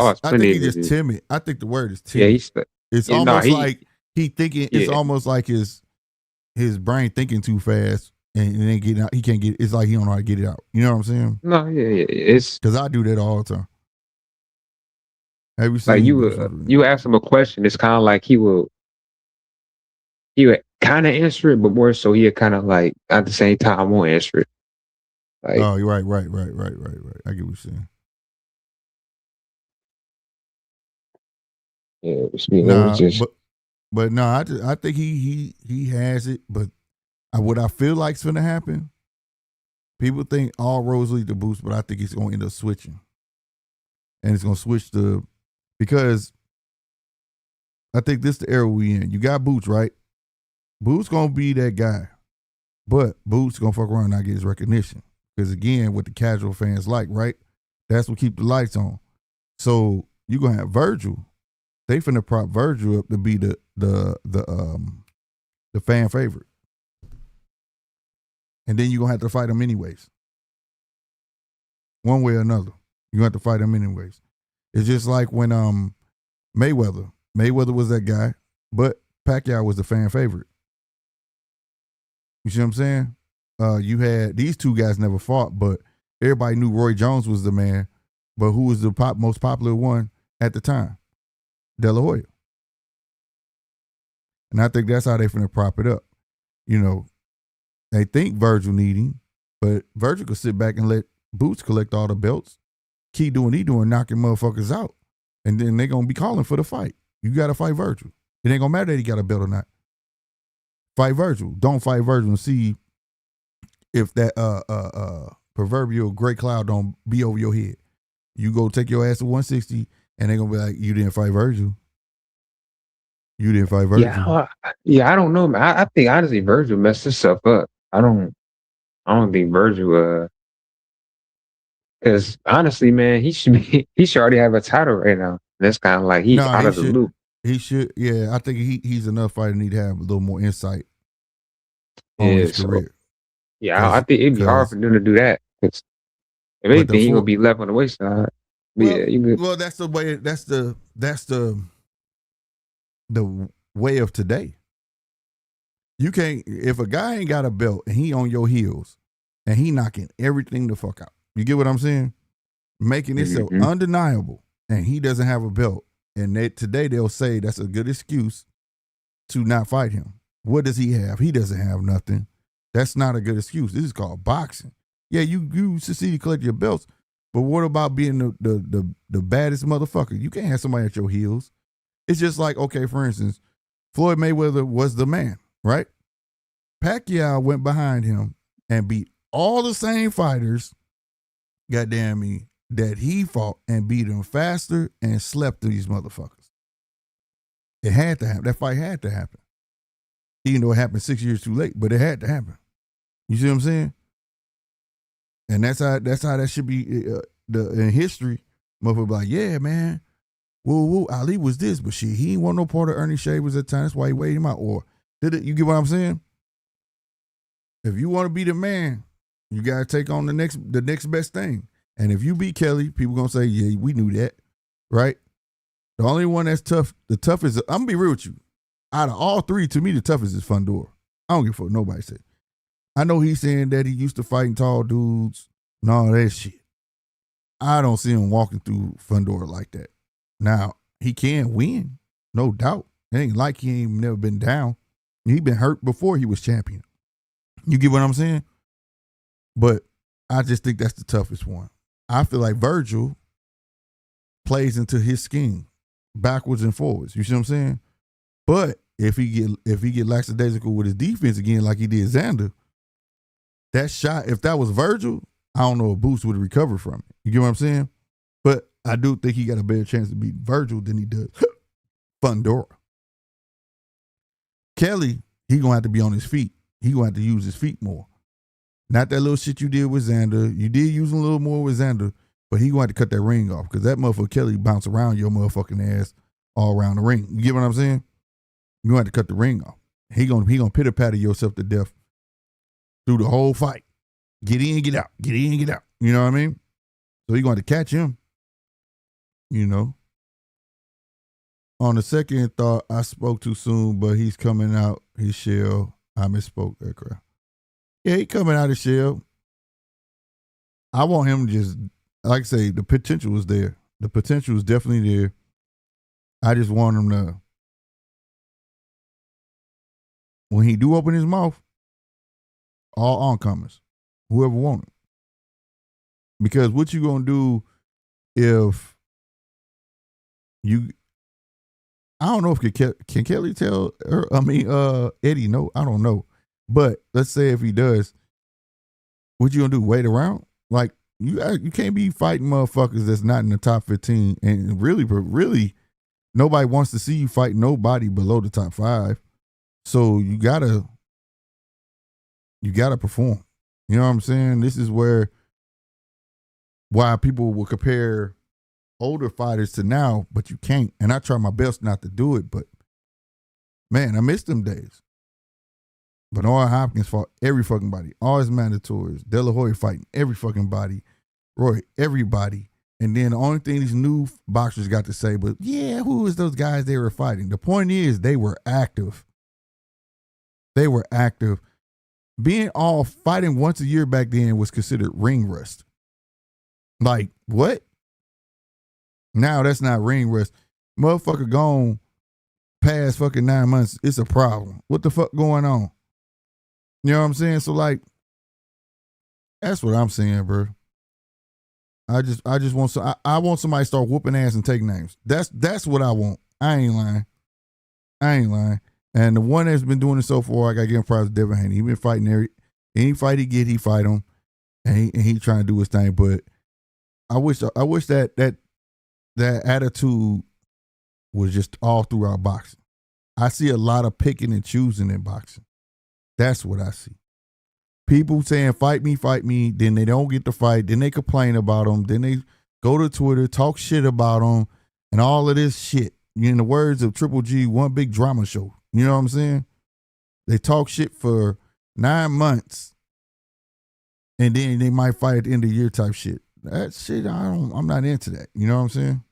he's just timid. I think the word is timid. Yeah, it's almost like he thinking. It's almost like his brain thinking too fast and then getting out. He can't get. It's like he don't know how to get it out. You know what I'm saying? No, yeah. It's because I do that all the time. Have you seen? Like you ask him a question, it's kind of like he would kind of answer it, but more so he'll kind of like at the same time won't answer it. Like, oh, you're right. I get what you're saying. Yeah, it's me. But no, I think he has it. But what I feel like's gonna happen, people think all roads lead to Boost, but I think it's gonna end up switching, and it's gonna switch to, because I think this is the era we in. You got Boots, right? Boots gonna be that guy, but Boots gonna fuck around and not get his recognition. Because again, what the casual fans like, right? That's what keep the lights on. So you gonna have Virgil. They finna prop Virgil up to be the fan favorite, and then you gonna have to fight him anyways. One way or another, you gonna have to fight him anyways. It's just like when Mayweather was that guy, but Pacquiao was the fan favorite. You see what I'm saying? You had these two guys never fought, but everybody knew Roy Jones was the man. But who was the most popular one at the time? De La Hoya. And I think that's how they finna prop it up. You know, they think Virgil need him, but Virgil could sit back and let Boots collect all the belts, keep doing what he doing, knocking motherfuckers out, and then they gonna be calling for the fight. You gotta fight Virgil. It ain't gonna matter that he got a belt or not. Fight Virgil. Don't fight Virgil and see if that proverbial great cloud don't be over your head. You go take your ass to 160 and they're gonna be like, you didn't fight Virgil. You didn't fight Virgil. Yeah, I don't know, man. I think honestly Virgil messed himself up. I don't think Virgil because honestly, man, he should already have a title right now. That's kind of like he's out of the loop. He should, yeah. I think he's enough fighter need to have a little more insight on his career. Yeah, I think it'd be hard for them to do that. If anything, he gonna be left on the wayside. Well, that's the way. That's the way of today. You can't, if a guy ain't got a belt and he on your heels and he knocking everything the fuck out. You get what I'm saying? Making it so undeniable, and he doesn't have a belt. And today they'll say that's a good excuse to not fight him. What does he have? He doesn't have nothing. That's not a good excuse. This is called boxing. Yeah, you succeed to collect your belts, but what about being the baddest motherfucker? You can't have somebody at your heels. It's just like, okay, for instance, Floyd Mayweather was the man, right? Pacquiao went behind him and beat all the same fighters, goddamn me, that he fought, and beat them faster and slept through these motherfuckers. It had to happen. That fight had to happen. Even though it happened 6 years too late, but it had to happen. You see what I'm saying? And that's how that should be in history. Motherfucker be like, yeah, man. Woo, Ali was this, but shit, he ain't want no part of Ernie Shavers at times. That's why he weighed him out. Or did it? You get what I'm saying? If you want to be the man, you gotta take on the next best thing. And if you beat Kelly, people gonna say, yeah, we knew that, right? The only one that's tough, the toughest. I'm gonna be real with you. Out of all three, to me, the toughest is Fundora. I don't give a fuck what nobody say. I know he's saying that he used to fighting tall dudes and all that shit. I don't see him walking through Fundora like that. Now, he can win, no doubt. It ain't like he ain't never been down. He been hurt before he was champion. You get what I'm saying? But I just think that's the toughest one. I feel like Virgil plays into his scheme backwards and forwards. You see what I'm saying? But if he get lackadaisical with his defense again, like he did Xander, that shot, if that was Virgil, I don't know if Boost would have recovered from it. You get what I'm saying? But I do think he got a better chance to beat Virgil than he does Fundora. Kelly, he gonna have to be on his feet. He gonna have to use his feet more. Not that little shit you did with Xander. You did use him a little more with Xander, but he gonna have to cut that ring off because that motherfucker Kelly bounce around your motherfucking ass all around the ring. You get what I'm saying? You gonna have to cut the ring off. He gonna pitter patter yourself to death through the whole fight. Get in, get out. Get in, get out. You know what I mean? So you gonna have to catch him. You know. On the second thought, I spoke too soon, but he's coming out his shell. I misspoke that crap. Yeah, he coming out his shell. I want him to just, like I say, the potential is there. The potential is definitely there. I just want him to, when he do open his mouth, all oncomers, whoever want it. Because what you gonna do if you, I don't know if can Kelly tell her, Eddie, no, I don't know. But let's say if he does, what you gonna do? Wait around? Like you can't be fighting motherfuckers that's not in the top 15, and really, nobody wants to see you fight nobody below the top 5. So you gotta perform. You know what I'm saying? This is why people will compare older fighters to now, but you can't. And I try my best not to do it, but man, I miss them days. Bernard Hopkins fought every fucking body. All his mandatories. De La Hoya fighting every fucking body. Roy, everybody. And then the only thing these new boxers got to say, but yeah, who was those guys they were fighting? The point is they were active. They were active. Being all fighting once a year back then was considered ring rust. Like, what? Now that's not ring rust. Motherfucker gone past fucking 9 months. It's a problem. What the fuck going on? You know what I'm saying? So like, that's what I'm saying, bro. I just want I want somebody to start whooping ass and take names. That's what I want. I ain't lying. And the one that's been doing it so far, I got to give him props to Devin Haney. He been fighting any fight he get, he fight him, and he trying to do his thing. But I wish that attitude was just all throughout boxing. I see a lot of picking and choosing in boxing. That's what I see. People saying, fight me, then they don't get to fight, then they complain about them, then they go to Twitter, talk shit about them, and all of this shit. In the words of Triple G, one big drama show. You know what I'm saying? They talk shit for 9 months, and then they might fight at the end of the year type shit. That shit, I'm not into that. You know what I'm saying?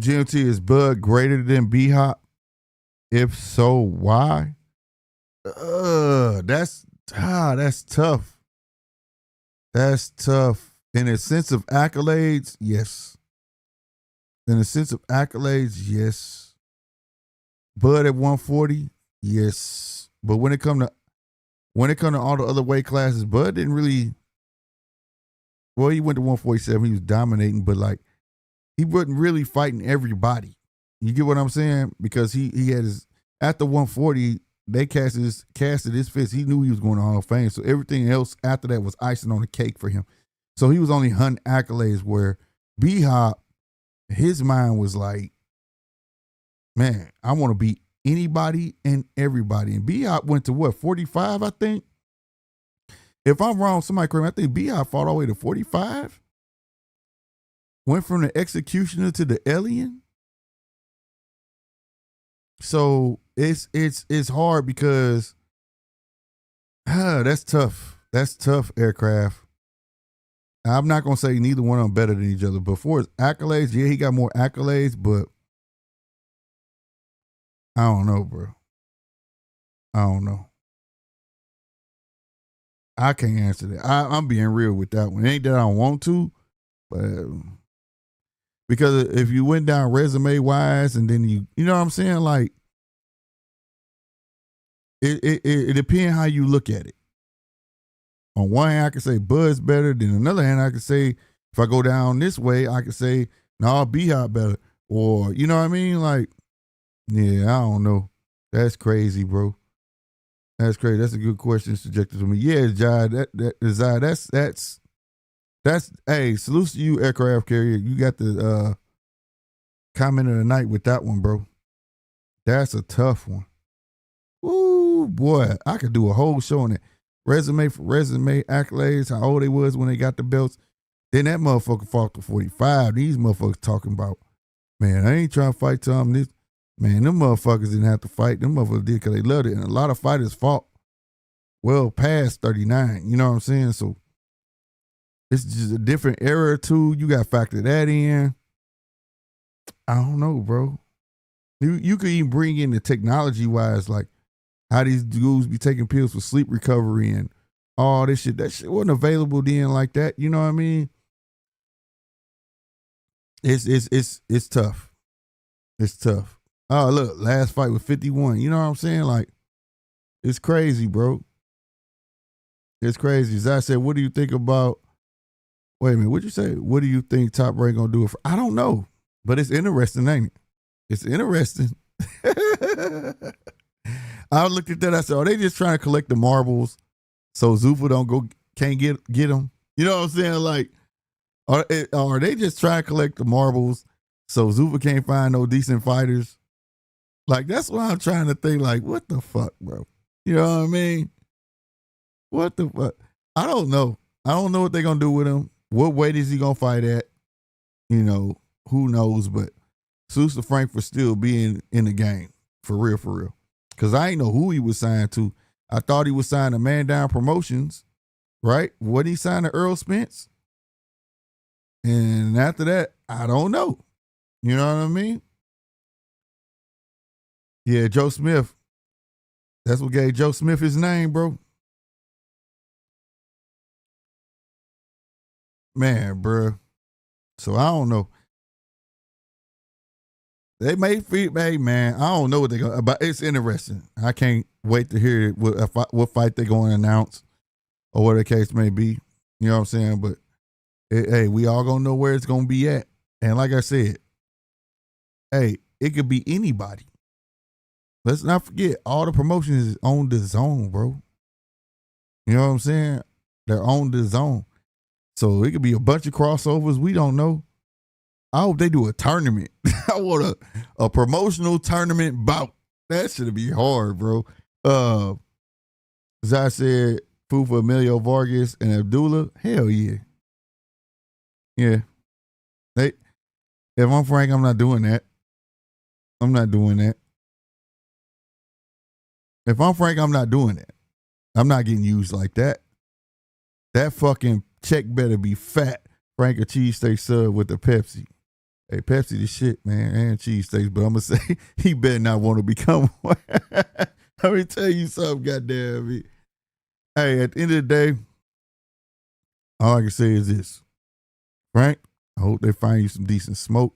GMT, is Bud greater than B-Hop? If so, why? That's tough. That's tough. In a sense of accolades, yes. In a sense of accolades, yes. Bud at 140, yes. But when it come to all the other weight classes, Bud didn't really. Well, he went to 147. He was dominating, but like he wasn't really fighting everybody. You get what I'm saying? Because he had his after 140. They casted his fist. He knew he was going to Hall of Fame. So everything else after that was icing on the cake for him. So he was only hunting accolades where B-Hop, his mind was like, man, I want to beat anybody and everybody. And B-Hop went to what, 45, I think? If I'm wrong, somebody correct me. I think B-Hop fought all the way to 45. Went from the executioner to the alien. So it's hard because that's tough. That's tough, Aircraft. I'm not gonna say neither one of them better than each other. But for his accolades, yeah, he got more accolades, but I don't know, bro. I don't know. I can't answer that. I'm being real with that one. It ain't that I don't want to, but because if you went down resume wise and then you know what I'm saying, like it depends how you look at it. On one hand, I could say Bud's better. Then another hand, I could say if I go down this way, I could say no, B-Hop better. Or you know what I mean? Like, yeah, I don't know. That's crazy, bro. That's crazy. That's a good question subjected to me. Yeah, Jai, that's hey, salute to you, aircraft carrier. You got the comment of the night with that one, bro. That's a tough one. Ooh, boy, I could do a whole show on it. Resume for resume, accolades, how old they was when they got the belts. Then that motherfucker fought to 45. These motherfuckers talking about, man, I ain't trying to fight Tom. This man, them motherfuckers didn't have to fight. Them motherfuckers did because they loved it. And a lot of fighters fought well past 39. You know what I'm saying? So it's just a different era too. You got to factor that in. I don't know, bro. You could even bring in the technology wise, like how these dudes be taking pills for sleep recovery and all this shit. That shit wasn't available then like that. You know what I mean? It's tough. It's tough. Oh, look, last fight with 51. You know what I'm saying? Like, it's crazy, bro. It's crazy. As I said, what do you think about, wait a minute, what'd you say? What do you think Top Rank gonna do it for? I don't know, but it's interesting, ain't it? It's interesting. I looked at that, I said, are they just trying to collect the marbles so Zuffa can't get them? You know what I'm saying? Like, are they just trying to collect the marbles so Zuffa can't find no decent fighters? Like, that's what I'm trying to think. Like, what the fuck, bro? You know what I mean? What the fuck? I don't know. I don't know what they're going to do with him. What weight is he going to fight at? You know, who knows? But Sousa Frankfurt still being in the game. For real, for real. Because I ain't know who he was signed to. I thought he was signed to Man Down Promotions, right? What he signed to Earl Spence? And after that, I don't know. You know what I mean? Yeah, Joe Smith. That's what gave Joe Smith his name, bro. Man, bro. So I don't know. They may feed, hey man, I don't know what they're going to, but it's interesting. I can't wait to hear what fight they're going to announce or what the case may be. You know what I'm saying? But hey, we all going to know where it's going to be at. And like I said, hey, it could be anybody. Let's not forget, all the promotions is on the DAZN, bro. You know what I'm saying? They're on the DAZN. So it could be a bunch of crossovers. We don't know. I hope they do a tournament. I want a promotional tournament bout. That should be hard, bro. As I said, food for Emilio Vargas and Abdullah. Hell yeah. Yeah. If I'm frank, I'm not doing that. I'm not doing that. If I'm frank, I'm not doing that. I'm not getting used like that. That fucking check better be fat. Frank a cheesesteak sub with the Pepsi. Hey, Pepsi the shit, man, and cheesesteaks, but I'm going to say he better not want to become one. Let me tell you something, goddamn me. Hey, at the end of the day, all I can say is this. Frank, I hope they find you some decent smoke.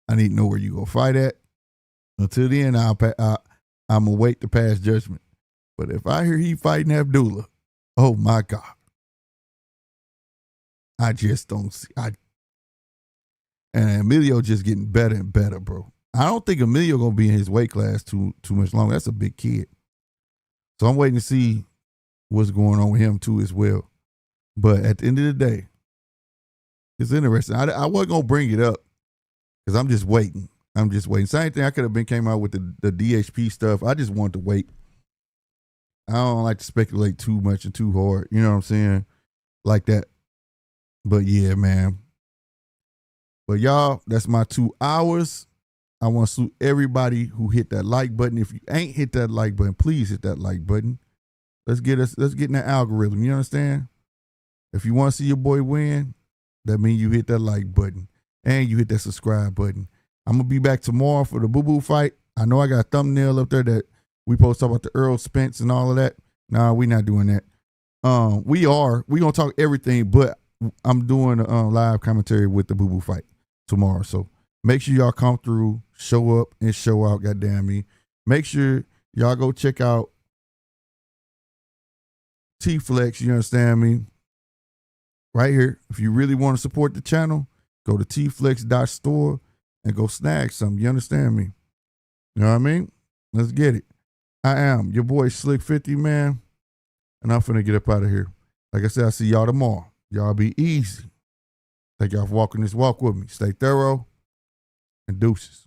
I need to know where you go fight at. Until then, I'm going to wait to pass judgment. But if I hear he fighting Abdullah, oh my God. I just don't see. And Emilio just getting better and better, bro. I don't think Emilio going to be in his weight class too much longer. That's a big kid. So I'm waiting to see what's going on with him too as well. But at the end of the day, it's interesting. I wasn't going to bring it up because I'm just waiting. Same thing I could have came out with the DHP stuff. I just wanted to wait. I don't like to speculate too much and too hard. You know what I'm saying? Like that. But yeah, man. But y'all, that's my 2 hours. I want to salute everybody who hit that like button. If you ain't hit that like button, please hit that like button. Let's get in that algorithm. You understand? If you want to see your boy win, that means you hit that like button. And you hit that subscribe button. I'm going to be back tomorrow for the Boo Boo fight. I know I got a thumbnail up there that we supposed to talk about the Earl Spence and all of that. Nah, we not doing that. We gonna talk everything, but I'm doing a live commentary with the Boo Boo fight tomorrow. So make sure y'all come through, show up and show out, goddamn me. Make sure y'all go check out T-Flex, you understand me? Right here. If you really want to support the channel, go to tflex.store and go snag something. You understand me? You know what I mean? Let's get it. I am your boy Slick 50, man. And I'm finna get up out of here. Like I said, I'll see y'all tomorrow. Y'all be easy. Thank y'all for walking this walk with me. Stay thorough and deuces.